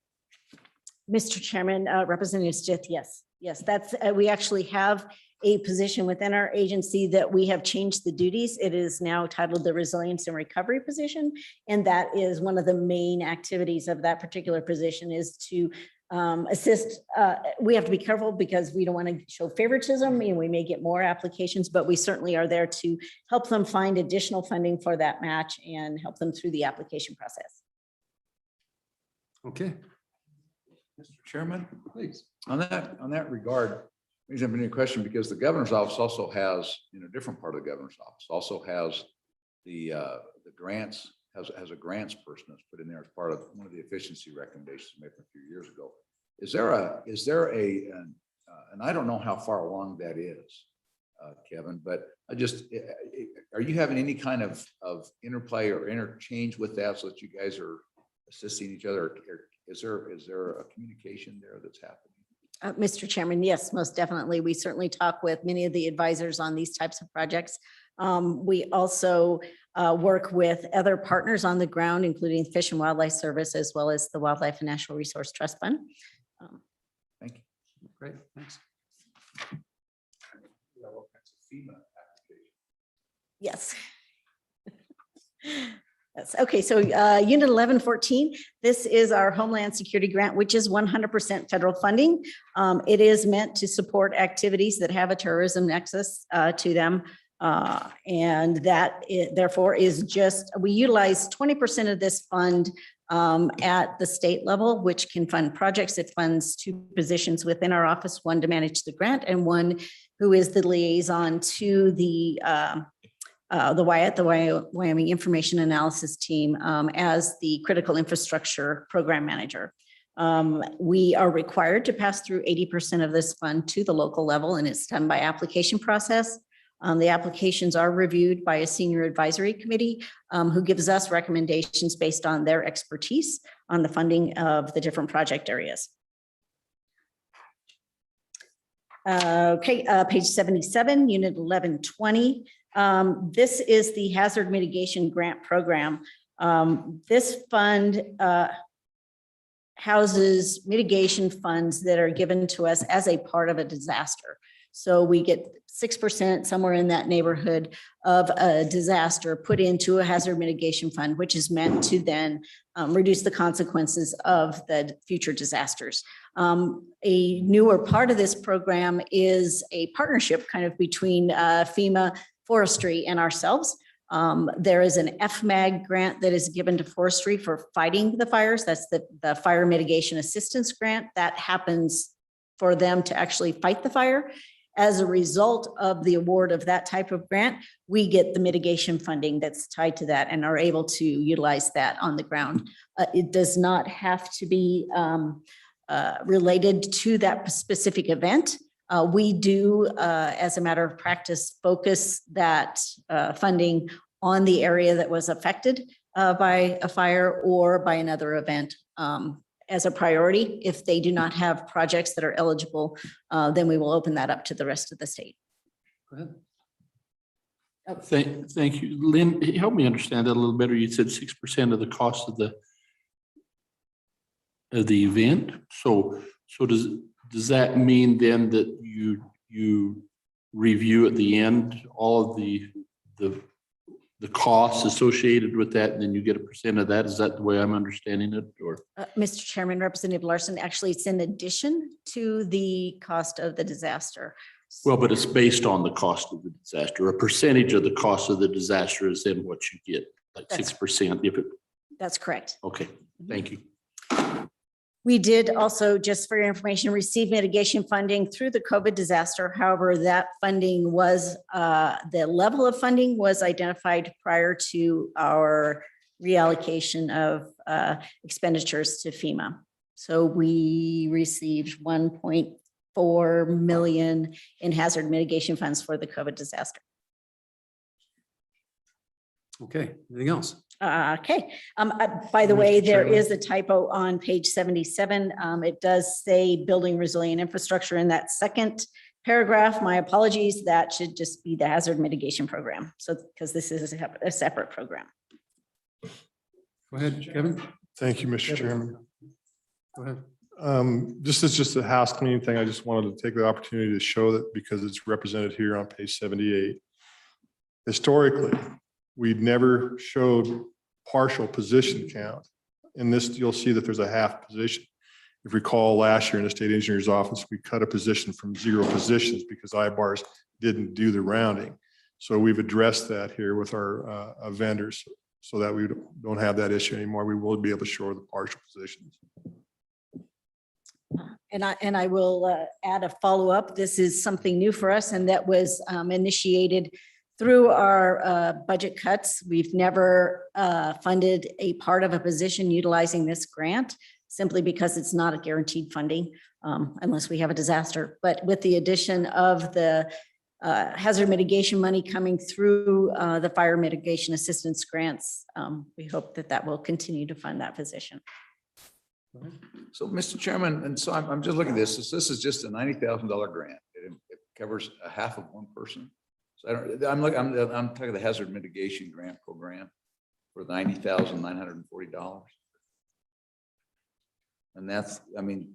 Mr. Chairman, Representative Stith, yes, that's, we actually have a position within our agency that we have changed the duties. It is now titled the Resilience and Recovery position. And that is one of the main activities of that particular position is to assist. We have to be careful because we don't want to show favoritism and we may get more applications, but we certainly are there to help them find additional funding for that match and help them through the application process. Okay, Mr. Chairman, please. on that regard, I have a question because the governor's office also has, in a different part of the governor's office, also has the grants, has a grants person that's put in there as part of one of the efficiency recommendations made a few years ago. Is there and I don't know how far along that is, Kevin, but are you having any kind of interplay or interchange with that so that you guys are assisting each other? Or is there a communication there that's happening? Mr. Chairman, yes, most definitely. We certainly talk with many of the advisors on these types of projects. We also work with other partners on the ground, including Fish and Wildlife Service, as well as the Wildlife and Natural Resource Trust Fund. Thank you. Great, thanks. Yes. Yes. Okay, so Unit 1114, this is our Homeland Security Grant, which is 100% federal funding. It is meant to support activities that have a terrorism nexus to them. And that therefore is just, we utilize 20% of this fund at the state level, which can fund projects. It funds 2 positions within our office, one to manage the grant and one who is the liaison to the Wyoming Information Analysis Team as the Critical Infrastructure Program Manager. We are required to pass through 80% of this fund to the local level, and it's done by application process. The applications are reviewed by a senior advisory committee who gives us recommendations based on their expertise on the funding of the different project areas. Page 77, Unit 1120. This is the Hazard Mitigation Grant Program. This fund houses mitigation funds that are given to us as a part of a disaster. So we get 6%, somewhere in that neighborhood, of a disaster put into a hazard mitigation fund, which is meant to then reduce the consequences of the future disasters. A newer part of this program is a partnership kind of between FEMA, forestry, and ourselves. There is an Fmag grant that is given to forestry for fighting the fires. That's the Fire Mitigation Assistance Grant. That happens for them to actually fight the fire. As a result of the award of that type of grant, we get the mitigation funding that's tied to that and are able to utilize that on the ground. It does not have to be related to that specific event. We do, as a matter of practice, focus that funding on the area that was affected by a fire or by another event as a priority. If they do not have projects that are eligible, then we will open that up to the rest of the state. Go ahead. Thank you. Lynn, help me understand that a little better. You said 6% of the cost of the event. So does that mean then that you review at the end all of the costs associated with that, and then you get a percent of that? Is that the way I'm understanding it, or? Mr. Chairman, Representative Larson, actually it's in addition to the cost of the disaster. Well, but it's based on the cost of the disaster. A percentage of the cost of the disaster is then what you get, like 6% if it. That's correct. Okay, thank you. We did also, just for your information, receive mitigation funding through the COVID disaster. However, that funding was, the level of funding was identified prior to our reallocation of expenditures to FEMA. So we received 1.4 million in hazard mitigation funds for the COVID disaster. Okay, anything else? Okay. By the way, there is a typo on page 77. It does say building resilient infrastructure in that second paragraph. My apologies. That should just be the hazard mitigation program. So, because this is a separate program. Go ahead, Kevin. Thank you, Mr. Chairman. Go ahead. This is just a house cleaning thing. I just wanted to take the opportunity to show that because it's represented here on page 78. Historically, we'd never showed partial position count. In this, you'll see that there's a half position. If you recall last year in the state engineer's office, we cut a position from 0 positions because IBARs didn't do the rounding. So we've addressed that here with our vendors so that we don't have that issue anymore. We will be able to show the partial positions. And I will add a follow-up. This is something new for us, and that was initiated through our budget cuts. We've never funded a part of a position utilizing this grant simply because it's not a guaranteed funding unless we have a disaster. But with the addition of the hazard mitigation money coming through the fire mitigation assistance grants, we hope that that will continue to fund that position. So, Mr. Chairman, and so I'm just looking at this. This is just a $90,000 grant. It covers a half of one person. So I'm talking the hazard mitigation grant program for $90,940. And that's, I mean,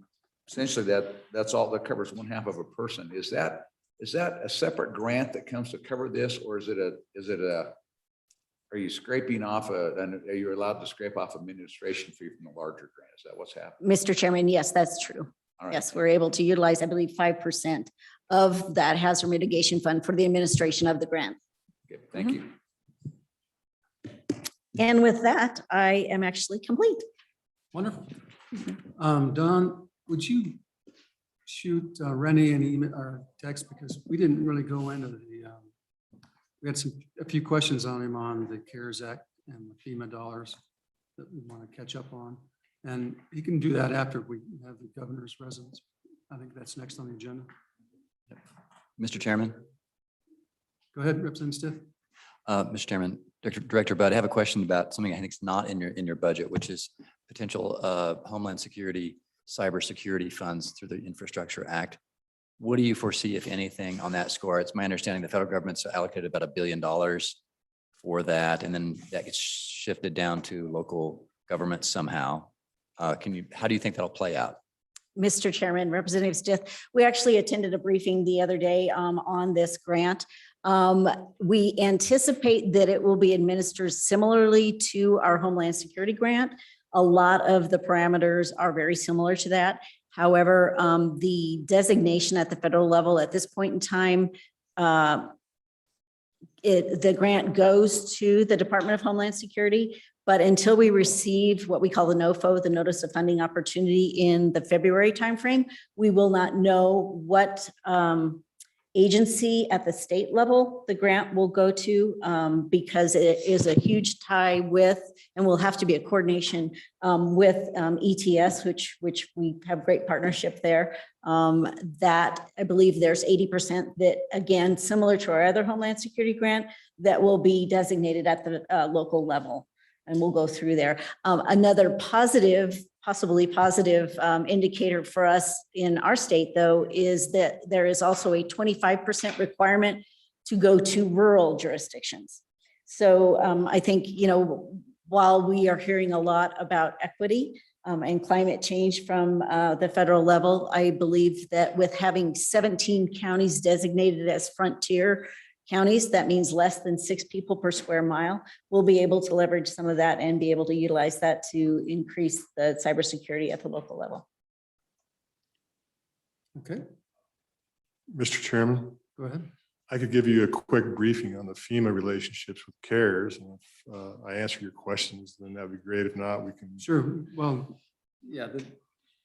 essentially that's all that covers one half of a person. Is that a separate grant that comes to cover this, or are you scraping off and are you allowed to scrape off administration fee from the larger grant? Is that what's happening? Mr. Chairman, yes, that's true. All right. Yes, we're able to utilize, I believe, 5% of that hazard mitigation fund for the administration of the grant. Okay, thank you. And with that, I am actually complete. Wonderful. Don, would you shoot Rennie an email or text because we didn't really go into the, we had a few questions on him on the CARES Act and the FEMA dollars that we want to catch up on. And he can do that after we have the governor's residence. I think that's next on the agenda. Mr. Chairman, Go ahead, Representative Stiff. Mr. Chairman, Director Bud, I have a question about something I think is not in your budget, which is potential Homeland Security, cybersecurity funds through the Infrastructure Act. What do you foresee, if anything, on that score? It's my understanding the federal government's allocated about $1 billion for that, and then that gets shifted down to local governments somehow. How do you think that'll play out? Mr. Chairman, Representative Stith, we actually attended a briefing the other day on this grant. We anticipate that it will be administered similarly to our Homeland Security grant. A lot of the parameters are very similar to that. However, the designation at the federal level at this point in time, the grant goes to the Department of Homeland Security, but until we receive what we call the NOFO, the Notice of Funding Opportunity, in the February timeframe, we will not know what agency at the state level the grant will go to, because it is a huge tie with, and will have to be a coordination with ETS, which we have great partnership there. That I believe there's 80% that, again, similar to our other Homeland Security grant, that will be designated at the local level. And we'll go through there. Another possibly positive indicator for us in our state, though, is that there is also a 25% requirement to go to rural jurisdictions. So I think, while we are hearing a lot about equity and climate change from the federal level, I believe that with having 17 counties designated as frontier counties, that means less than 6 people per square mile, we'll be able to leverage some of that and be able to utilize that to increase the cybersecurity at the local level. Okay, Mr. Chairman, go ahead. I could give you a quick briefing on the FEMA relationships with CARES. And if I answer your questions, then that'd be great. If not, we can. Sure. Well, yeah,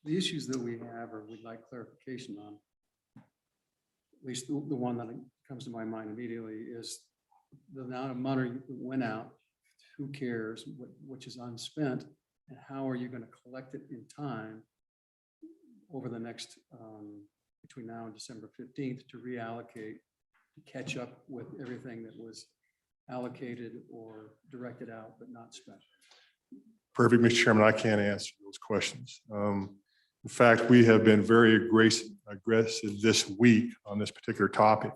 the issues that we have or we'd like clarification on, at least the one that comes to my mind immediately, is the amount of money that went out, who cares, which is unspent, and how are you going to collect it in time over the next, between now and December 15th, to reallocate, to catch up with everything that was allocated or directed out but not spent. Perfect, Mr. Chairman. I can't answer those questions. In fact, we have been very aggressive this week on this particular topic.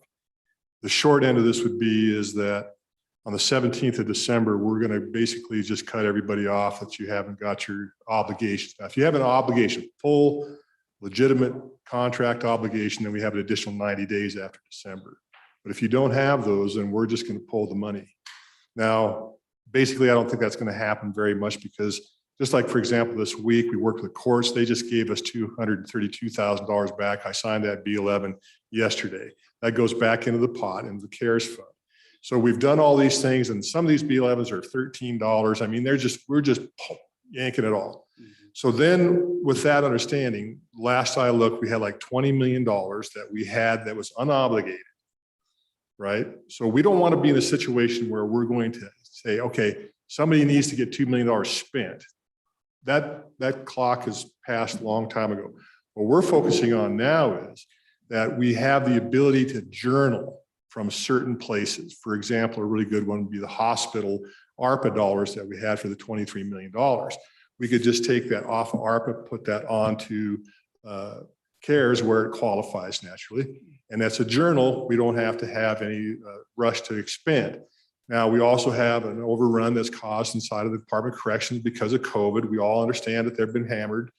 The short end of this would be is that on the 17th of December, we're going to basically just cut everybody off that you haven't got your obligations. Now, if you have an obligation, full legitimate contract obligation, then we have an additional 90 days after December. But if you don't have those, then we're just going to pull the money. Now, basically, I don't think that's going to happen very much, because just like, for example, this week we worked with the courts, they just gave us $232,000 back. I signed that B11 yesterday. That goes back into the pot, into the CARES fund. So we've done all these things, and some of these B11s are $13. I mean, we're just yanking it all. So then with that understanding, last I looked, we had like $20 million that we had that was unobligated, right? So we don't want to be in a situation where we're going to say, okay, somebody needs to get $2 million spent. That clock has passed a long time ago. What we're focusing on now is that we have the ability to journal from certain places. For example, a really good one would be the hospital ARPA dollars that we had for the $23 million. We could just take that off of ARPA, put that onto CARES where it qualifies naturally. And that's a journal. We don't have to have any rush to expend. Now, we also have an overrun that's caused inside of the Department of Corrections because of COVID. We all understand that they've been hammered.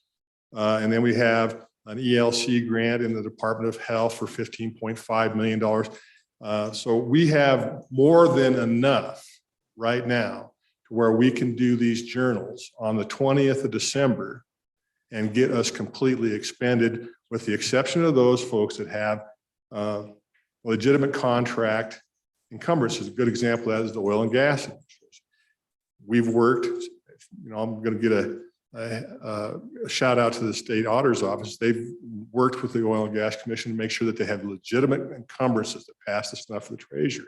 And then we have an ELC grant in the Department of Health for $15.5 million. So we have more than enough right now to where we can do these journals on the 20th of December and get us completely expended, with the exception of those folks that have legitimate contract encumbrance. Is a good example of that is the oil and gas industry. We've worked, I'm going to get a shout out to the state auditor's office. They've worked with the Oil and Gas Commission to make sure that they have legitimate encumbrances to pass this stuff for the Treasury.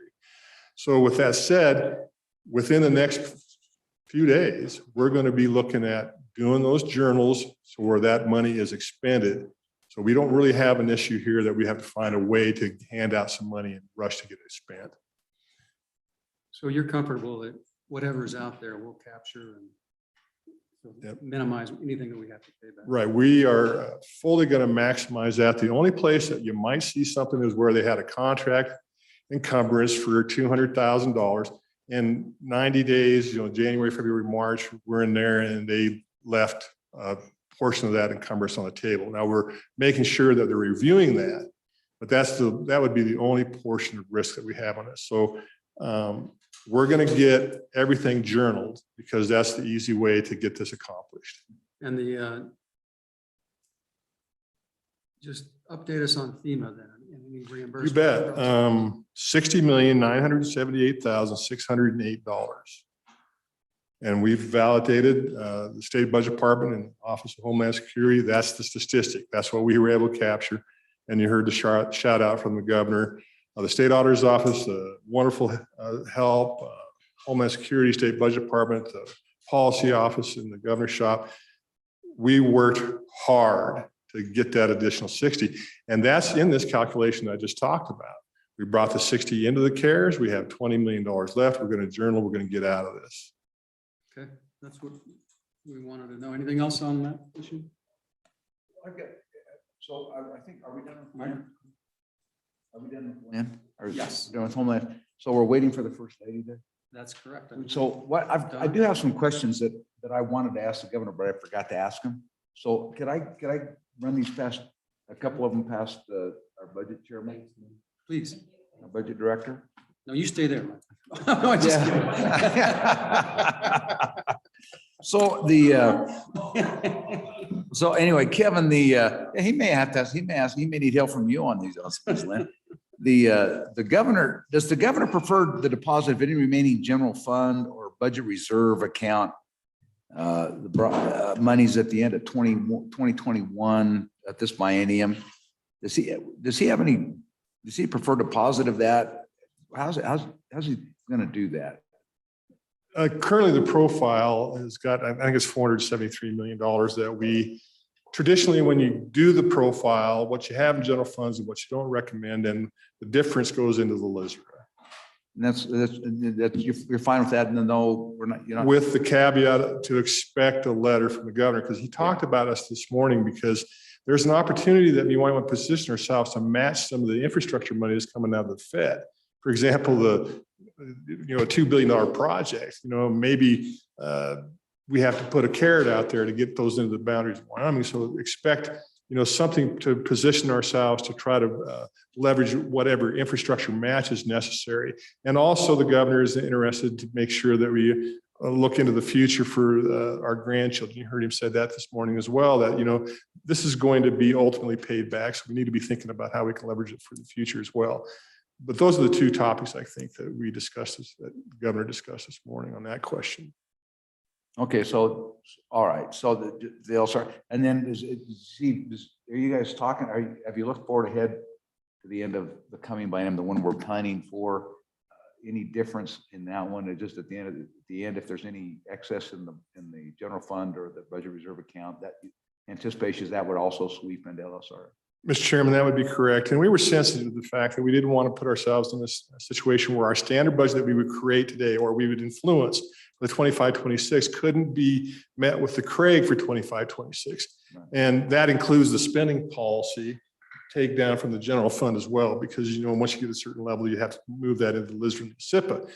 So with that said, within the next few days, we're going to be looking at doing those journals so where that money is expended. So we don't really have an issue here that we have to find a way to hand out some money and rush to get it spent. So you're comfortable that whatever's out there we'll capture and Yep. minimize anything that we have to pay back? Right, we are fully going to maximize that. The only place that you might see something is where they had a contract encumbrance for $200,000. In 90 days, January, February, March, we're in there and they left a portion of that encumbrance on the table. Now we're making sure that they're reviewing that, but that would be the only portion of risk that we have on it. So we're going to get everything journaled because that's the easy way to get this accomplished. And just update us on FEMA then, and any reimbursement. You bet. $60,978,608. And we've validated the state budget department and Office of Homeland Security. That's the statistic. That's what we were able to capture. And you heard the shout out from the governor, the state auditor's office, wonderful help, Homeland Security, state budget department, the policy office, and the governor's shop. We worked hard to get that additional 60. And that's in this calculation I just talked about. We brought the 60 into the CARES. We have $20 million left. We're going to journal. We're going to get out of this. Okay, that's what we wanted to know. Anything else on that issue? So I think, are we done with Homeland? Are we done with Homeland? Yes. Done with Homeland. So we're waiting for the first lady there. That's correct. So what I do have some questions that I wanted to ask the governor, but I forgot to ask him. So could I run these past, a couple of them past our budget chairman? Please. Our budget director? No, you stay there. No, I'm just kidding. So so anyway, Kevin, he may have to ask, he may need help from you on these. Lynn. The governor, does the governor prefer the deposit of any remaining general fund or budget reserve account? The monies at the end of 2021 at this biennium. Does he prefer deposit of that? How's he going to do that? Currently, the profile has got, I think it's $473 million that we traditionally, when you do the profile, what you have in general funds and what you don't recommend, and the difference goes into the LISRA. And that's you're fine with that. And then no, we're not. With the caveat to expect a letter from the governor, because he talked about us this morning, because there's an opportunity that we might want to position ourselves to match some of the infrastructure money that's coming out of the Fed. For example, a $2 billion project, maybe we have to put a carrot out there to get those into the boundaries of Wyoming. So expect, something to position ourselves to try to leverage whatever infrastructure match is necessary. And also the governor is interested to make sure that we look into the future for our grandchildren. You heard him say that this morning as well, that, this is going to be ultimately paid back. So we need to be thinking about how we can leverage it for the future as well. But those are the two topics I think that we discussed, that the governor discussed this morning on that question. Okay, so, all right, so they'll start, and then are you guys talking, have you looked forward ahead to the end of the coming biennium, the one we're planning for? Any difference in that one, or just at the end, if there's any excess in the general fund or the budget reserve account, that anticipation that would also sweep into LSR? Mr. Chairman, that would be correct. And we were sensitive to the fact that we didn't want to put ourselves in this situation where our standard budget that we would create today, or we would influence for the 25-26, couldn't be met with the CRAG for 25-26. Right. And that includes the spending policy take down from the general fund as well, because, once you get a certain level, you have to move that into the LISRA and SIPA.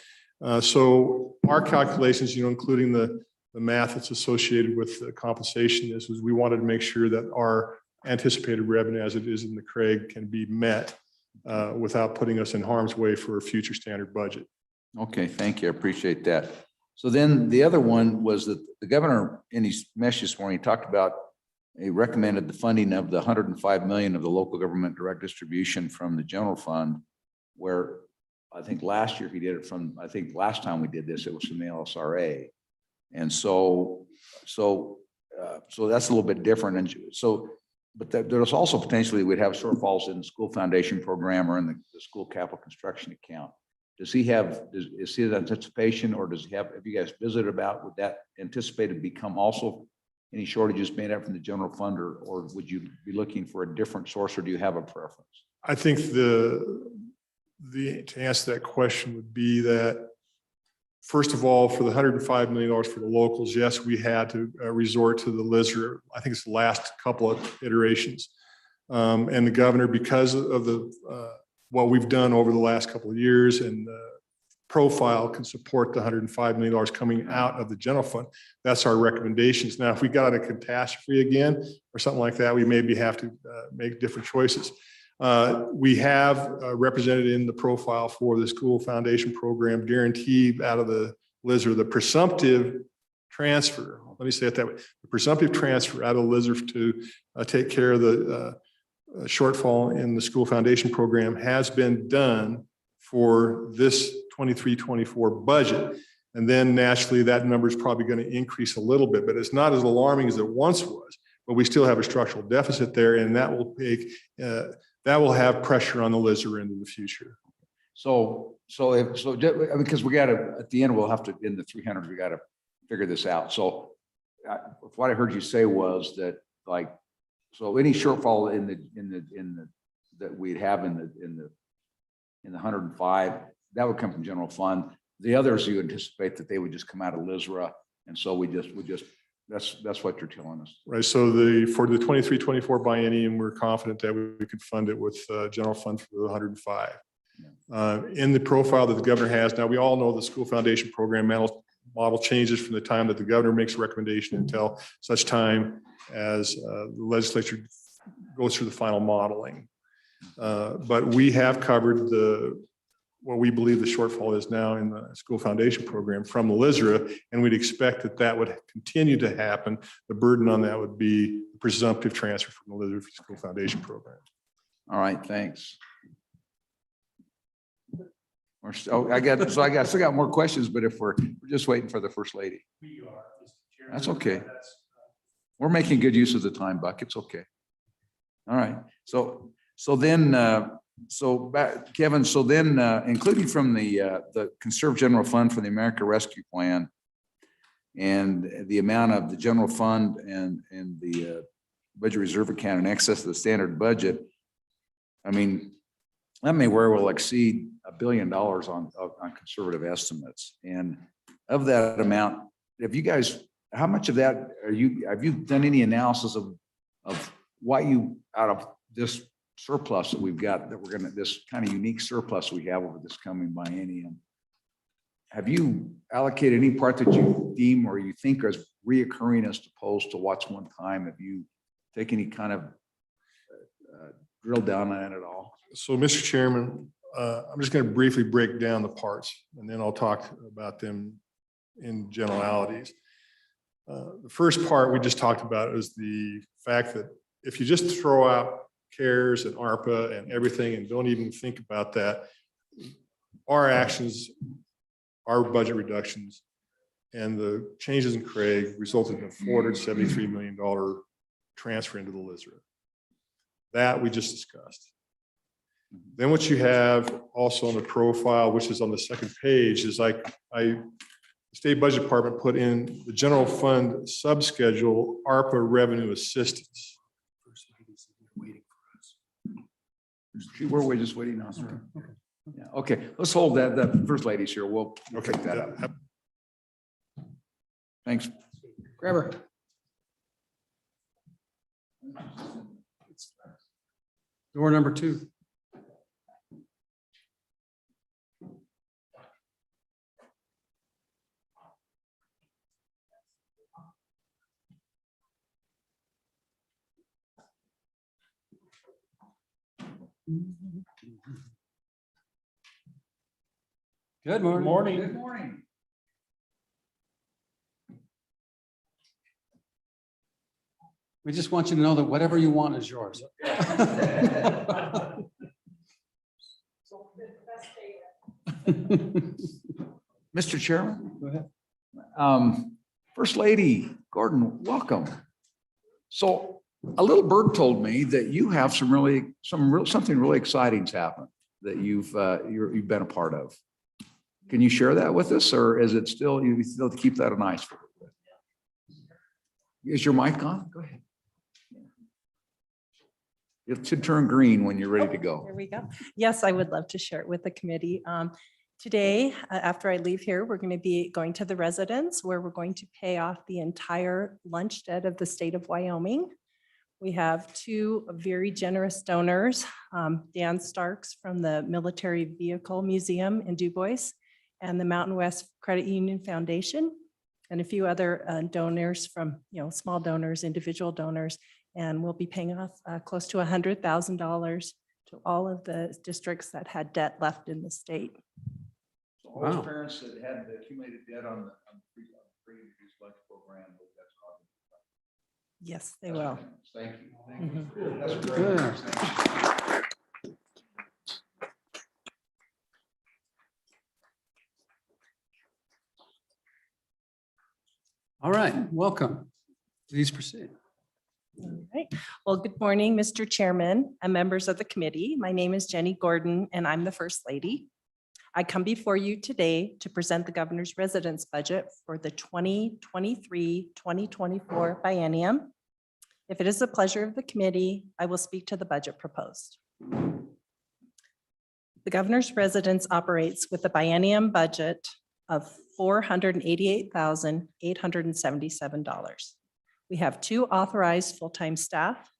So our calculations, including the math that's associated with the compensation is we wanted to make sure that our anticipated revenue as it is in the CRAG can be met without putting us in harm's way for a future standard budget. Okay, thank you. I appreciate that. So then the other one was that the governor in his message this morning talked about, he recommended the funding of the $105 million of the local government direct distribution from the general fund, where I think last year he did it from, I think last time we did this, it was from the LSRA. And so so that's a little bit different. And so, but there's also potentially we'd have shortfalls in the school foundation program or in the school capital construction account. Does he have, is he in anticipation, or does he have you guys visited about, would that anticipated become also any shortages made up from the general fund, or would you be looking for a different source, or do you have a preference? I think to answer that question would be that, first of all, for the $105 million for the locals, yes, we had to resort to the LISR. I think it's the last couple of iterations. And the governor, because of the what we've done over the last couple of years, and the profile can support the $105 million coming out of the general fund. That's our recommendations. Now, if we got a catastrophe again or something like that, we maybe have to make different choices. We have represented in the profile for the school foundation program guaranteed out of the LISR, the presumptive transfer. Let me say it that way. The presumptive transfer out of LISR to take care of the shortfall in the school foundation program has been done for this 23-24 budget. And then naturally that number is probably going to increase a little bit, but it's not as alarming as it once was, but we still have a structural deficit there, and that will take, that will have pressure on the LISR into the future. Because we got to, at the end, we'll have to, in the 300, we got to figure this out. So what I heard you say was that, like, so any shortfall that we'd have in the 105, that would come from general fund. The others, you anticipate that they would just come out of LISRA, and so we just that's what you're telling us. Right. So for the 23-24 biennium, we're confident that we could fund it with general fund for the 105. Yeah. In the profile that the governor has now, we all know the school foundation program model changes from the time that the governor makes a recommendation until such time as the legislature goes through the final modeling. But we have covered what we believe the shortfall is now in the school foundation program from the LISRA, and we'd expect that would continue to happen. The burden on that would be the presumptive transfer from the LISRA to school foundation program. All right, thanks. I still got more questions, but if we're just waiting for the First Lady. We are, Mr. Chairman. That's okay. We're making good use of the time, Buck. It's okay. All right. So then, Kevin, including from the Conserve General Fund for the America Rescue Plan and the amount of the general fund and the budget reserve account in excess of the standard budget, I mean, that may very well exceed $1 billion on conservative estimates. And of that amount, have you guys, how much of that have you done any analysis of what you, out of this surplus that we've got, that we're this kind of unique surplus we have over this coming biennium, have you allocated any part that you deem or you think is reoccurring as opposed to what's one time? Have you taken any kind of drill down on it at all? So, Mr. Chairman, I'm just going to briefly break down the parts, and then I'll talk about them in generalities. The first part we just talked about is the fact that if you just throw out CARES and ARPA and everything and don't even think about that, our actions, our budget reductions, and the changes in Craig resulted in a $473 million transfer into the LISRA. That we just discussed. Then what you have also on the profile, which is on the second page, is the State Budget Department put in the general fund subschedule ARPA revenue assistance. We're just waiting on her. Yeah, okay, let's hold that. The First Lady's here. We'll take that up. Thanks. Grab her. Door number 2. Good morning. Good morning. We just want you to know that whatever you want is yours. Mr. Chairman. Go ahead. First Lady Gordon, welcome. So a little bird told me that you have something really exciting's happened that you've been a part of. Can you share that with us, or is it still, you still keep that on ice for a little bit? Is your mic on? Go ahead. It should turn green when you're ready to go. There we go. Yes, I would love to share it with the committee. Today, after I leave here, we're going to be going to the residence where we're going to pay off the entire lunch debt of the state of Wyoming. We have two very generous donors, Dan Starks from the Military Vehicle Museum in Du Bois and the Mountain West Credit Union Foundation, and a few other donors from, small donors, individual donors. And we'll be paying off close to $100,000 to all of the districts that had debt left in the state. So all those parents that had the accumulated debt on the free and reduced lunch program, that's not. Yes, they will. Thank you. Thank you. Mhm. That's great. Yeah. Thank you. All right, welcome. Please proceed. All right. Well, good morning, Mr. Chairman and members of the committee. My name is Jenny Gordon, and I'm the First Lady. I come before you today to present the governor's residence budget for the 2023-2024 biennium. If it is the pleasure of the committee, I will speak to the budget proposed. The governor's residence operates with a biennium budget of $488,877. We have two authorized full-time staff,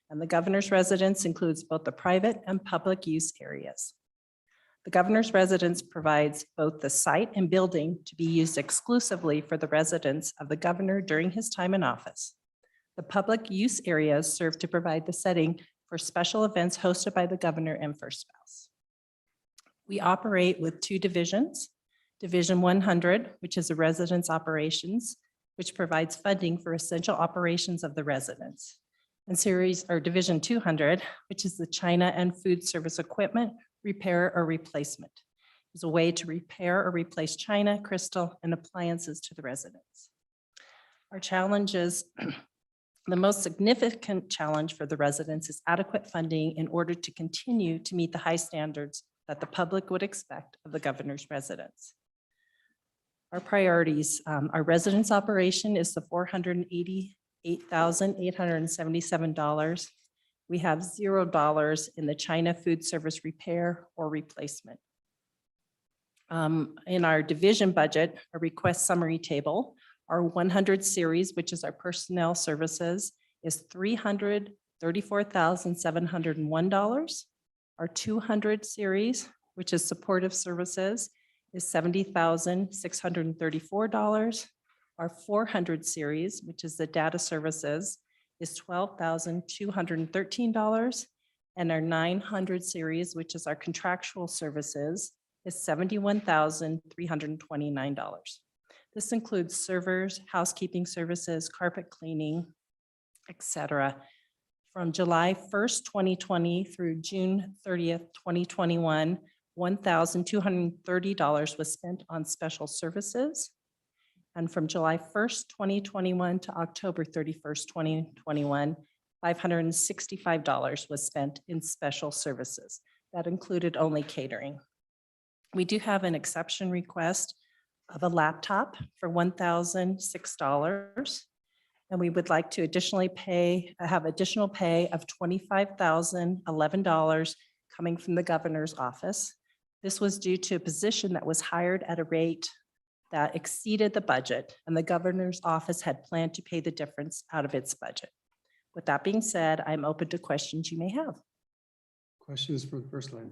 and the governor's residence includes both the private and public use areas. The governor's residence provides both the site and building to be used exclusively for the residence of the governor during his time in office. The public use areas serve to provide the setting for special events hosted by the governor and first spouse. We operate with two divisions. Division 100, which is a residence operations, which provides funding for essential operations of the residence. And Division 200, which is the China and food service equipment, repair or replacement. It's a way to repair or replace china, crystal, and appliances to the residents. Our challenges, the most significant challenge for the residents is adequate funding in order to continue to meet the high standards that the public would expect of the governor's residence. Our priorities, our residence operation is the $488,877. We have $0 in the China food service repair or replacement. In our division budget, a request summary table, our 100 series, which is our personnel services, is $334,701. Our 200 series, which is supportive services, is $70,634. Our 400 series, which is the data services, is $12,213. And our 900 series, which is our contractual services, is $71,329. This includes servers, housekeeping services, carpet cleaning, etc. From July 1st, 2020 through June 30th, 2021, $1,230 was spent on special services. And from July 1st, 2021 to October 31st, 2021, $565 was spent in special services. That included only catering. We do have an exception request of a laptop for $1,006. And we would like to additionally have additional pay of $25,011 coming from the governor's office. This was due to a position that was hired at a rate that exceeded the budget, and the governor's office had planned to pay the difference out of its budget. With that being said, I'm open to questions you may have. Questions for the First Lady?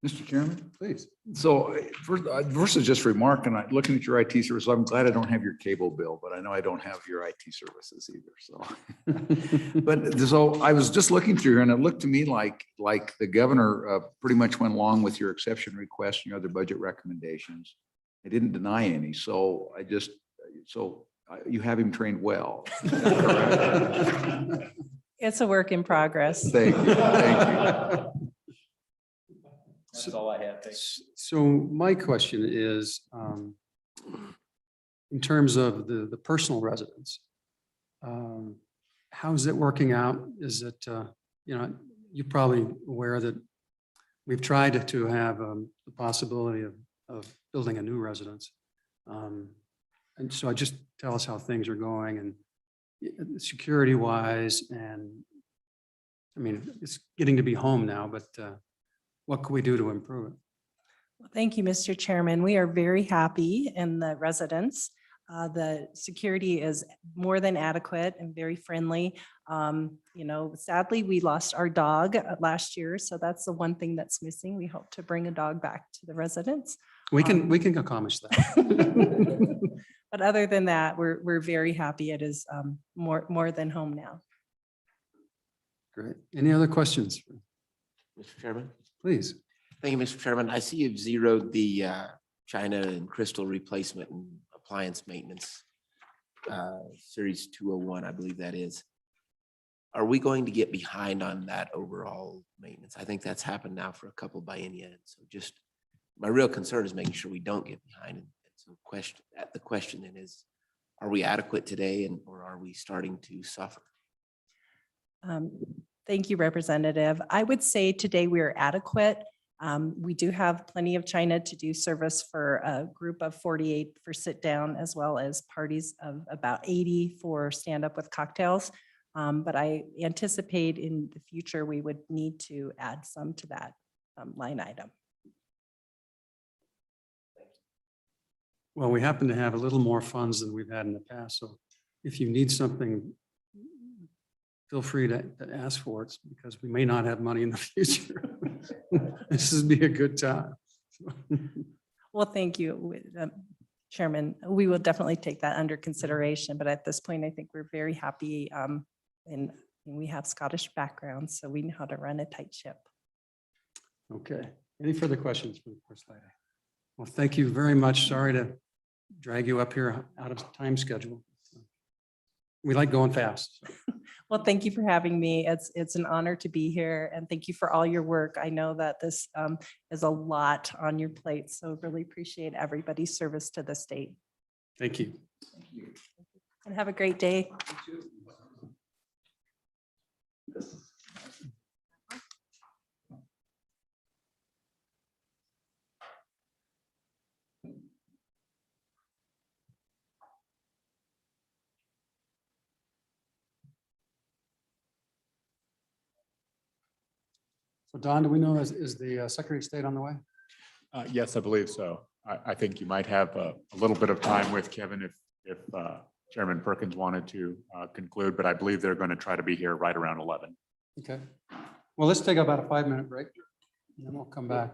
Mr. Chairman? Please. So first is just remark, and looking at your IT service, I'm glad I don't have your cable bill, but I know I don't have your IT services either, so. But so I was just looking through here and it looked to me like the governor pretty much went along with your exception request and your other budget recommendations. They didn't deny any, so you have him trained well. It's a work in progress. Thank you, thank you. That's all I have. Thanks. So my question is, in terms of the personal residence, how's it working out? Is it, you're probably aware that we've tried to have the possibility of building a new residence. And so just tell us how things are going and security wise, and I mean, it's getting to be home now, but what can we do to improve it? Well, thank you, Mr. Chairman. We are very happy in the residence. The security is more than adequate and very friendly. Sadly, we lost our dog last year, so that's the one thing that's missing. We hope to bring a dog back to the residence. We can accomplish that. But other than that, we're very happy. It is more than home now. Great. Any other questions? Mr. Chairman. Please. Thank you, Mr. Chairman. I see you've zeroed the China and crystal replacement and appliance maintenance, Series 201, I believe that is. Are we going to get behind on that overall maintenance? I think that's happened now for a couple biennia. So just my real concern is making sure we don't get behind. And so the question then is, are we adequate today or are we starting to suffer? Thank you, Representative. I would say today we are adequate. We do have plenty of China to do service for a group of 48 for sit down, as well as parties of about 80 for stand up with cocktails. But I anticipate in the future, we would need to add some to that line item. Well, we happen to have a little more funds than we've had in the past. So if you need something, feel free to ask for it, because we may not have money in the future. This would be a good time. Well, thank you, Chairman. We will definitely take that under consideration. But at this point, I think we're very happy. And we have Scottish background, so we know how to run a tight ship. Okay. Any further questions for the First Lady? Well, thank you very much. Sorry to drag you up here out of time schedule. We like going fast. So. Well, thank you for having me. It's an honor to be here, and thank you for all your work. I know that this is a lot on your plate, so really appreciate everybody's service to the state. Thank you. And have a great day. So Don, do we know, is the Secretary of State on the way? Yes, I believe so. I think you might have a little bit of time with Kevin if Chairman Perkins wanted to conclude, but I believe they're going to try to be here right around 11. Okay. Well, let's take about a 5-minute break and then we'll come back.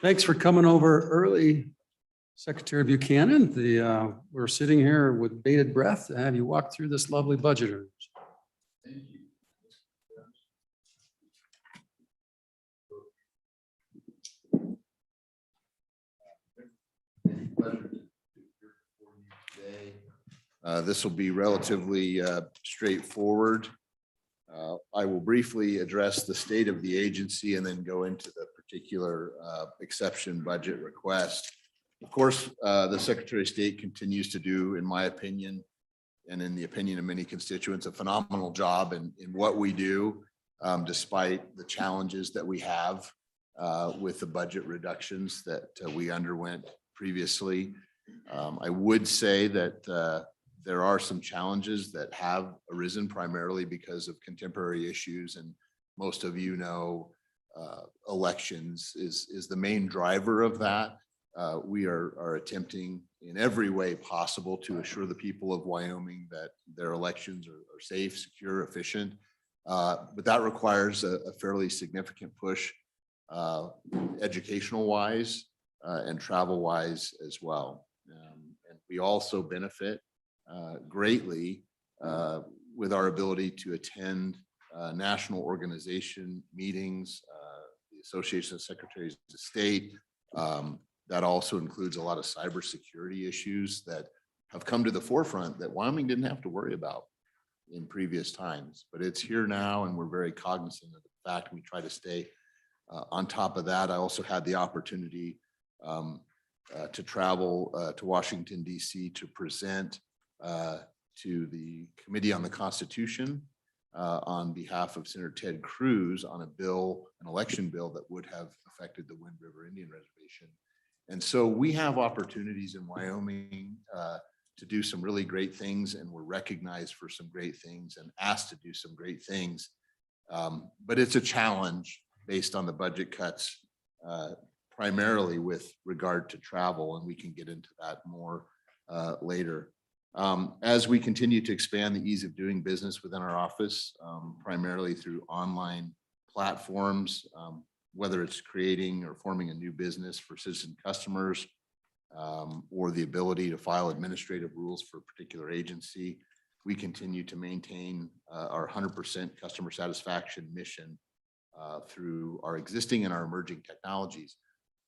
Thanks for coming over early, Secretary Buchanan. We're sitting here with bated breath to have you walk through this lovely budget. This will be relatively straightforward. I will briefly address the state of the agency and then go into the particular exception budget request. Of course, the Secretary of State continues to do, in my opinion, and in the opinion of many constituents, a phenomenal job in what we do, despite the challenges that we have with the budget reductions that we underwent previously. I would say that there are some challenges that have arisen primarily because of contemporary issues. And most of you know, elections is the main driver of that. We are attempting in every way possible to assure the people of Wyoming that their elections are safe, secure, efficient. But that requires a fairly significant push educational wise and travel wise as well. And we also benefit greatly with our ability to attend national organization meetings, the Association of Secretaries of State. That also includes a lot of cybersecurity issues that have come to the forefront that Wyoming didn't have to worry about in previous times, but it's here now and we're very cognizant of the fact we try to stay on top of that. I also had the opportunity to travel to Washington, D.C. to present to the Committee on the Constitution on behalf of Senator Ted Cruz on an election bill that would have affected the Wind River Indian Reservation. And so we have opportunities in Wyoming to do some really great things, and we're recognized for some great things and asked to do some great things. But it's a challenge based on the budget cuts, primarily with regard to travel, and we can get into that more later. As we continue to expand the ease of doing business within our office, primarily through online platforms, whether it's creating or forming a new business for citizen customers, or the ability to file administrative rules for a particular agency, we continue to maintain our 100% customer satisfaction mission through our existing and our emerging technologies.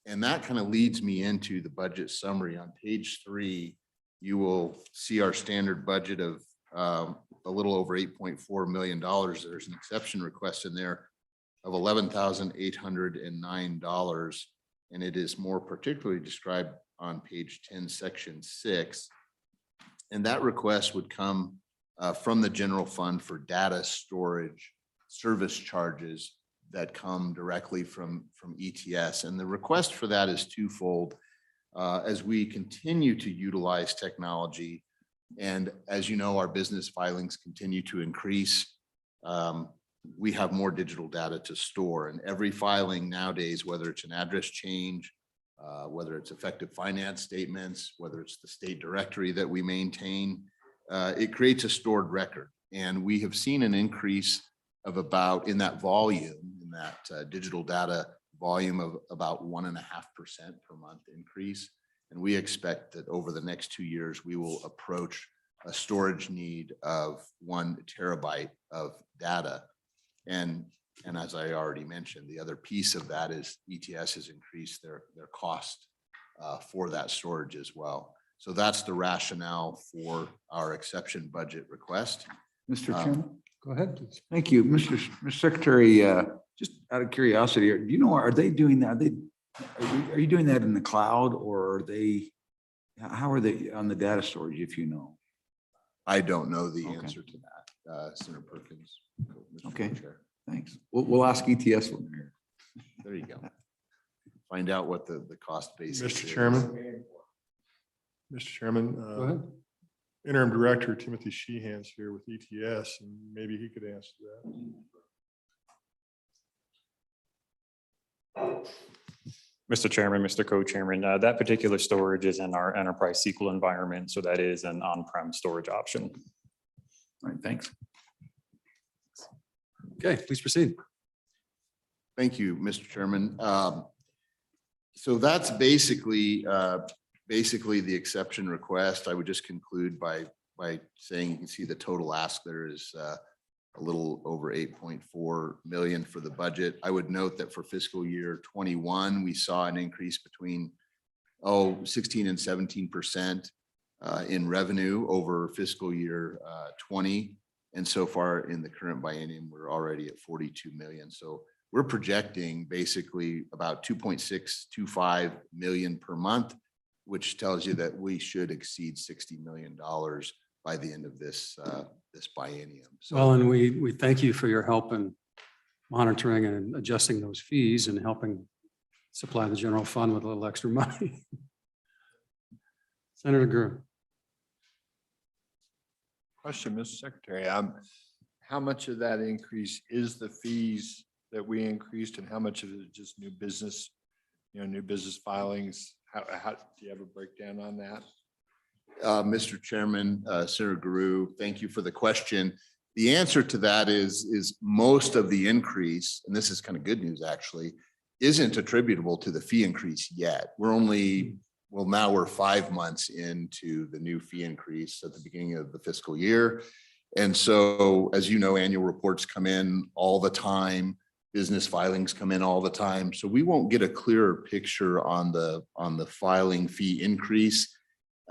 And that kind of leads me into the budget summary. On page 3, you will see our standard budget of a little over $8.4 million. There's an exception request in there of $11,809. And it is more particularly described on page 10, section 6. And that request would come from the general fund for data storage service charges that come directly from ETS. And the request for that is twofold. As we continue to utilize technology, and as you know, our business filings continue to increase, we have more digital data to store. And every filing nowadays, whether it's an address change, whether it's effective finance statements, whether it's the state directory that we maintain, it creates a stored record. And we have seen an increase of about, in that volume, in that digital data volume, of about 1.5% per month increase. And we expect that over the next 2 years, we will approach a storage need of 1 terabyte of data. And as I already mentioned, the other piece of that is ETS has increased their cost for that storage as well. So that's the rationale for our exception budget request. Mr. Chairman? Go ahead, please. Thank you, Mr. Secretary. Just out of curiosity, do you know, are they doing that? Are you doing that in the cloud, or are they, how are they on the data storage, if you know? I don't know the answer to that, Senator Perkins. Mr. Okay, Chair. thanks. We'll ask ETS when they're here. There you go. Find out what the cost basis is. Mr. Chairman. Mr. Chairman, Go ahead. Interim Director Timothy Sheehan's here with ETS, and maybe he could answer that. Mr. Chairman, Mr. Co-Chairman, that particular storage is in our enterprise SQL environment, so that is an on-prem storage option. All right, thanks. Okay, please proceed. Thank you, Mr. Chairman. So that's basically the exception request. I would just conclude by saying you can see the total ask there is a little over 8.4 million for the budget. I would note that for fiscal year 21, we saw an increase between 16 and 17% in revenue over fiscal year 20. And so far in the current biennium, we're already at 42 million. So we're projecting basically about 2.625 million per month, which tells you that we should exceed $60 million by the end of this biennium. So, Well, and we thank you for your help in monitoring and adjusting those fees and helping supply the general fund with a little extra money. Senator Greer. Question, Mr. Secretary. How much of that increase is the fees that we increased, and how much of it is just new business, new business filings? How do you have a breakdown on that? Mr. Chairman, Senator Guru, thank you for the question. The answer to that is most of the increase, and this is kind of good news actually, isn't attributable to the fee increase yet. Now we're 5 months into the new fee increase at the beginning of the fiscal year. And so, as you know, annual reports come in all the time, business filings come in all the time. So we won't get a clearer picture on the filing fee increase,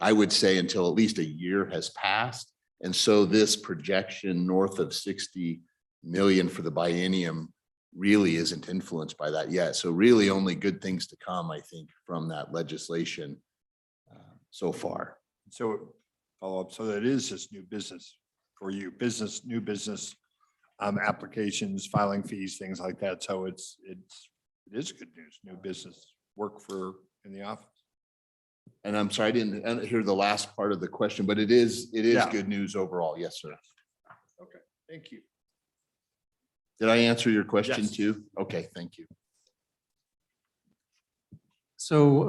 I would say, until at least a year has passed. And so this projection north of 60 million for the biennium really isn't influenced by that yet. So really only good things to come, I think, from that legislation so far. So follow up. So that is just new business for you, new business applications, filing fees, things like that. So it is good news, new business work in the office. And I'm sorry, I didn't hear the last part of the question, but it is Yeah. good news overall. Yes, sir. Okay, thank you. Did I answer your question Yes. too? Okay, thank you. So,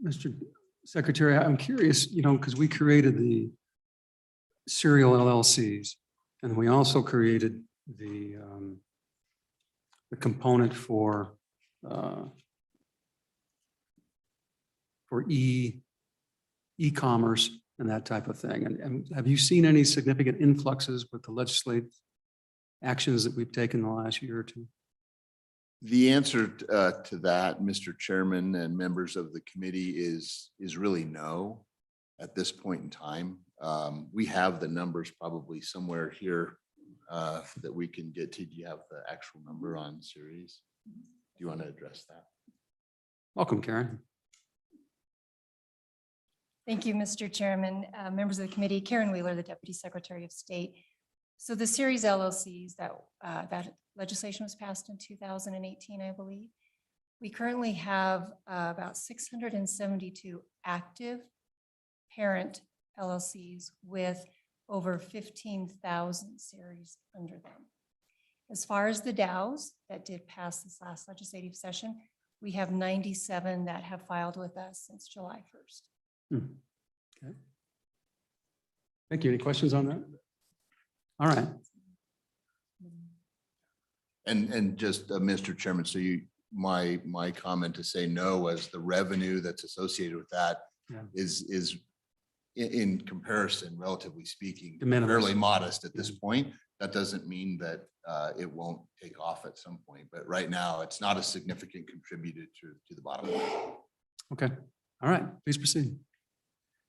Mr. Secretary, I'm curious, because we created the serial LLCs, and we also created the component for e-commerce and that type of thing. And have you seen any significant influxes with the legislative actions that we've taken the last year or two? The answer to that, Mr. Chairman and members of the committee, is really no at this point in time. We have the numbers probably somewhere here that we can get to. Do you have the actual number on series? Do you want to address that? Welcome, Karen. Thank you, Mr. Chairman, members of the committee. Karen Wheeler, the Deputy Secretary of State. So the series LLCs that legislation was passed in 2018, I believe. We currently have about 672 active parent LLCs with over 15,000 series under them. As far as the DAOs that did pass this last legislative session, we have 97 that have filed with us since July 1st. Okay. Thank you. Any questions on that? All right. And just Mr. Chairman, so my comment to say no was the revenue that's associated with that is in comparison, relatively speaking, fairly modest at this point. That doesn't mean that it won't take off at some point, but right now it's not a significant contributor to the bottom line. Okay. All right. Please proceed.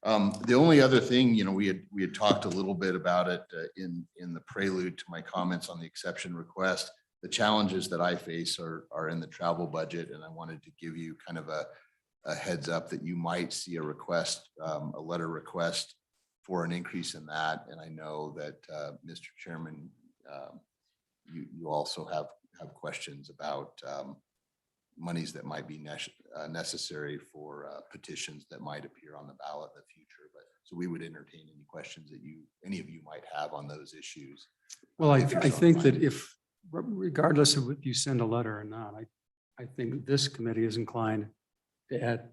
The only other thing, we had talked a little bit about it in the prelude to my comments on the exception request. The challenges that I face are in the travel budget, and I wanted to give you kind of a heads up that you might see a request, a letter request for an increase in that. And I know that, Mr. Chairman, you also have questions about monies that might be necessary for petitions that might appear on the ballot in the future. But so we would entertain any questions that any of you might have on those issues. Well, I think that regardless of if you send a letter or not, I think this committee is inclined to add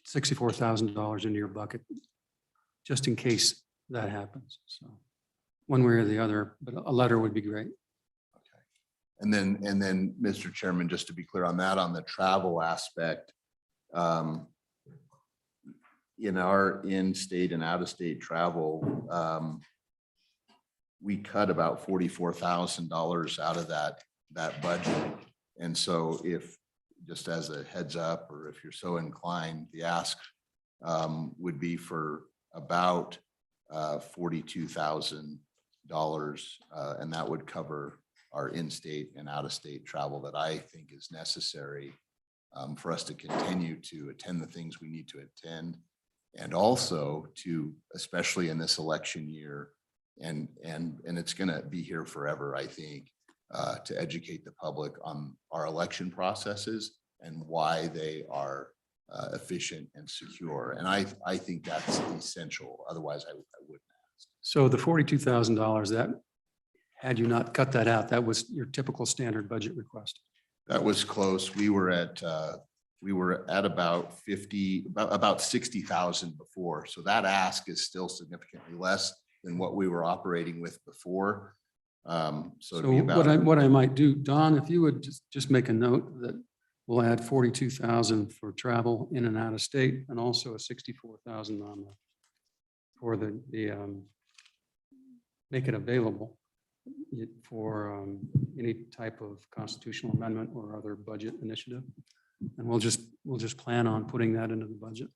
$64,000 into your bucket just in case that happens. So one way or the other, but a letter would be great. And then, Mr. Chairman, just to be clear on that, on the travel aspect, in our in-state and out-of-state travel, we cut about $44,000 out of that budget. And so if, just as a heads up, or if you're so inclined, the ask would be for about $42,000. And that would cover our in-state and out-of-state travel that I think is necessary for us to continue to attend the things we need to attend. And also to, especially in this election year, and it's gonna be here forever, I think, to educate the public on our election processes and why they are efficient and secure. And I think that's essential. Otherwise, I wouldn't ask. So the $42,000, that, had you not cut that out, that was your typical standard budget request. That was close. We were at about 60,000 before. So that ask is still significantly less than what we were operating with before. So it'd be about, what I might do, Don, if you would just make a note that we'll add 42,000 for travel in and out of state, and also a 64,000 on for the make it available for any type of constitutional amendment or other budget initiative. And we'll just plan on putting that into the budget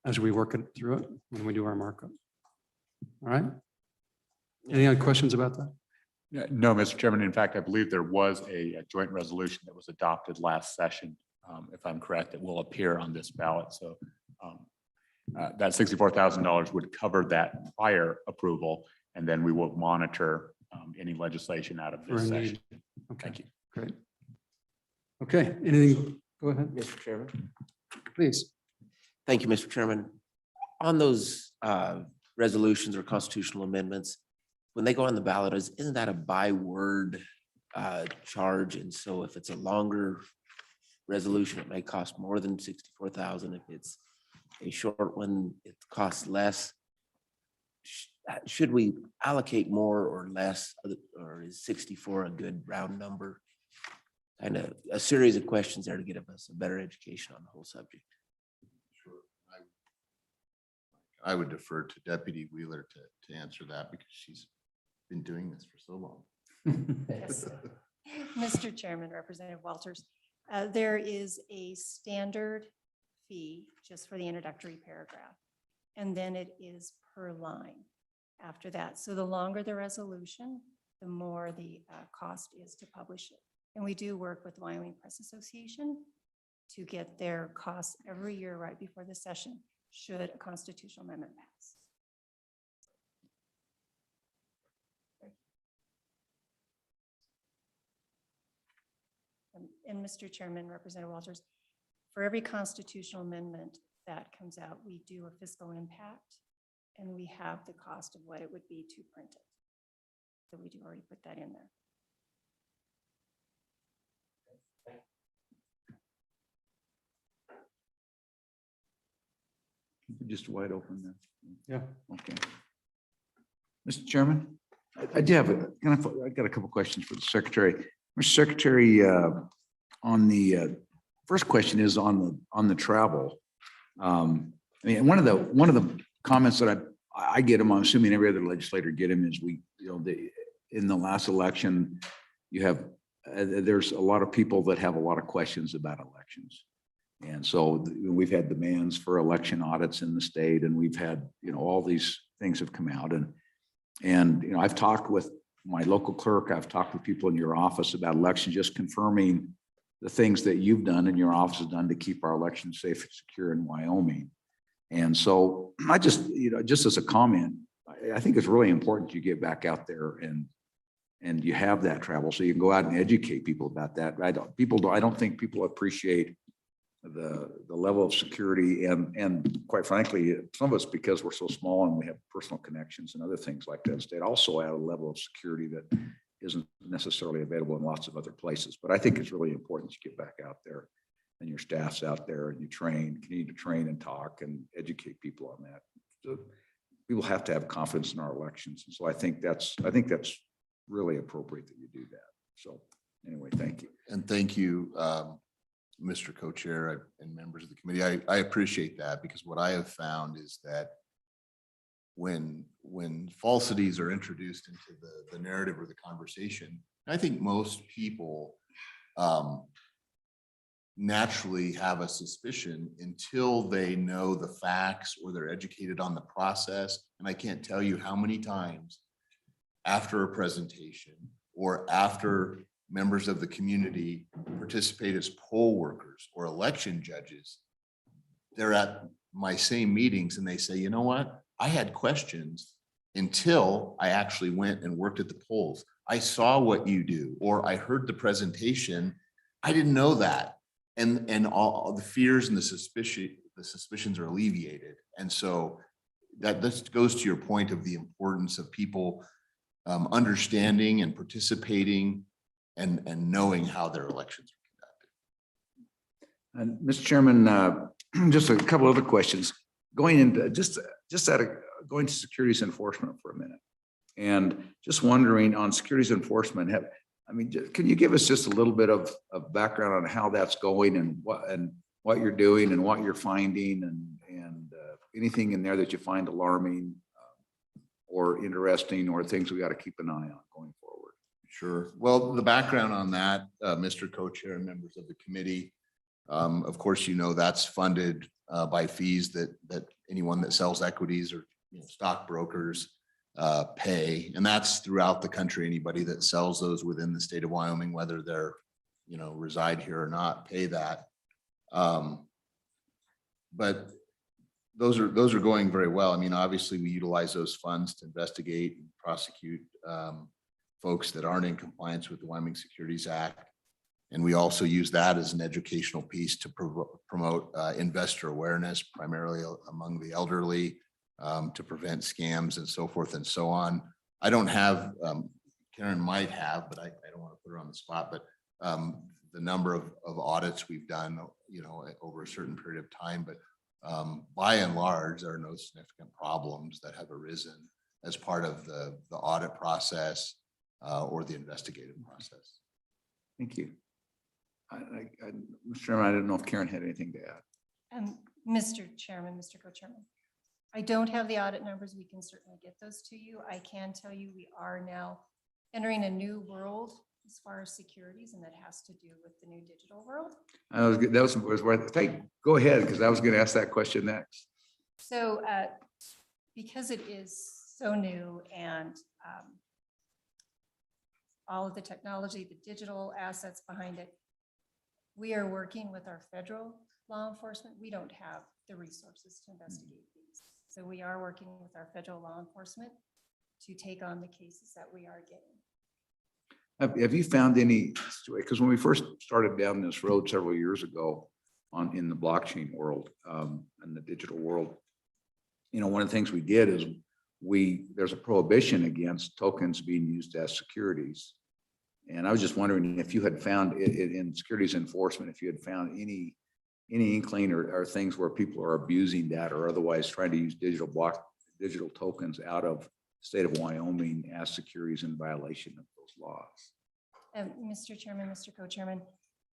as we work it through it when we do our markup. All right. Any other questions about that? No, Mr. Chairman. In fact, I believe there was a joint resolution that was adopted last session, if I'm correct, that will appear on this ballot. So that $64,000 would cover that prior approval, and then we will monitor any legislation out of this For a session. need. Okay, Thank you. great. Okay, anything? Go ahead, Mr. Chairman. please. Thank you, Mr. Chairman. On those resolutions or constitutional amendments, when they go on the ballot, isn't that a by word charge? And so if it's a longer resolution, it may cost more than 64,000. If it's a short one, it costs less. Should we allocate more or less, or is 64 a good round number? Kind of a series of questions there to get us a better education on the whole subject. sure, I would defer to Deputy Wheeler to answer that, because she's been doing this for so long. Yes. Mr. Chairman, Representative Walters, there is a standard fee just for the introductory paragraph, and then it is per line after that. So the longer the resolution, the more the cost is to publish it. And we do work with the Wyoming Press Association to get their costs every year right before the session, should a constitutional amendment pass. And Mr. Chairman, Representative Walters, for every constitutional amendment that comes out, we do a fiscal impact, and we have the cost of what it would be to print it. So we do already put that in there. Just wide open there. Yeah. Okay. Mr. Chairman, I do have I got a couple questions for the Secretary. Mr. Secretary, on the first question is on the travel. I mean, one of the comments that I get them, I'm assuming every other legislator get them, is in the last election, you have there's a lot of people that have a lot of questions about elections. And so we've had demands for election audits in the state, and we've had, all these things have come out, and I've talked with my local clerk, I've talked with people in your office about elections, just confirming the things that you've done and your office has done to keep our elections safe and secure in Wyoming. And so I just, just as a comment, I think it's really important you get back out there and you have that travel so you can go out and educate people about that. I don't think people appreciate the level of security and quite frankly, some of us, because we're so small and we have personal connections and other things like that, state also add a level of security that isn't necessarily available in lots of other places. But I think it's really important to get back out there and your staff's out there and you continue to train and talk and educate people on that. So people have to have confidence in our elections. And so I think that's really appropriate that you do that. So anyway, thank you. And thank you, Mr. Co-Chair and members of the committee. I appreciate that, because what I have found is that when falsities are introduced into the narrative or the conversation, I think most people naturally have a suspicion until they know the facts or they're educated on the process. And I can't tell you how many times after a presentation or after members of the community participate as poll workers or election judges, they're at my same meetings and they say, you know what? I had questions until I actually went and worked at the polls. I saw what you do, or I heard the presentation. I didn't know that. And all the fears and the suspicions are alleviated. And so this goes to your point of the importance of people understanding and participating and knowing how their elections are conducted. And Mr. Chairman, just a couple other questions. Going into going to securities enforcement for a minute, and just wondering on securities enforcement, can you give us just a little bit of background on how that's going and what you're doing and what you're finding and anything in there that you find alarming or interesting or things we got to keep an eye on going forward? Sure. Well, the background on that, Mr. Co-Chair and members of the committee, of course, you know, that's funded by fees that anyone that sells equities or stockbrokers pay, and that's throughout the country. Anybody that sells those within the state of Wyoming, whether they're reside here or not, pay that. But those are going very well. I mean, obviously, we utilize those funds to investigate and prosecute folks that aren't in compliance with the Wyoming Securities Act. And we also use that as an educational piece to promote investor awareness, primarily among the elderly, to prevent scams and so forth and so on. I don't have, Karen might have, but I don't want to put her on the spot, but the number of audits we've done, over a certain period of time, but by and large, there are no significant problems that have arisen as part of the audit process or the investigative process. Thank you. Mr. Chairman, I didn't know if Karen had anything to add. Mr. Chairman, Mr. Co-Chairman, I don't have the audit numbers. We can certainly get those to you. I can tell you we are now entering a new world as far as securities, and that has to do with the new digital world. Go ahead, because I was going to ask that question next. So because it is so new and all of the technology, the digital assets behind it, we are working with our federal law enforcement. We don't have the resources to investigate these. So we are working with our federal law enforcement to take on the cases that we are getting. Have you found any, because when we first started down this road several years ago in the blockchain world and the digital world, one of the things we did is there's a prohibition against tokens being used as securities. And I was just wondering if you had found in securities enforcement, if you had found any inkling or things where people are abusing that or otherwise trying to use digital tokens out of the state of Wyoming as securities in violation of those laws. Mr. Chairman, Mr. Co-Chairman,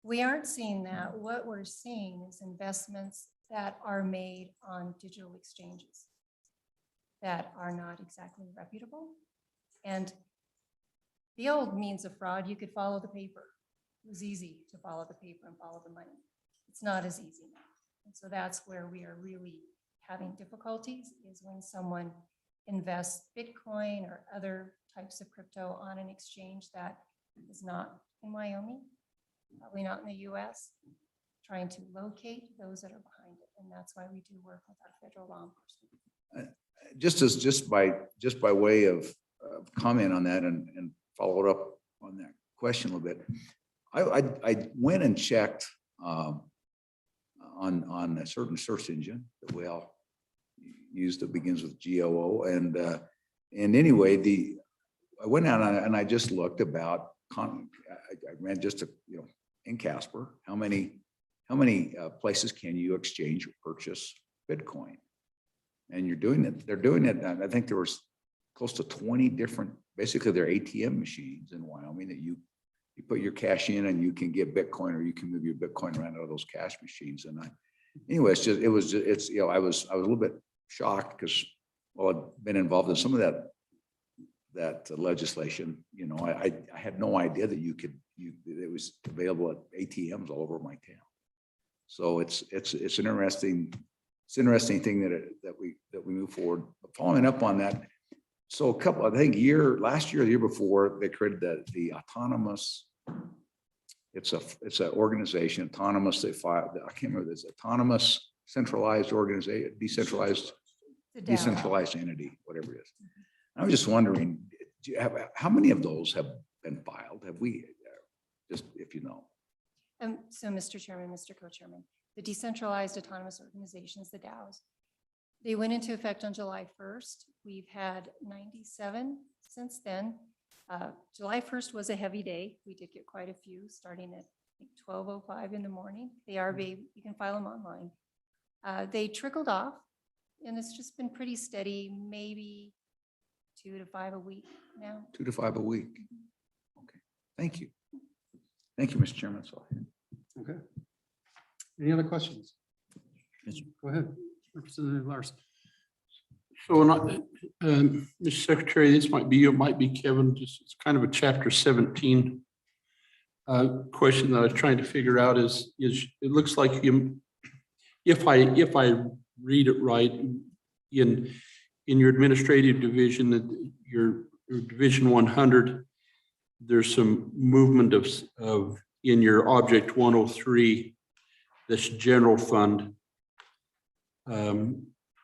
we aren't seeing that. What we're seeing is investments that are made on digital exchanges that are not exactly reputable. And the old means of fraud, you could follow the paper. It was easy to follow the paper and follow the money. It's not as easy now. And so that's where we are really having difficulties, is when someone invests Bitcoin or other types of crypto on an exchange that is not in Wyoming, probably not in the US, trying to locate those that are behind it. And that's why we do work with our federal law enforcement. Just by way of comment on that and follow it up on that question a little bit, I went and checked on a certain search engine that we all use that begins with GOO, and anyway, I went out and I just looked about. I ran just in Casper, how many places can you exchange or purchase Bitcoin? And you're doing it, they're doing it, I think there was close to 20 different, basically they're ATM machines in Wyoming that you put your cash in and you can get Bitcoin, or you can move your Bitcoin around out of those cash machines. And anyway, it's, you know, I was a little bit shocked because, well, I've been involved in some of that legislation. You know, I had no idea that it was available at ATMs all over my town. So it's an interesting thing that we move forward. Following up on that, so I think last year, the year before, they created the autonomous. It's an organization, autonomous. They filed, I can't remember this, autonomous centralized organization, decentralized entity, whatever it is. I was just wondering, how many of those have been filed? Have we, just if you know? So Mr. Chairman, Mr. Co-Chairman, the decentralized autonomous organizations, the DAOs, they went into effect on July 1st. We've had 97 since then. July 1st was a heavy day. We did get quite a few starting at 12:05 in the morning. They are, you can file them online. They trickled off and it's just been pretty steady, maybe 2 to 5 a week now. 2 to 5 a week. Okay, thank you. Thank you, Mr. Chairman. That's all I have. Okay. Any other questions? Go ahead, Representative Larson. So, Mr. Secretary, this might be you, it might be Kevin, just it's kind of a chapter 17 question that I was trying to figure out is it looks like you, if I read it right, in your administrative division, that your division 100, there's some movement of in your object 103, this general fund.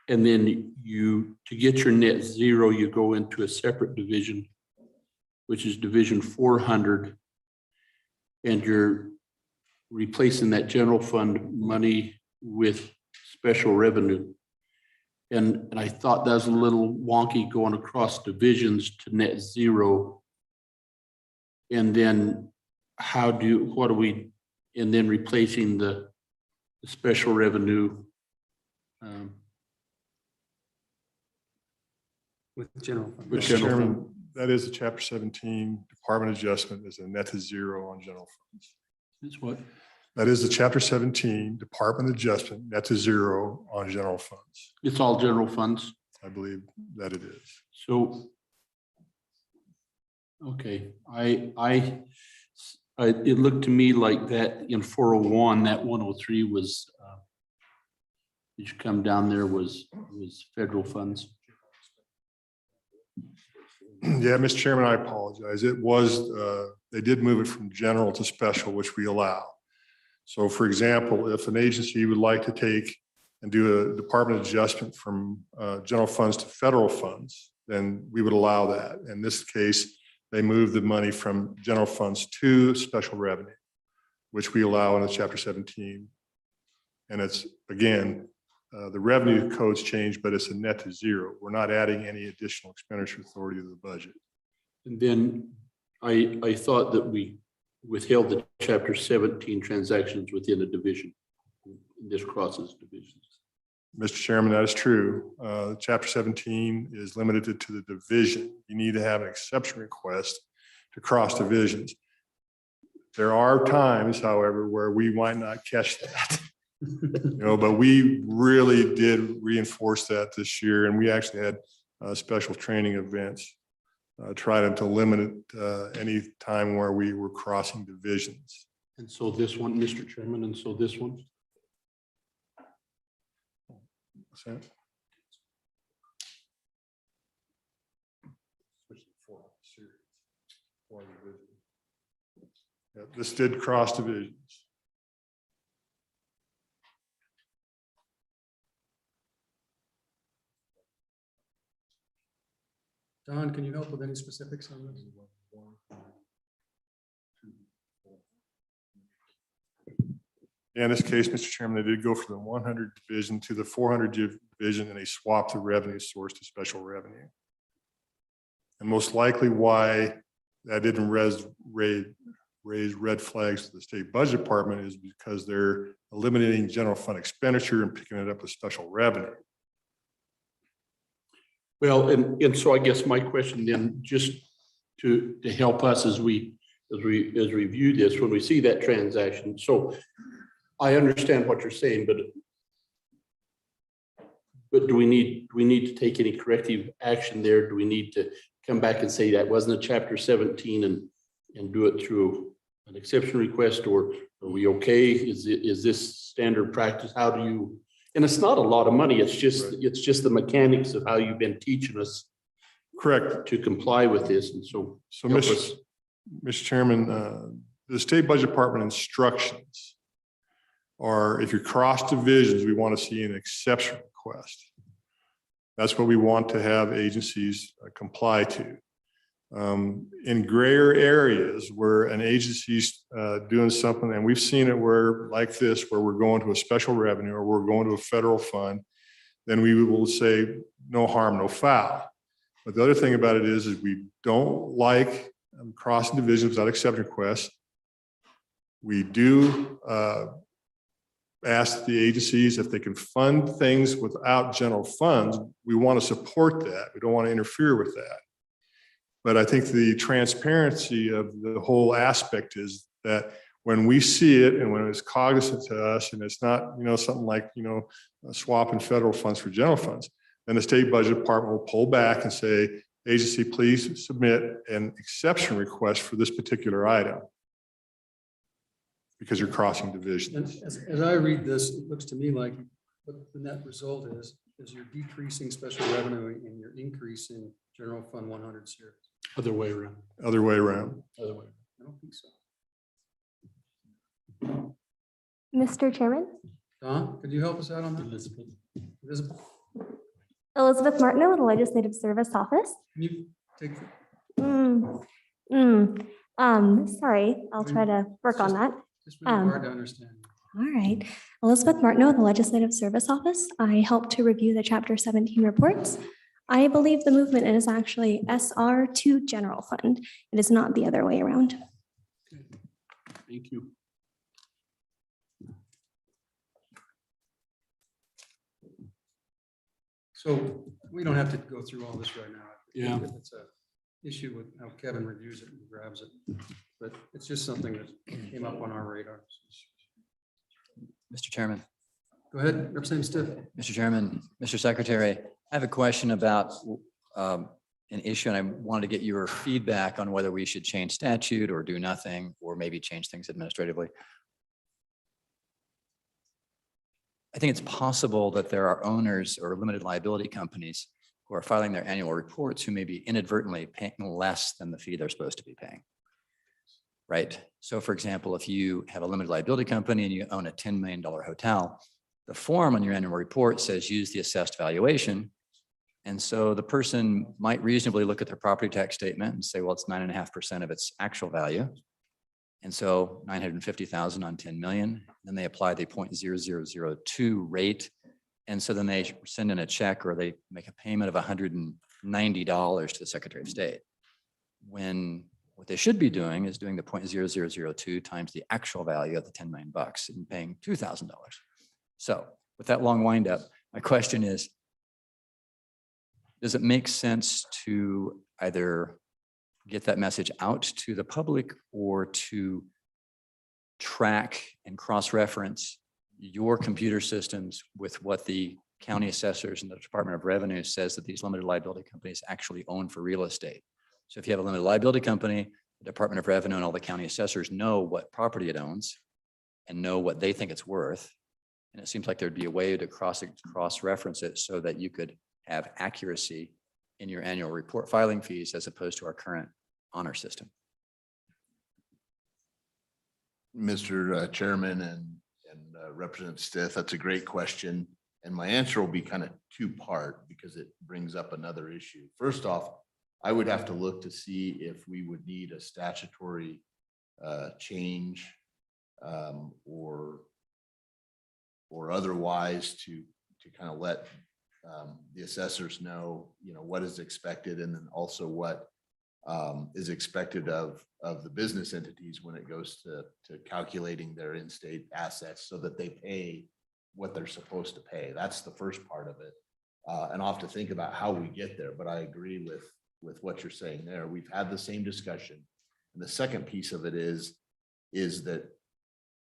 And then to get your net zero, you go into a separate division, which is division 400. And you're replacing that general fund money with special revenue. And I thought that was a little wonky going across divisions to net zero. And then and then replacing the special revenue with general fund. With Mr. general Chairman, fund. that is a chapter 17 department adjustment is a net to zero on general funds. That's what? That is the chapter 17 department adjustment net to zero on general funds. It's all general funds. I believe that it is. So, okay, it looked to me like that in 401, that 103 was, did you come down there was federal funds? Yeah, Mr. Chairman, I apologize. It was, they did move it from general to special, which we allow. So for example, if an agency would like to take and do a department adjustment from general funds to federal funds, then we would allow that. In this case, they moved the money from general funds to special revenue, which we allow in the chapter 17. And it's, again, the revenue codes change, but it's a net to zero. We're not adding any additional expenditure authority to the budget. And then I thought that we withheld the chapter 17 transactions within a division. This crosses divisions. Mr. Chairman, that is true. Chapter 17 is limited to the division. You need to have an exception request to cross divisions. There are times, however, where we might not catch that. But we really did reinforce that this year, and we actually had special training events, trying to limit it any time where we were crossing divisions. And so this one, Mr. Chairman, and so this one. What's that? Yeah, this did cross divisions. Don, can you help with any specifics on this? Yeah, in this case, Mr. Chairman, they did go from the 100 division to the 400 division, and they swapped the revenue source to special revenue. And most likely why that didn't raise red flags to the state budget department is because they're eliminating general fund expenditure and picking it up with special revenue. Well, and so I guess my question then, just to help us as we view this, when we see that transaction, so I understand what you're saying, but do we need to take any corrective action there? Do we need to come back and say that wasn't a chapter 17 and do it through an exception request, or are we okay? Is this standard practice? How do you, and it's not a lot of money. It's just the mechanics of how you've been teaching us. Correct. To comply with this. And so, Mr. Chairman, the state budget department instructions are, if you cross divisions, we want to see an exception request. That's what we want to have agencies comply to. In grayer areas where an agency's doing something, and we've seen it where, like this, where we're going to a special revenue or we're going to a federal fund, then we will say no harm, no foul. But the other thing about it is we don't like crossing divisions without exception requests. We do ask the agencies if they can fund things without general funds. We want to support that. We don't want to interfere with that. But I think the transparency of the whole aspect is that when we see it and when it's cognizant to us, and it's not, something like, swapping federal funds for general funds, then the state budget department will pull back and say, agency, please submit an exception request for this particular item, because you're crossing divisions. As I read this, it looks to me like what the net result is you're decreasing special revenue and you're increasing general fund 100 series. Other way around. Other way around. Other way. I don't think so. Mr. Chairman? Don, could you help us out on that? Elizabeth? Elizabeth Martineau with the Legislative Service Office. Can you take Sorry, I'll try to work on that. It's really hard to understand. All right. Elizabeth Martineau with the Legislative Service Office. I help to review the Chapter 17 reports. I believe the movement is actually SR to General Fund. It is not the other way around. Thank you. So we don't have to go through all this right now. Yeah. It's a issue with how Kevin reviews it and grabs it, but it's just something that came up on our radar. Mr. Chairman. Go ahead, Representative Stiff. Mr. Chairman, Mr. Secretary, I have a question about an issue, and I wanted to get your feedback on whether we should change statute or do nothing, or maybe change things administratively. I think it's possible that there are owners or limited liability companies who are filing their annual reports who may be inadvertently paying less than the fee they're supposed to be paying. Right? So for example, if you have a limited liability company and you own a $10 million hotel, the form on your annual report says use the assessed valuation. And so the person might reasonably look at their property tax statement and say, well, it's 9.5% of its actual value. And so 950,000 on 10 million, then they apply the 0.0002 rate. And so then they send in a check or they make a payment of $190 to the Secretary of State. When what they should be doing is doing the 0.0002 times the actual value of the 10 million bucks and paying $2,000. So with that long windup, my question is, does it make sense to either get that message out to the public or to track and cross-reference your computer systems with what the county assessors and the Department of Revenue says that these limited liability companies actually own for real estate? So if you have a limited liability company, the Department of Revenue and all the county assessors know what property it owns and know what they think it's worth. And it seems like there'd be a way to cross-reference it so that you could have accuracy in your annual report filing fees as opposed to our current honor system. Mr. Chairman and Representative Stith, that's a great question. And my answer will be kind of two-part because it brings up another issue. First off, I would have to look to see if we would need a statutory change or otherwise to kind of let the assessors know, what is expected, and then also what is expected of the business entities when it goes to calculating their in-state assets so that they pay what they're supposed to pay. That's the first part of it. And I'll have to think about how we get there, but I agree with what you're saying there. We've had the same discussion. And the second piece of it is that,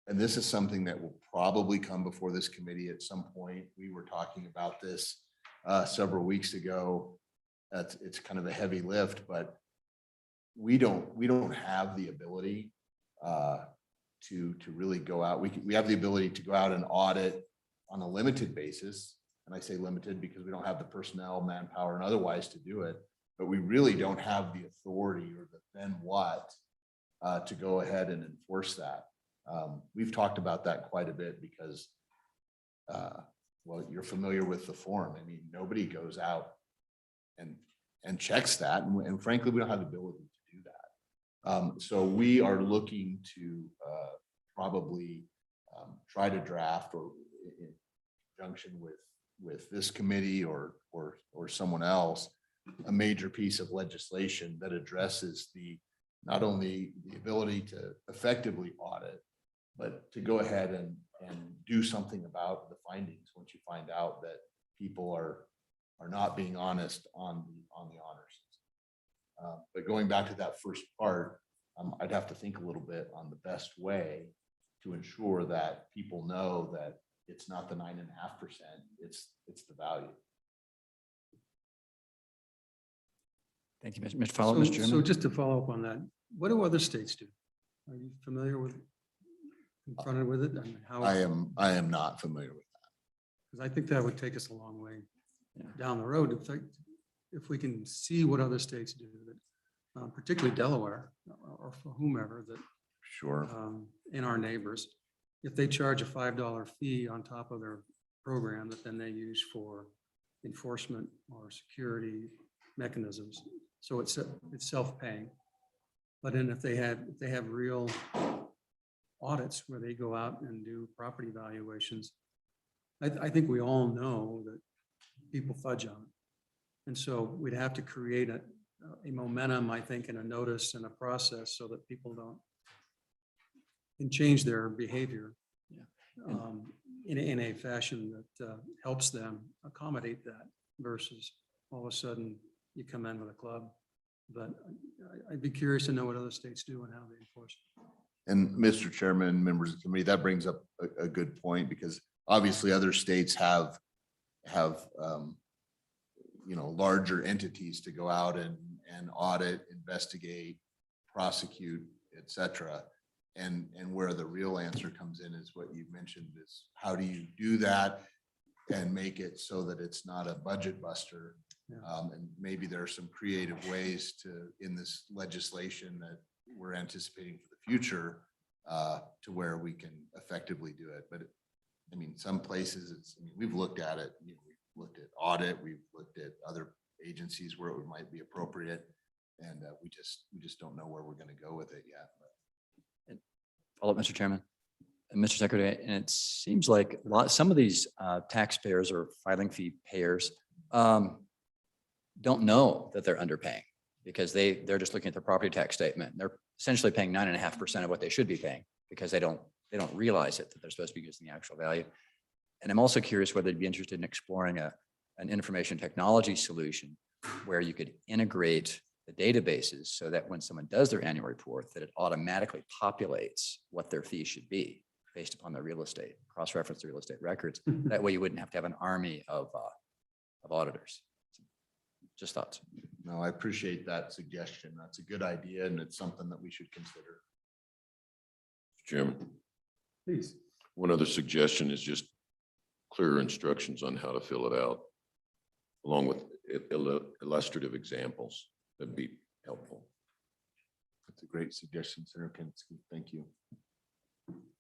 and this is something that will probably come before this committee at some point. We were talking about this several weeks ago. It's kind of a heavy lift, but we don't have the ability to really go out. We have the ability to go out and audit on a limited basis. And I say limited because we don't have the personnel, manpower, and otherwise to do it. But we really don't have the authority or the then what to go ahead and enforce that. We've talked about that quite a bit because, well, you're familiar with the form. I mean, nobody goes out and checks that. And frankly, we don't have the ability to do that. So we are looking to probably try to draft or in conjunction with this committee or someone else, a major piece of legislation that addresses not only the ability to effectively audit, but to go ahead and do something about the findings once you find out that people are not being honest on the honors. But going back to that first part, I'd have to think a little bit on the best way to ensure that people know that it's not the 9.5%, it's the value. Thank you, Mr. Follow, Mr. Chairman. So just to follow up on that, what do other states do? Are you familiar with, confronted with it? I mean, how? I am not familiar with that. Because I think that would take us a long way down the road. In fact, if we can see what other states do, that, particularly Delaware or for whomever that. Sure. In our neighbors, if they charge a $5 fee on top of their program that then they use for enforcement or security mechanisms. So it's self-paying. But then if they have real audits where they go out and do property valuations, I think we all know that people fudge on it. And so we'd have to create a momentum, I think, and a notice and a process so that people don't and change their behavior in a fashion that helps them accommodate that versus all of a sudden you come in with a club. But I'd be curious to know what other states do and how they enforce it. And Mr. Chairman, members of the committee, that brings up a good point because obviously other states have larger entities to go out and audit, investigate, prosecute, et cetera. And where the real answer comes in is what you mentioned is how do you do that and make it so that it's not a budget buster. And maybe there are some creative ways in this legislation that we're anticipating for the future to where we can effectively do it. But I mean, some places we've looked at it, we've looked at audit, we've looked at other agencies where it might be appropriate. And we just don't know where we're going to go with it yet. Follow up, Mr. Chairman. And Mr. Secretary, and it seems like some of these taxpayers or filing fee payers don't know that they're underpaying because they're just looking at their property tax statement. They're essentially paying 9.5% of what they should be paying because they don't realize it, that they're supposed to be using the actual value. And I'm also curious whether they'd be interested in exploring an information technology solution where you could integrate the databases so that when someone does their annual report, that it automatically populates what their fee should be based upon their real estate, cross-reference the real estate records. That way you wouldn't have to have an army of auditors. Just thoughts. No, I appreciate that suggestion. That's a good idea and it's something that we should consider. Chairman. Please. One other suggestion is just clearer instructions on how to fill it out, along with illustrative examples. That'd be helpful. That's a great suggestion, Senator Kensky. Thank you.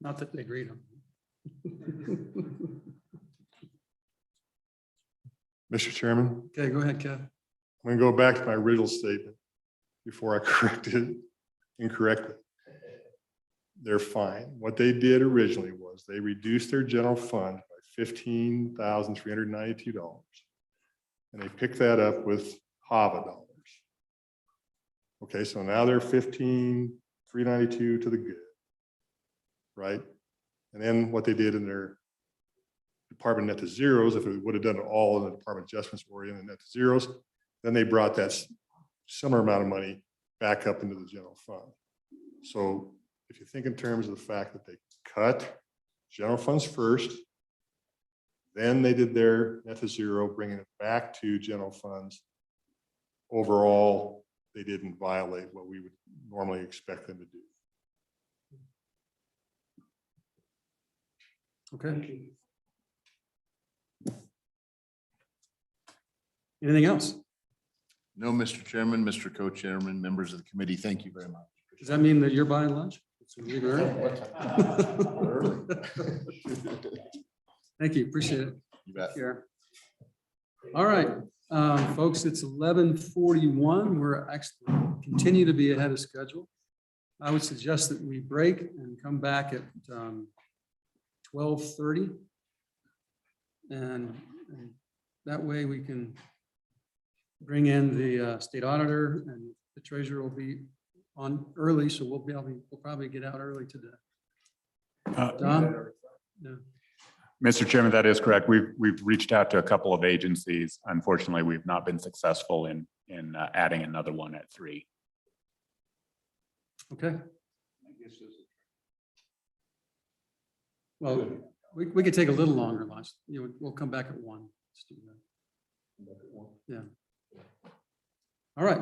Not that they read them. Mr. Chairman. Okay, go ahead, Kev. I'm going to go back to my original statement before I corrected it incorrectly. They're fine. What they did originally was they reduced their general fund by $15,392. And they picked that up with HAVA dollars. Okay, so now they're $15,392 to the good, right? And then what they did in their department net to zeros, if it would have done it all in the department adjustments or in the net to zeros, then they brought that similar amount of money back up into the general fund. So if you think in terms of the fact that they cut general funds first, then they did their net to zero, bringing it back to general funds. Overall, they didn't violate what we would normally expect them to do. Okay. Anything else? No, Mr. Chairman, Mr. Co-Chairman, members of the committee, thank you very much. Does that mean that you're buying lunch? Thank you, appreciate it. You bet. Take care. All right, folks, it's 11:41. We're actually continue to be ahead of schedule. I would suggest that we break and come back at 12:30. And that way we can bring in the state auditor, and the treasurer will be on early, so we'll probably get out early today. Don? Yeah. Mr. Chairman, that is correct. We've reached out to a couple of agencies. Unfortunately, we've not been successful in adding another one at 3. Okay. Well, we could take a little longer lunch. We'll come back at 1. Let's do that. Yeah.